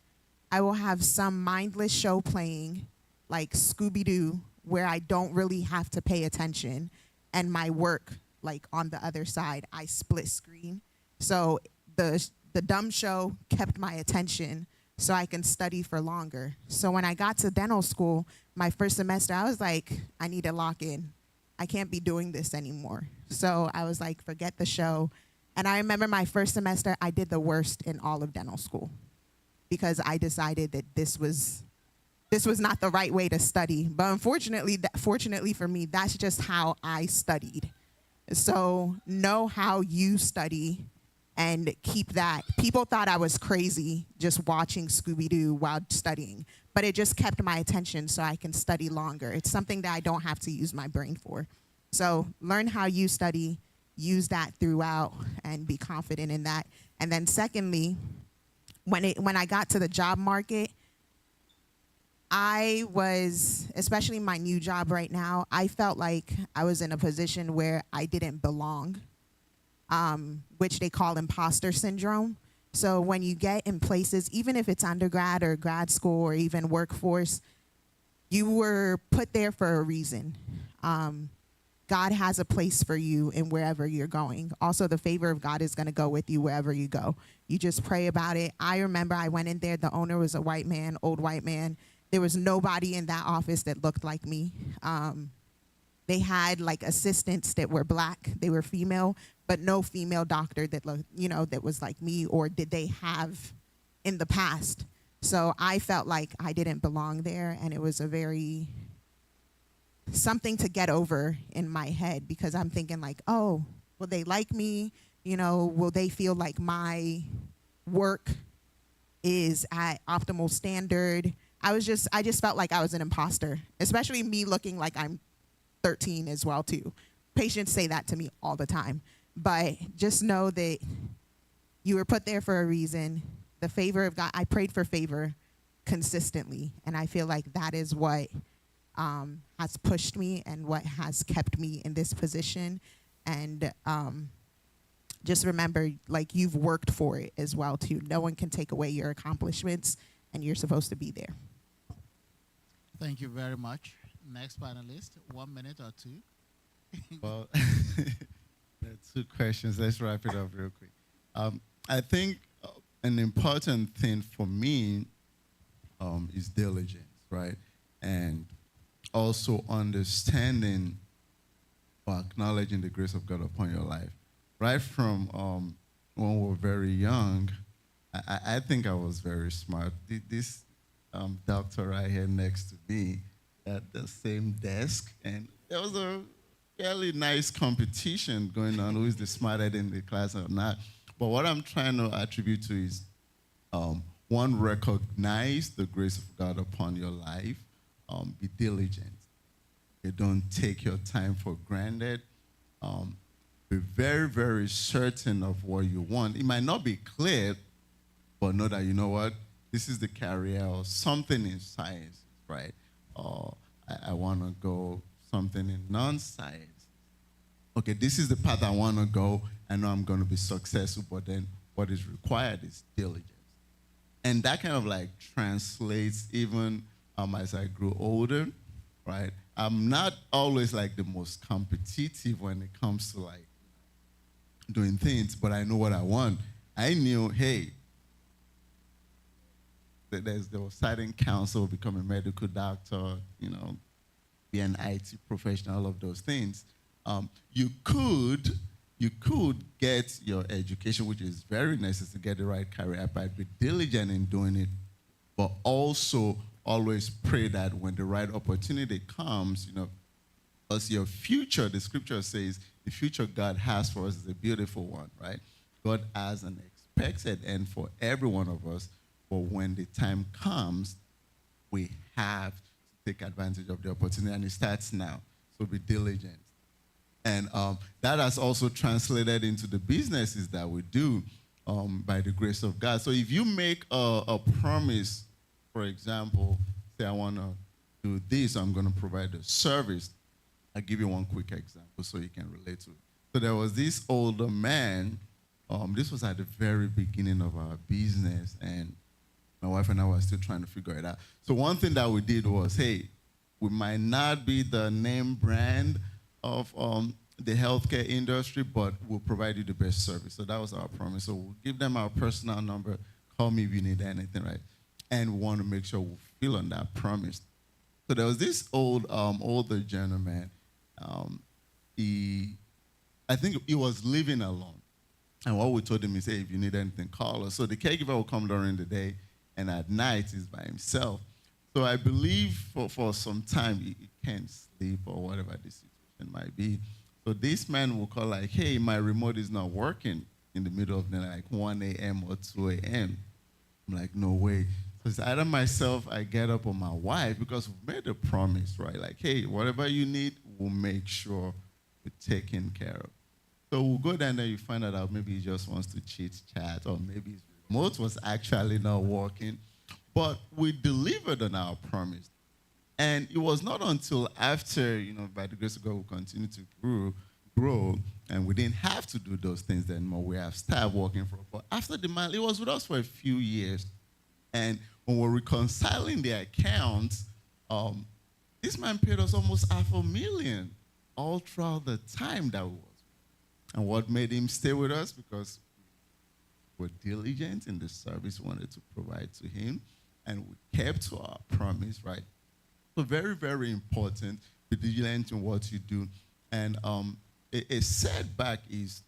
I will have some mindless show playing, like Scooby-Doo, where I don't really have to pay attention, and my work, like on the other side, I split screen. So the dumb show kept my attention so I can study for longer. So when I got to dental school, my first semester, I was like, I need to lock in. I can't be doing this anymore. So I was like, forget the show. And I remember my first semester, I did the worst in all of dental school, because I decided that this was not the right way to study. But unfortunately, fortunately for me, that's just how I studied. So know how you study and keep that. People thought I was crazy just watching Scooby-Doo while studying, but it just kept my attention so I can study longer. It's something that I don't have to use my brain for. So learn how you study, use that throughout, and be confident in that. And then secondly, when I got to the job market, I was, especially my new job right now, I felt like I was in a position where I didn't belong, which they call imposter syndrome. So when you get in places, even if it's undergrad or grad school or even workforce, you were put there for a reason. God has a place for you in wherever you're going. Also, the favor of God is going to go with you wherever you go. You just pray about it. I remember I went in there. The owner was a white man, old white man. There was nobody in that office that looked like me. They had like assistants that were black. They were female, but no female doctor that looked, you know, that was like me, or did they have in the past. So I felt like I didn't belong there, and it was something to get over in my head, because I'm thinking like, oh, will they like me? You know, will they feel like my work is at optimal standard? I just felt like I was an imposter, especially me looking like I'm 13 as well too. Patients say that to me all the time, but just know that you were put there for a reason. The favor of God, I prayed for favor consistently, and I feel like that is what has pushed me and what has kept me in this position. And just remember, like, you've worked for it as well too. No one can take away your accomplishments, and you're supposed to be there. Thank you very much. Next panelist, 1 minute or two. Well, there are 2 questions. Let's wrap it up real quick. I think an important thing for me is diligence, right? And also understanding or acknowledging the grace of God upon your life. Right from when we were very young, I think I was very smart. This doctor right here next to me at the same desk, and there was a fairly nice competition going on who is the smartest in the class or not. But what I'm trying to attribute to is one, recognize the grace of God upon your life, be diligent. You don't take your time for granted. Be very, very certain of what you want. It might not be clear, but know that, you know what, this is the career or something in science, right? Or I want to go something in non-science. Okay, this is the path I want to go. I know I'm going to be successful, but then what is required is diligence. And that kind of like translates even as I grew older, right? I'm not always like the most competitive when it comes to like doing things, but I know what I want. I knew, hey, there was certain counsel, become a medical doctor, you know, be an IT professional, all of those things. You could get your education, which is very necessary to get the right career path, be diligent in doing it, but also always pray that when the right opportunity comes, you know, because your future, the scripture says, the future God has for us is a beautiful one, right? God has an expected end for every one of us, but when the time comes, we have to take advantage of the opportunity, and it starts now. So be diligent. And that has also translated into the businesses that we do by the grace of God. So if you make a promise, for example, say I want to do this, I'm going to provide a service. I'll give you one quick example so you can relate to it. So there was this older man. This was at the very beginning of our business, and my wife and I were still trying to figure it out. So one thing that we did was, hey, we might not be the name brand of the healthcare industry, but we'll provide you the best service. So that was our promise. So we'll give them our personal number. Call me if you need anything, right? And we want to make sure we fulfill on that promise. So there was this older gentleman. I think he was living alone. And what we told him is, hey, if you need anything, call us. So the caregiver will come during the day, and at night he's by himself. So I believe for some time he can't sleep or whatever the situation might be. So this man will call like, hey, my remote is not working in the middle of the night, like 1 a.m. or 2 a.m. I'm like, no way. So it's either myself, I get up, or my wife, because we've made a promise, right? Like, hey, whatever you need, we'll make sure we're taken care of. So we'll go down there, you find out maybe he just wants to chit chat, or maybe his remote was actually not working. But we delivered on our promise. And it was not until after, you know, by the grace of God, we continue to grow, and we didn't have to do those things anymore. We have started working for. But after the man, it was with us for a few years. And when we're reconciling the accounts, this man paid us almost $500,000 all throughout the time that we was. And what made him stay with us? Because we were diligent in the service we wanted to provide to him, and we kept to our promise, right? So very, very important, be vigilant in what you do. And a setback is,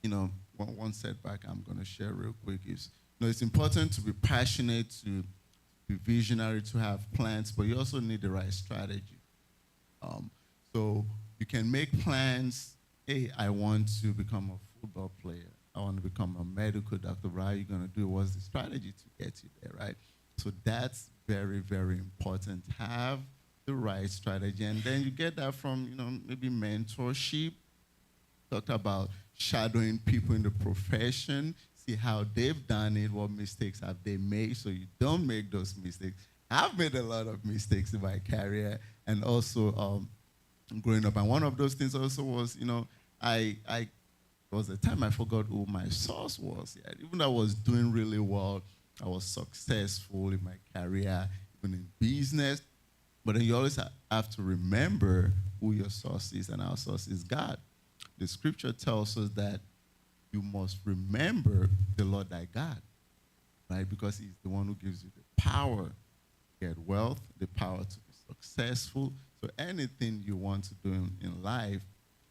you know, one setback I'm going to share real quick is, you know, it's important to be passionate, to be visionary, to have plans, but you also need the right strategy. So you can make plans. Hey, I want to become a football player. I want to become a medical doctor. How are you going to do it? What's the strategy to get you there, right? So that's very, very important. Have the right strategy. And then you get that from, you know, maybe mentorship. Talk about shadowing people in the profession. See how they've done it. What mistakes have they made so you don't make those mistakes. I've made a lot of mistakes in my career, and also growing up. And one of those things also was, you know, there was a time I forgot who my source was. Yeah, even though I was doing really well, I was successful in my career, even in business. But then you always have to remember who your source is, and our source is God. The scripture tells us that you must remember the Lord thy God, right? Because he's the one who gives you the power to get wealth, the power to be successful. So anything you want to do in life,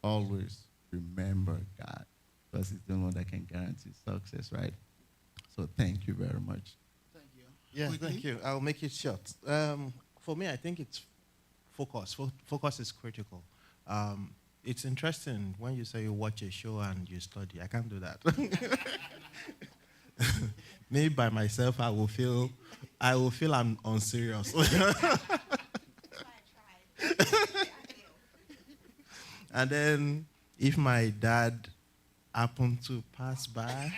always remember God, because he's the one that can guarantee success, right? So thank you very much. Yeah, Quickly? thank you. I'll make it short. For me, I think it's focus. Focus is critical. It's interesting when you say you watch a show and you study. I can't do that. Me by myself, I will feel I'm unserious. And then if my dad happened to pass by,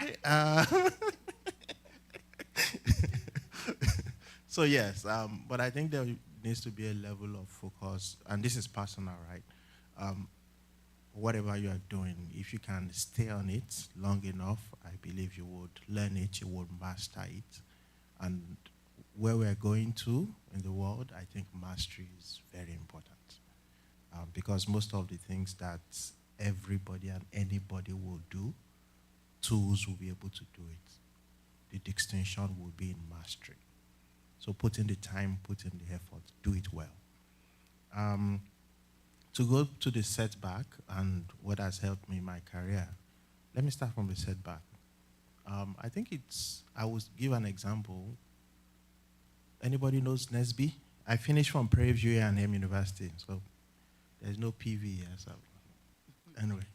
so yes, but I think there needs to be a level of focus, and this is personal, right? Whatever you are doing, if you can stay on it long enough, I believe you would learn it, you would master it. And where we're going to in the world, I think mastery is very important. Because most of the things that everybody and anybody will do, tools will be able to do it. The distinction will be in mastery. So put in the time, put in the effort, do it well. To go to the setback and what has helped me in my career, let me start from the setback. I think I will give an example. Anybody knows Nesby? I finished from Prairie View A&M University, so there's no PV here. So anyway.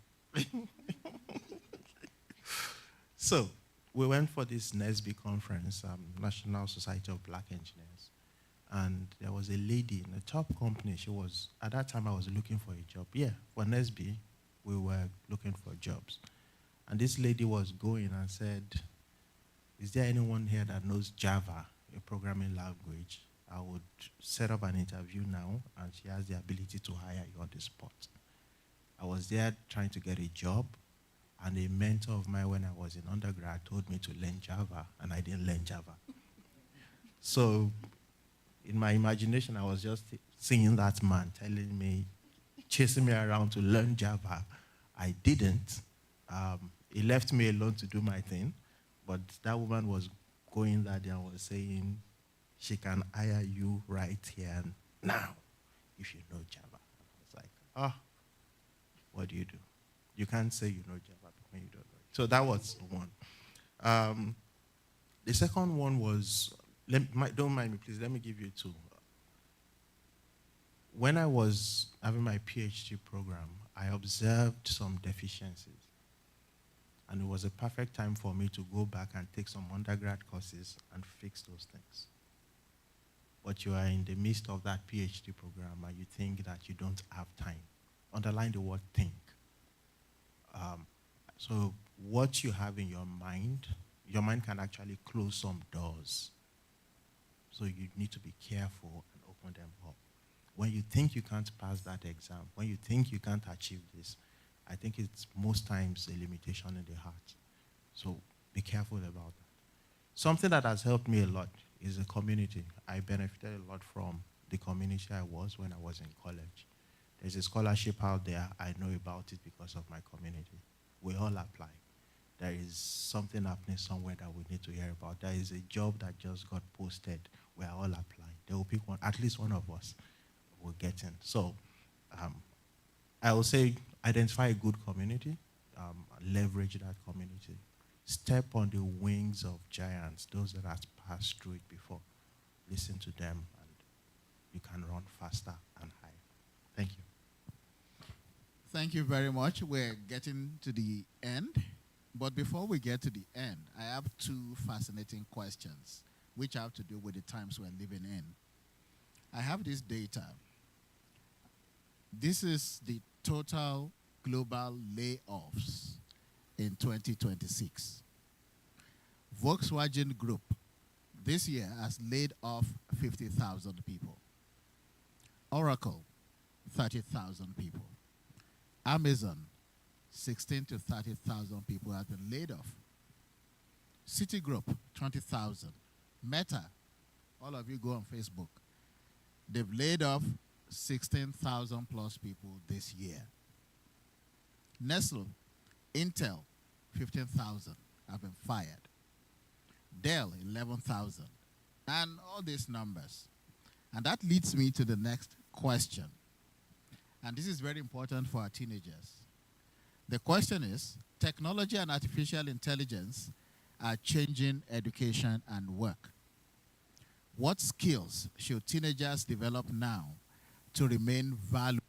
So we went for this Nesby conference, National Society of Black Engineers. And there was a lady in a top company. At that time I was looking for a job. Yeah, for Nesby, we were looking for jobs. And this lady was going and said, is there anyone here that knows Java, a programming language? I would set up an interview now, and she has the ability to hire you on the spot. I was there trying to get a job, and a mentor of mine when I was in undergrad told me to learn Java, and I didn't learn Java. So in my imagination, I was just seeing that man telling me, chasing me around to learn Java. I didn't. He left me alone to do my thing, but that woman was going that day and was saying, she can hire you right here and now if you know Java. I was like, what do? You can't say you know Java when you don't know it. So that was one. The second one was, don't mind me, please, let me give you two. When I was having my PhD program, I observed some deficiencies. And it was a perfect time for me to go back and take some undergrad courses and fix those things. But you are in the midst of that PhD program and you think that you don't have time. Underline the word think. So what you have in your mind can actually close some doors. So you need to be careful and open them up. When you think you can't pass that exam, when you think you can't achieve this, I think it's most times a limitation in the heart. So be careful about that. Something that has helped me a lot is the community. I benefited a lot from the community I was when I was in college. There's a scholarship out there. I know about it because of my community. We all apply. There is something happening somewhere that we need to hear about. There is a job that just got posted. We are all applying. They will pick one, at least one of us will get in. So I will say identify a good community, leverage that community. Step on the wings of giants, those that have passed through it before. Listen to them, and you can run faster and higher. Thank you. Thank you very much. We're getting to the end. But before we get to the end, I have two fascinating questions which have to do with the times we're living in. I have this data. This is the total global layoffs in 2026. Volkswagen Group this year has laid off 50,000 people. Oracle, 30,000 people. Amazon, 16 to 30,000 people have been laid off. Citigroup, 20,000. Meta, all of you go on Facebook. They've laid off 16,000 plus people this year. Nestle, Intel, 15,000 have been fired. Dell, 11,000. And all these numbers. And that leads me to the next question. And this is very important for our teenagers. The question is, technology and artificial intelligence are changing education and work. What skills should teenagers develop now to remain valuable?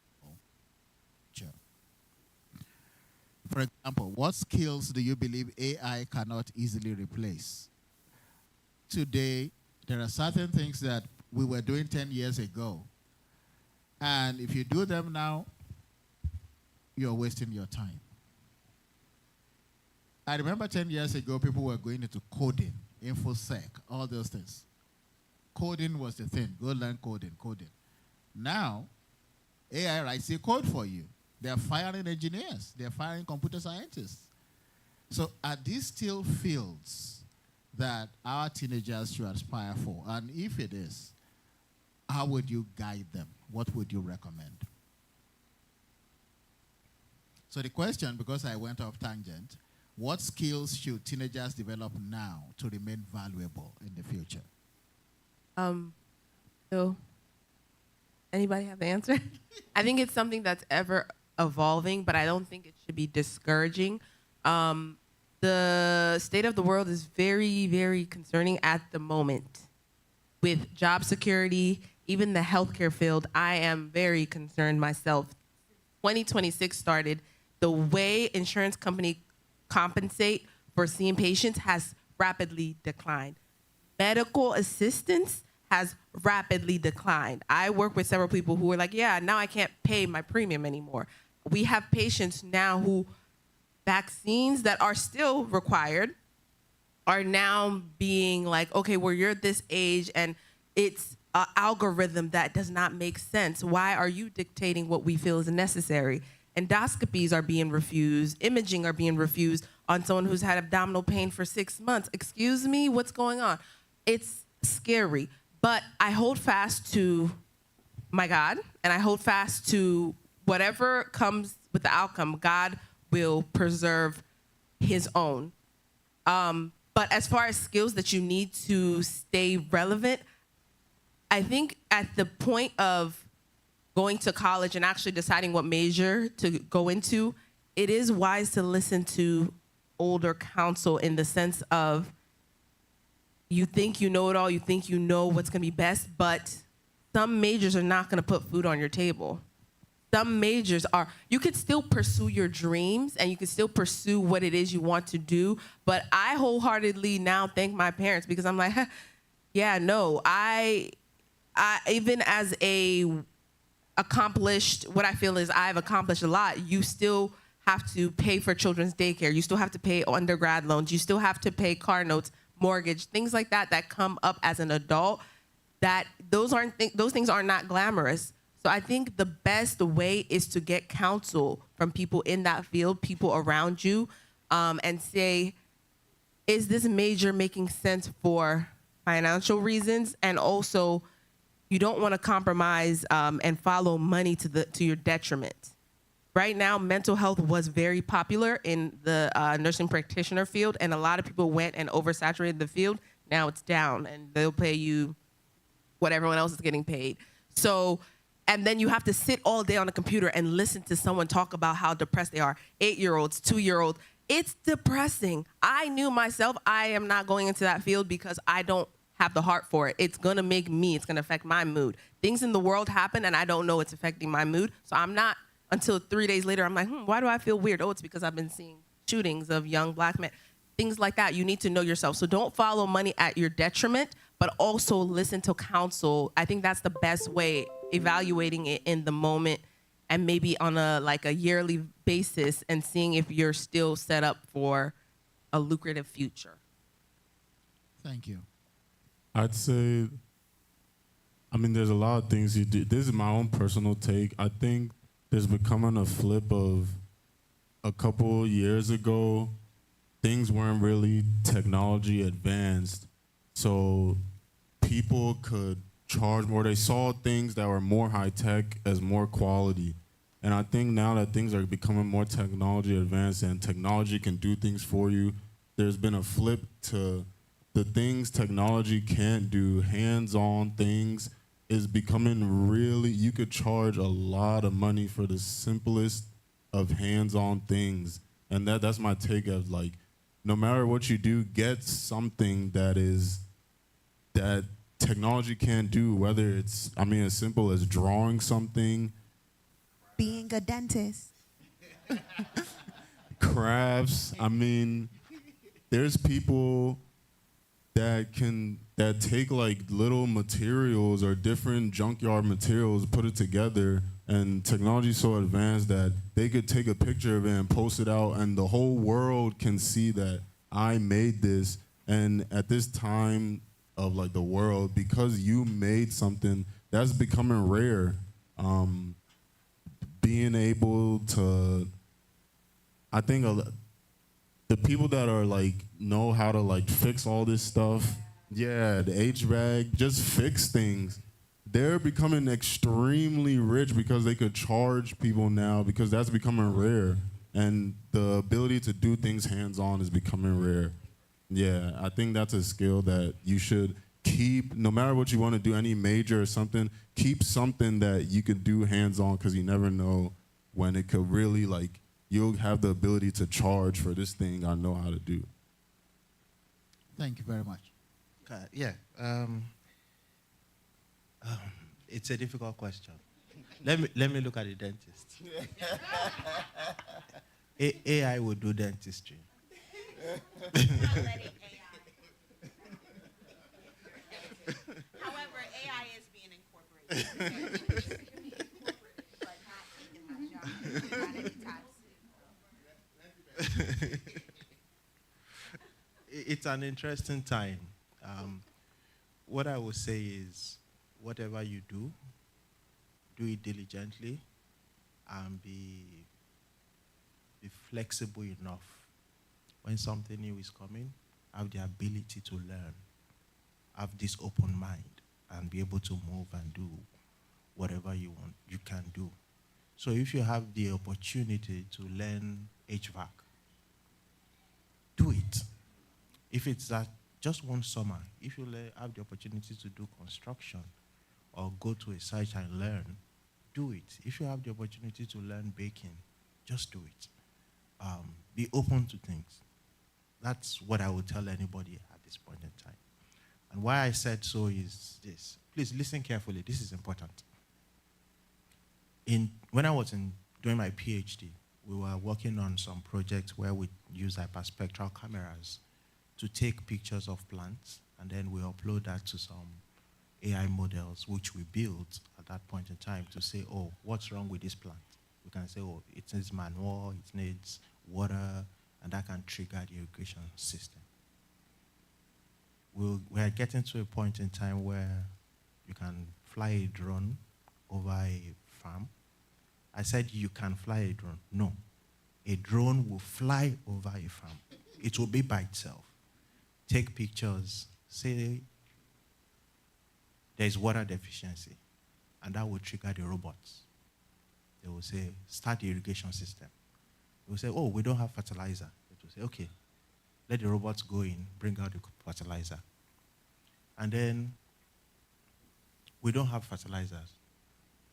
For example, what skills do you believe AI cannot easily replace? Today, there are certain things that we were doing 10 years ago. And if you do them now, you're wasting your time. I remember 10 years ago, people were going into coding, InfoSec, all those things. Coding was the thing. Go learn coding. Now, AI writes a code for you. They're firing engineers. They're firing computer scientists. So are these still fields that our teenagers should aspire for? And if it is, how would you guide them? What would you recommend? So the question, because I went off tangent, what skills should teenagers develop now to remain valuable in the future? So anybody have the answer? I think it's something that's ever evolving, but I don't think it should be discouraging. The state of the world is very, very concerning at the moment. With job security, even the healthcare field, I am very concerned myself. 2026 started, the way insurance companies compensate for seeing patients has rapidly declined. Medical assistance has rapidly declined. I work with several people who are like, yeah, now I can't pay my premium anymore. We have patients now who vaccines that are still required are now being like, okay, well, you're this age and it's an algorithm that does not make sense. Why are you dictating what we feel is necessary? Endoscopies are being refused. Imaging are being refused on someone who's had abdominal pain for 6 months. Excuse me, what's going on? It's scary. But I hold fast to my God, and I hold fast to whatever comes with the outcome. God will preserve his own. But as far as skills that you need to stay relevant, I think at the point of going to college and actually deciding what major to go into, it is wise to listen to older counsel in the sense of you think you know it all, you think you know what's going to be best, but some majors are not going to put food on your table. Some majors are, you could still pursue your dreams and you can still pursue what it is you want to do, but I wholeheartedly now thank my parents because I'm like, yeah, no, I even as accomplished, what I feel is I've accomplished a lot, you still have to pay for children's daycare. You still have to pay undergrad loans. You still have to pay car notes, mortgage, things like that that come up as an adult. That those things are not glamorous. So I think the best way is to get counsel from people in that field, people around you, and say, is this major making sense for financial reasons? And also, you don't want to compromise and follow money to your detriment. Right now, mental health was very popular in the nursing practitioner field, and a lot of people went and oversaturated the field. Now it's down, and they'll pay you what everyone else is getting paid. So, and then you have to sit all day on a computer and listen to someone talk about how depressed they are. 8-year-olds, 2-year-olds. It's depressing. I knew myself, I am not going into that field because I don't have the heart for it. It's going to make me, it's going to affect my mood. Things in the world happen and I don't know it's affecting my mood. So I'm not, until 3 days later, I'm like, why do I feel weird? Oh, it's because I've been seeing shootings of young black men. Things like that. You need to know yourself. So don't follow money at your detriment, but also listen to counsel. I think that's the best way, evaluating it in the moment and maybe on a yearly basis and seeing if you're still set up for a lucrative future. Thank you. I'd say, there's a lot of things you do. This is my own personal take. I think there's becoming a flip of a couple years ago, things weren't really technology advanced. So people could charge more. They saw things that were more high tech as more quality. And I think now that things are becoming more technology advanced and technology can do things for you, there's been a flip to the things technology can't do, hands-on things, is becoming really, you could charge a lot of money for the simplest of hands-on things. And that's my take of like, no matter what you do, get something that technology can't do, whether it's, I mean, as simple as drawing something, Being a dentist. crafts. I mean, there's people that take like little materials or different junkyard materials, put it together, and technology is so advanced that they could take a picture of it and post it out, and the whole world can see that I made this. And at this time of like the world, because you made something, that's becoming rare. Being able to, I think the people that are like know how to like fix all this stuff, yeah, the HVAC, just fix things. They're becoming extremely rich because they could charge people now, because that's becoming rare. And the ability to do things hands-on is becoming rare. Yeah, I think that's a skill that you should keep, no matter what you want to do, any major or something, keep something that you can do hands-on, because you never know when it could really like, you'll have the ability to charge for this thing I know how to do. Thank you very much. Yeah. It's a difficult question. Let me look at the dentist. AI will do dentistry. However, AI is being incorporated. But not taking my job. Not anytime soon. It's an interesting time. What I would say is, whatever you do it diligently, and be flexible enough. When something new is coming, have the ability to learn. Have this open mind and be able to move and do whatever you want, you can do. So if you have the opportunity to learn HVAC, do it. If it's that just one summer, if you have the opportunity to do construction or go to a site and learn, do it. If you have the opportunity to learn baking, just do it. Be open to things. That's what I would tell anybody at this point in time. And why I said so is this. Please listen carefully. This is important. When I was doing my PhD, we were working on some projects where we use hyperspectral cameras to take pictures of plants, and then we upload that to some AI models, which we built at that point in time to say, oh, what's wrong with this plant? We can say, oh, it needs manure, it needs water, and that can trigger the irrigation system. We are getting to a point in time where you can fly a drone over a farm. I said you can fly a drone. No. A drone will fly over a farm. It will be by itself. Take pictures, say there is water deficiency, and that will trigger the robots. They will say, start the irrigation system. They will say, oh, we don't have fertilizer. It will say, okay, let the robots go in, bring out the fertilizer. And then we don't have fertilizers.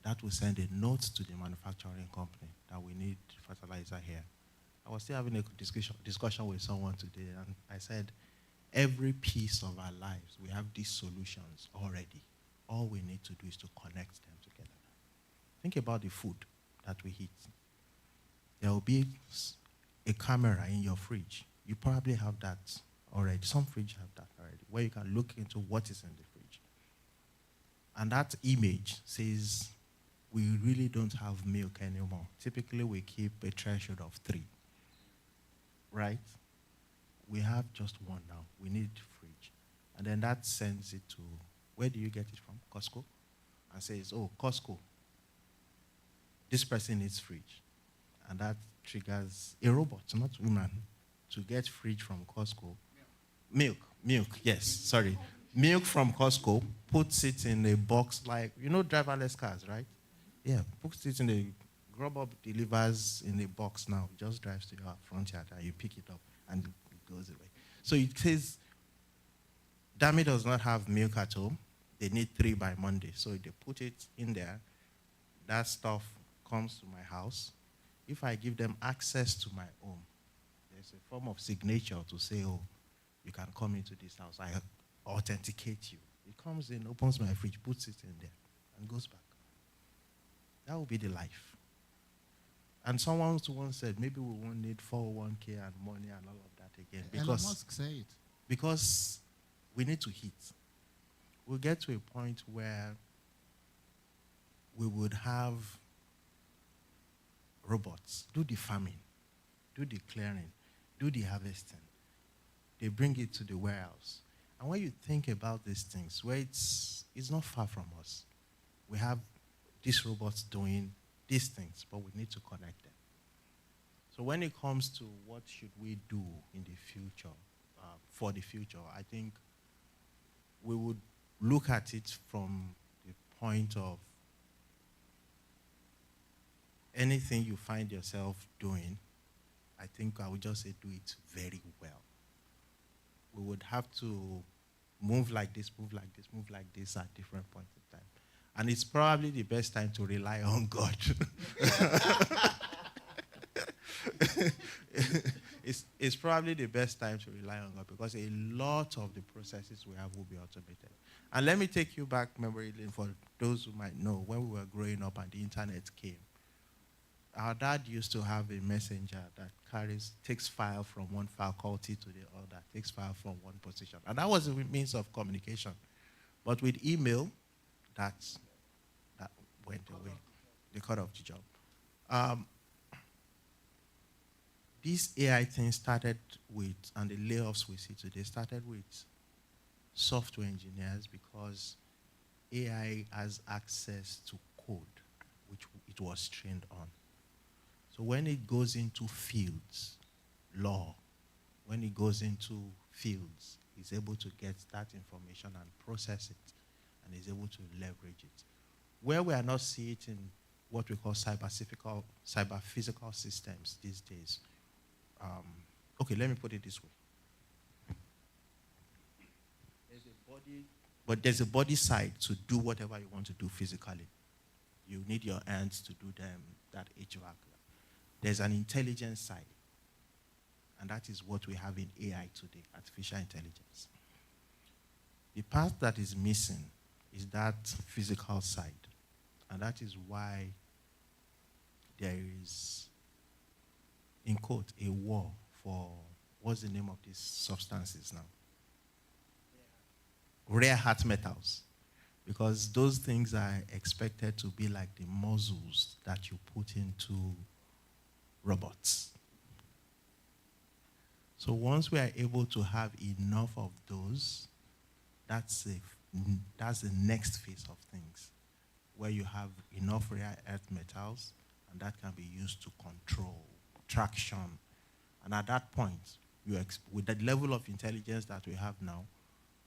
That will send a note to the manufacturing company that we need fertilizer here. I was still having a discussion with someone today, and I said, every piece of our lives, we have these solutions already. All we need to do is to connect them together. Think about the food that we eat. There will be a camera in your fridge. You probably have that already. Some fridge have that already, where you can look into what is in the fridge. And that image says, we really don't have milk anymore. Typically, we keep a threshold of 3, right? We have just 1 now. We need fridge. And then that sends it to, where do you get it from? Costco? And says, oh, Costco, this person needs fridge. And that triggers a robot, not human, to get fridge from Costco. Milk, yes, sorry. Milk from Costco, puts it in a box like, driverless cars, right? Yeah, puts it in a Grubhub delivers in a box now. It just drives to your front yard and you pick it up and it goes away. So it says, Dami does not have milk at home. They need 3 by Monday. So they put it in there. That stuff comes to my house. If I give them access to my home, there's a form of signature to say, oh, you can come into this house. I authenticate you. It comes in, opens my fridge, puts it in there, and goes back. That will be the life. And someone once said, maybe we won't need 401k and money and all of that again. Elon Musk say it. Because we need to hit. We'll get to a point where we would have robots do the farming, do the clearing, do the harvesting. They bring it to the warehouse. And when you think about these things, where it's not far from us, we have these robots doing these things, but we need to connect them. So when it comes to what should we do in the future, for the future, I think we would look at it from the point of anything you find yourself doing, I think I would just say do it very well. We would have to move like this, move like this, move like this at different points in time. And it's probably the best time to rely on God. It's probably the best time to rely on God because a lot of the processes we have will be automated. And let me take you back memory lane for those who might know when we were growing up and the internet came. Our dad used to have a messenger that takes file from one faculty to the other, takes file from one position. And that was a means of communication. But with email, that went away. They cut off the job. This AI thing started with, and the layoffs we see today started with software engineers because AI has access to code, which it was trained on. So when it goes into fields, law, when it goes into fields, it's able to get that information and process it, and is able to leverage it. Where we are not seeing it in what we call cyber-physical systems these days. Okay, let me put it this way. There's a body side to do whatever you want to do physically. You need your hands to do them, that HVAC. There's an intelligence side. And that is what we have in AI today, artificial intelligence. The part that is missing is that physical side. And that is why there is, in quote, a war for, what's the name of these substances now? Rare earth metals. Because those things are expected to be like the muzzles that you put into robots. So once we are able to have enough of those, that's the next phase of things, where you have enough rare earth metals, and that can be used to control traction. And at that point, with the level of intelligence that we have now,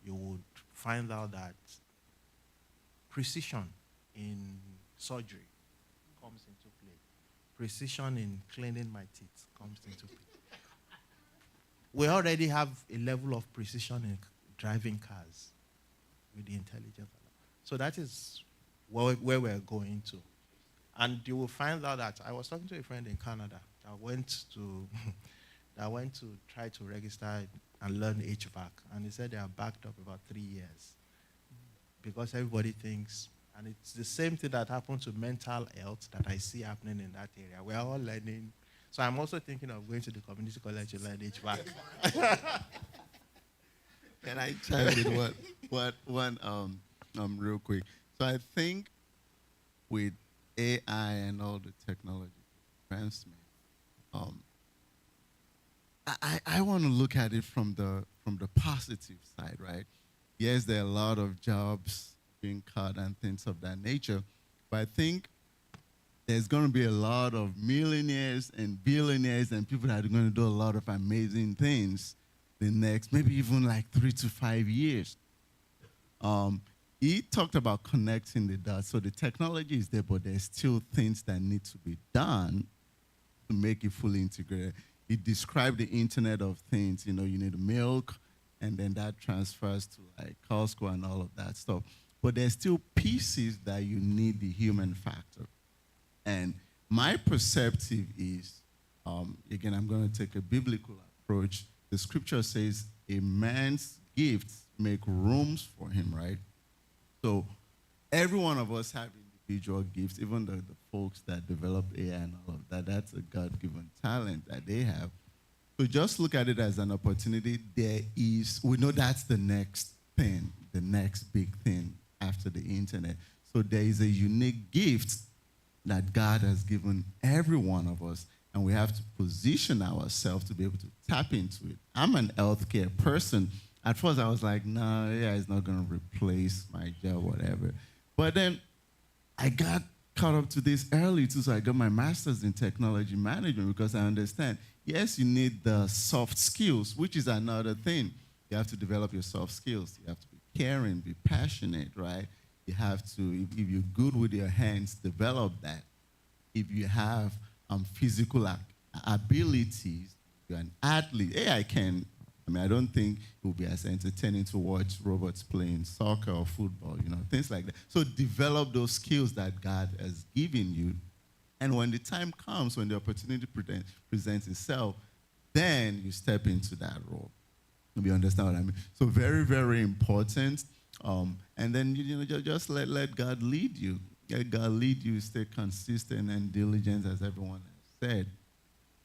you would find out that precision in surgery comes into play. Precision in cleaning my teeth comes into play. We already have a level of precision in driving cars with the intelligence. So that is where we're going to. And you will find out that I was talking to a friend in Canada that went to try to register and learn HVAC. And he said they are backed up about 3 years. Because everybody thinks, and it's the same thing that happened to mental health that I see happening in that area. We're all learning. So I'm also thinking of going to the community college to learn HVAC. Can I chime in one real quick? So I think with AI and all the technology advancement, I want to look at it from the positive side, right? Yes, there are a lot of jobs being cut and things of that nature, but I think there's going to be a lot of millionaires and billionaires and people that are going to do a lot of amazing things the next, maybe even like 3 to 5 years. he talked about connecting the dots. So the technology is there, but there's still things that need to be done to make it fully integrated. He described the Internet of Things. You know, you need milk, and then that transfers to like Costco and all of that stuff. But there's still pieces that you need the human factor. And my perspective is, again, I'm going to take a biblical approach. The scripture says a man's gifts make rooms for him, right? So every one of us have individual gifts, even the folks that develop AI and all of that. That's a God-given talent that they have. So just look at it as an opportunity. We know that's the next thing, the next big thing after the internet. So there is a unique gift that God has given every one of us, and we have to position ourselves to be able to tap into it. I'm an healthcare person. At first, I was like, no, AI is not going to replace my job, whatever. But then I got caught up to this early, too, so I got my master's in technology management because I understand, yes, you need the soft skills, which is another thing. You have to develop your soft skills. You have to be caring, be passionate, right? You have to, if you're good with your hands, develop that. If you have physical abilities, you're an athlete. I don't think it will be as entertaining to watch robots playing soccer or football, things like that. So develop those skills that God has given you. And when the time comes, when the opportunity presents itself, then you step into that role. You understand what I mean? So very, very important. And then, just let God lead you. Let God lead you, stay consistent and diligent, as everyone has said.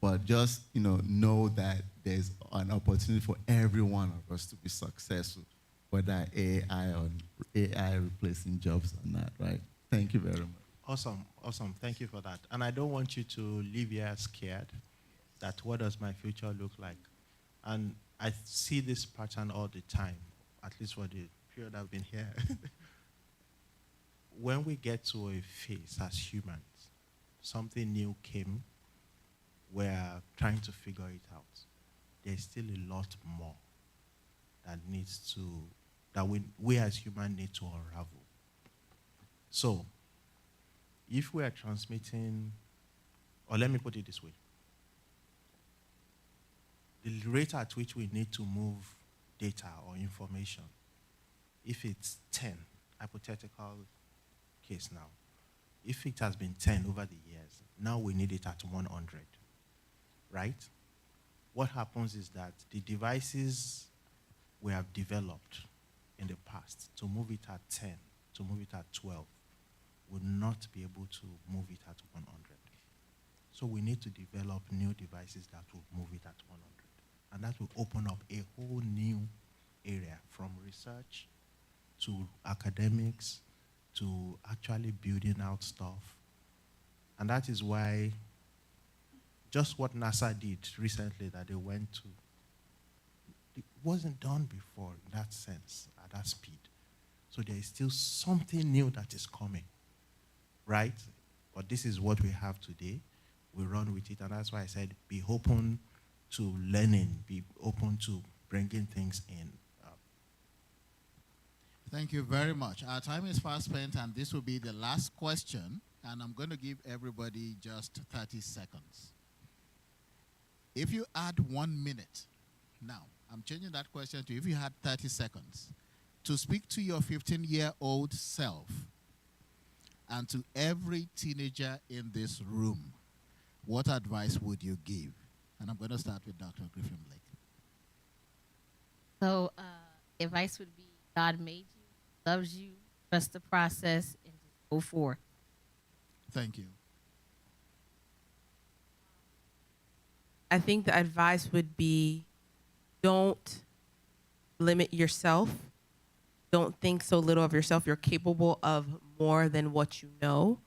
But just, know that there's an opportunity for every one of us to be successful, whether AI replacing jobs or not, right? Thank you very much. Awesome. Thank you for that. And I don't want you to leave here scared that what does my future look like? And I see this pattern all the time, at least for the period I've been here. When we get to a phase as humans, something new came, we're trying to figure it out. There's still a lot more that we as humans need to unravel. So, if we are transmitting, or let me put it this way, the rate at which we need to move data or information, if it's 10, hypothetical case now, if it has been 10 over the years, now we need it at 100, right? What happens is that the devices we have developed in the past to move it at 10, to move it at 12, will not be able to move it at 100. So we need to develop new devices that will move it at 100. And that will open up a whole new area, from research to academics to actually building out stuff. And that is why just what NASA did recently, that they went to, it wasn't done before in that sense, at that speed. So there is still something new that is coming, right? But this is what we have today. We run with it, and that's why I said be open to learning, be open to bringing things in. Thank you very much. Our time is fast spent, and this will be the last question, and I'm going to give everybody just 30 seconds. If you add 1 minute, now, I'm changing that question to if you had 30 seconds, to speak to your 15-year-old self and to every teenager in this room, what advice would you give? And I'm going to start with Dr. Griffin Blake. So, advice would be God made you, loves you, trust the process, and just go forth. Thank you. I think the advice would be don't limit yourself. Don't think so little of yourself. You're capable of more than what you know.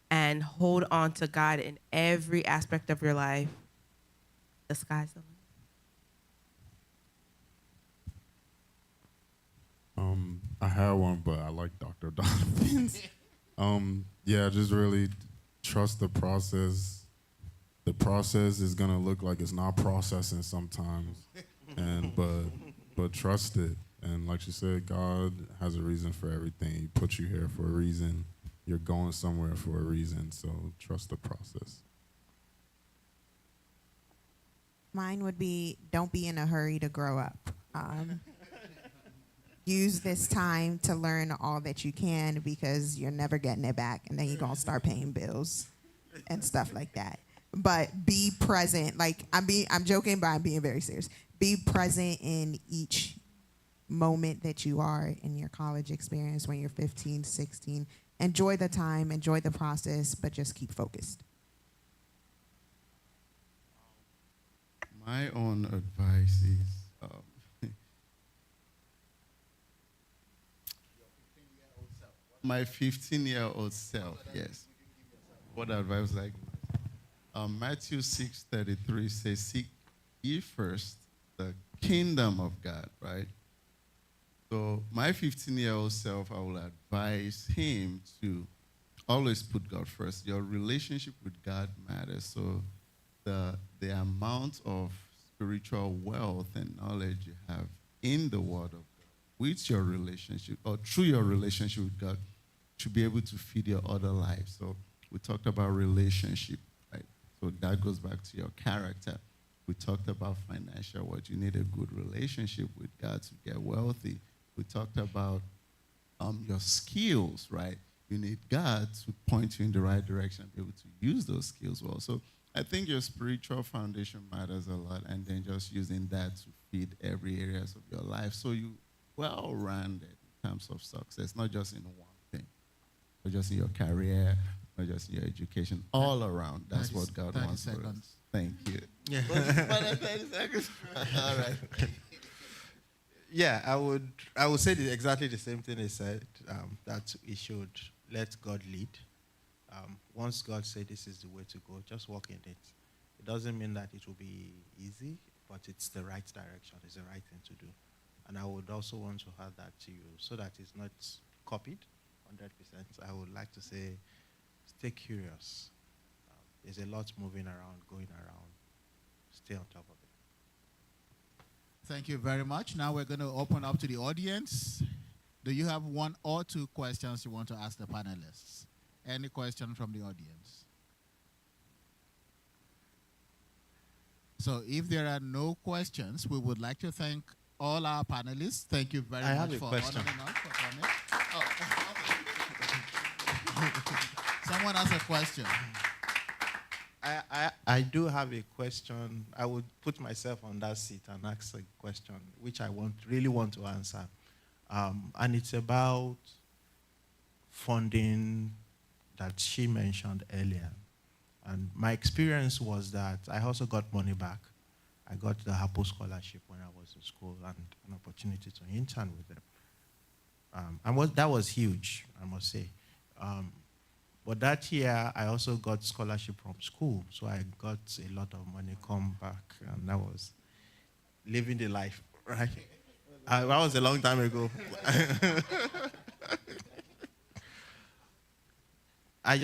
And hold on to God in every aspect of your life. The sky's the limit. I had one, but I like Dr. Donovan's. Just really trust the process. The process is gonna look like it's not processing sometimes, but trust it and And like you said, God has a reason for everything. He put you here for a reason. You're going somewhere for a reason. So trust the process. Mine would be don't be in a hurry to grow up. Use this time to learn all that you can because you're never getting it back, and then you're going to start paying bills and stuff like that. But be present. Like I'm joking, but I'm being very serious. Be present in each moment that you are in your college experience when you're 15, 16. Enjoy the time, enjoy the process, but just keep focused. My own advice is my 15-year-old self, yes. What advice like Matthew 6:33 says, seek ye first the kingdom of God, right? So my 15-year-old self, I will advise him to always put God first. Your relationship with God matters. So the amount of spiritual wealth and knowledge you have in the Word of God with your relationship or through your relationship with God should be able to feed your other life. So we talked about relationship, right? So that goes back to your character. We talked about financial wealth. You need a good relationship with God to get wealthy. We talked about your skills, right? You need God to point you in the right direction and be able to use those skills well. So I think your spiritual foundation matters a lot, and then just using that to feed every areas of your life. So you well-rounded in terms of success, not just in one thing, not just in your career, not just in your education, all around. That's what God wants for us. Thank you. Yeah. 30 seconds. All right. Yeah, I would say exactly the same thing he said, that we should let God lead. Once God said this is the way to go, just walk in it. It doesn't mean that it will be easy, but it's the right direction. It's the right thing to do. And I would also want to add that to you so that it's not copied 100%. I would like to say stay curious. There's a lot moving around, going around. Stay on top of it. Thank you very much. Now we're going to open up to the audience. Do you have one or two questions you want to ask the panelists? Any question from the audience? So if there are no questions, we would like to thank all our panelists. Thank you very much for honoring us for coming. Someone has a question. I do have a question. I would put myself on that seat and ask a question, which I really want to answer. And it's about funding that she mentioned earlier. And my experience was that I also got money back. I got the HAPO scholarship when I was in school and an opportunity to intern with them. That was huge, I must say. But that year, I also got scholarship from school, so I got a lot of money come back, and that was living the life, right? That was a long time ago. I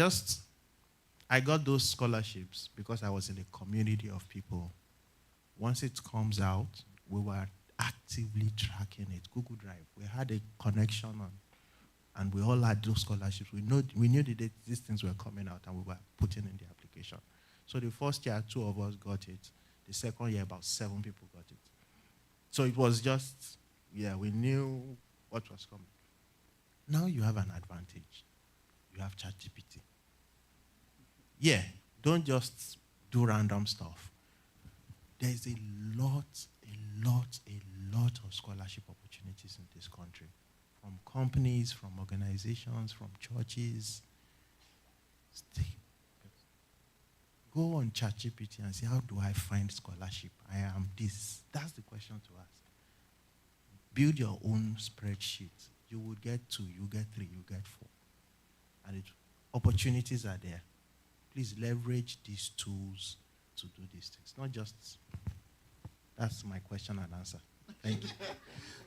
got those scholarships because I was in a community of people. Once it comes out, we were actively tracking it. Google Drive. We had a connection on, and we all had those scholarships. We knew that these things were coming out, and we were putting in the application. So the first year, 2 of us got it. The second year, about 7 people got it. So it was just, we knew what was coming. Now you have an advantage. You have ChatGPT. Don't just do random stuff. There's a lot of scholarship opportunities in this country. From companies, from organizations, from churches. Go on ChatGPT and say, how do I find scholarship? I am this. That's the question to ask. Build your own spreadsheet. You will get 2, you get 3, you get 4. And opportunities are there. Please leverage these tools to do these things. Not just, that's my question and answer. Thank you.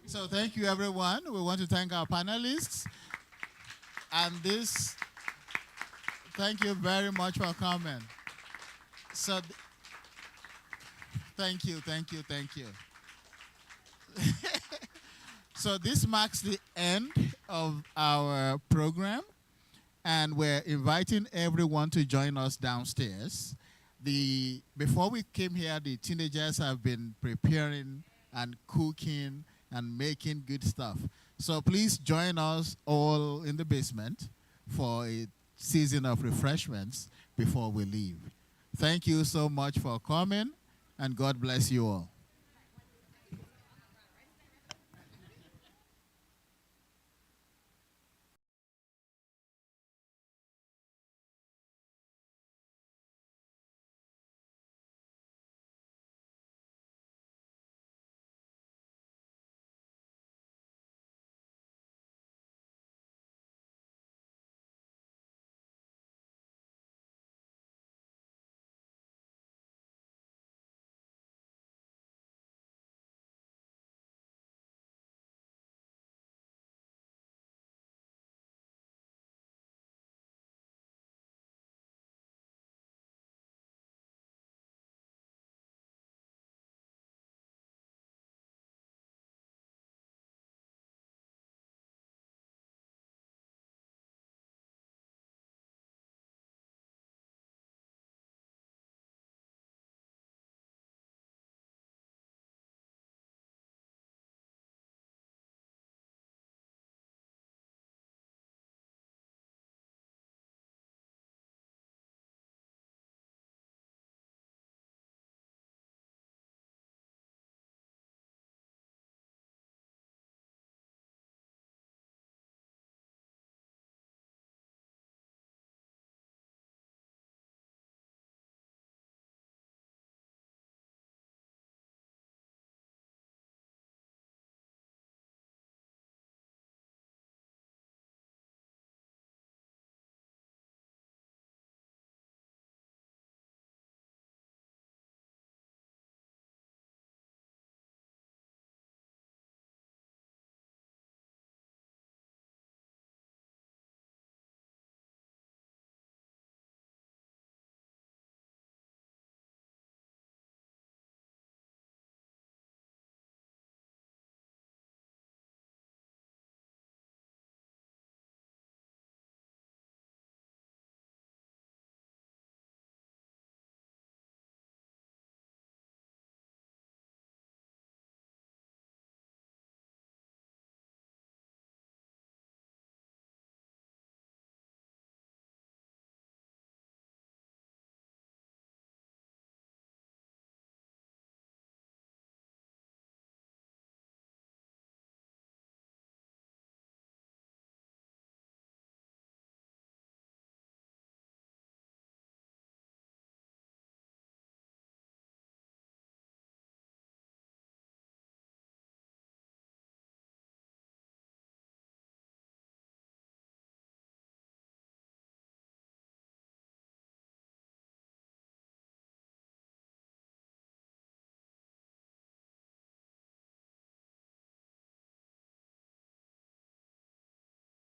So thank you, everyone. We want to thank our panelists. And thank you very much for coming. So, thank you. So So this marks the end of our program, and we're inviting everyone to join us downstairs. Before we came here, the teenagers have been preparing and cooking and making good stuff. So please join us all in the basement for a season of refreshments before we leave. Thank you so much for coming, and God bless you all.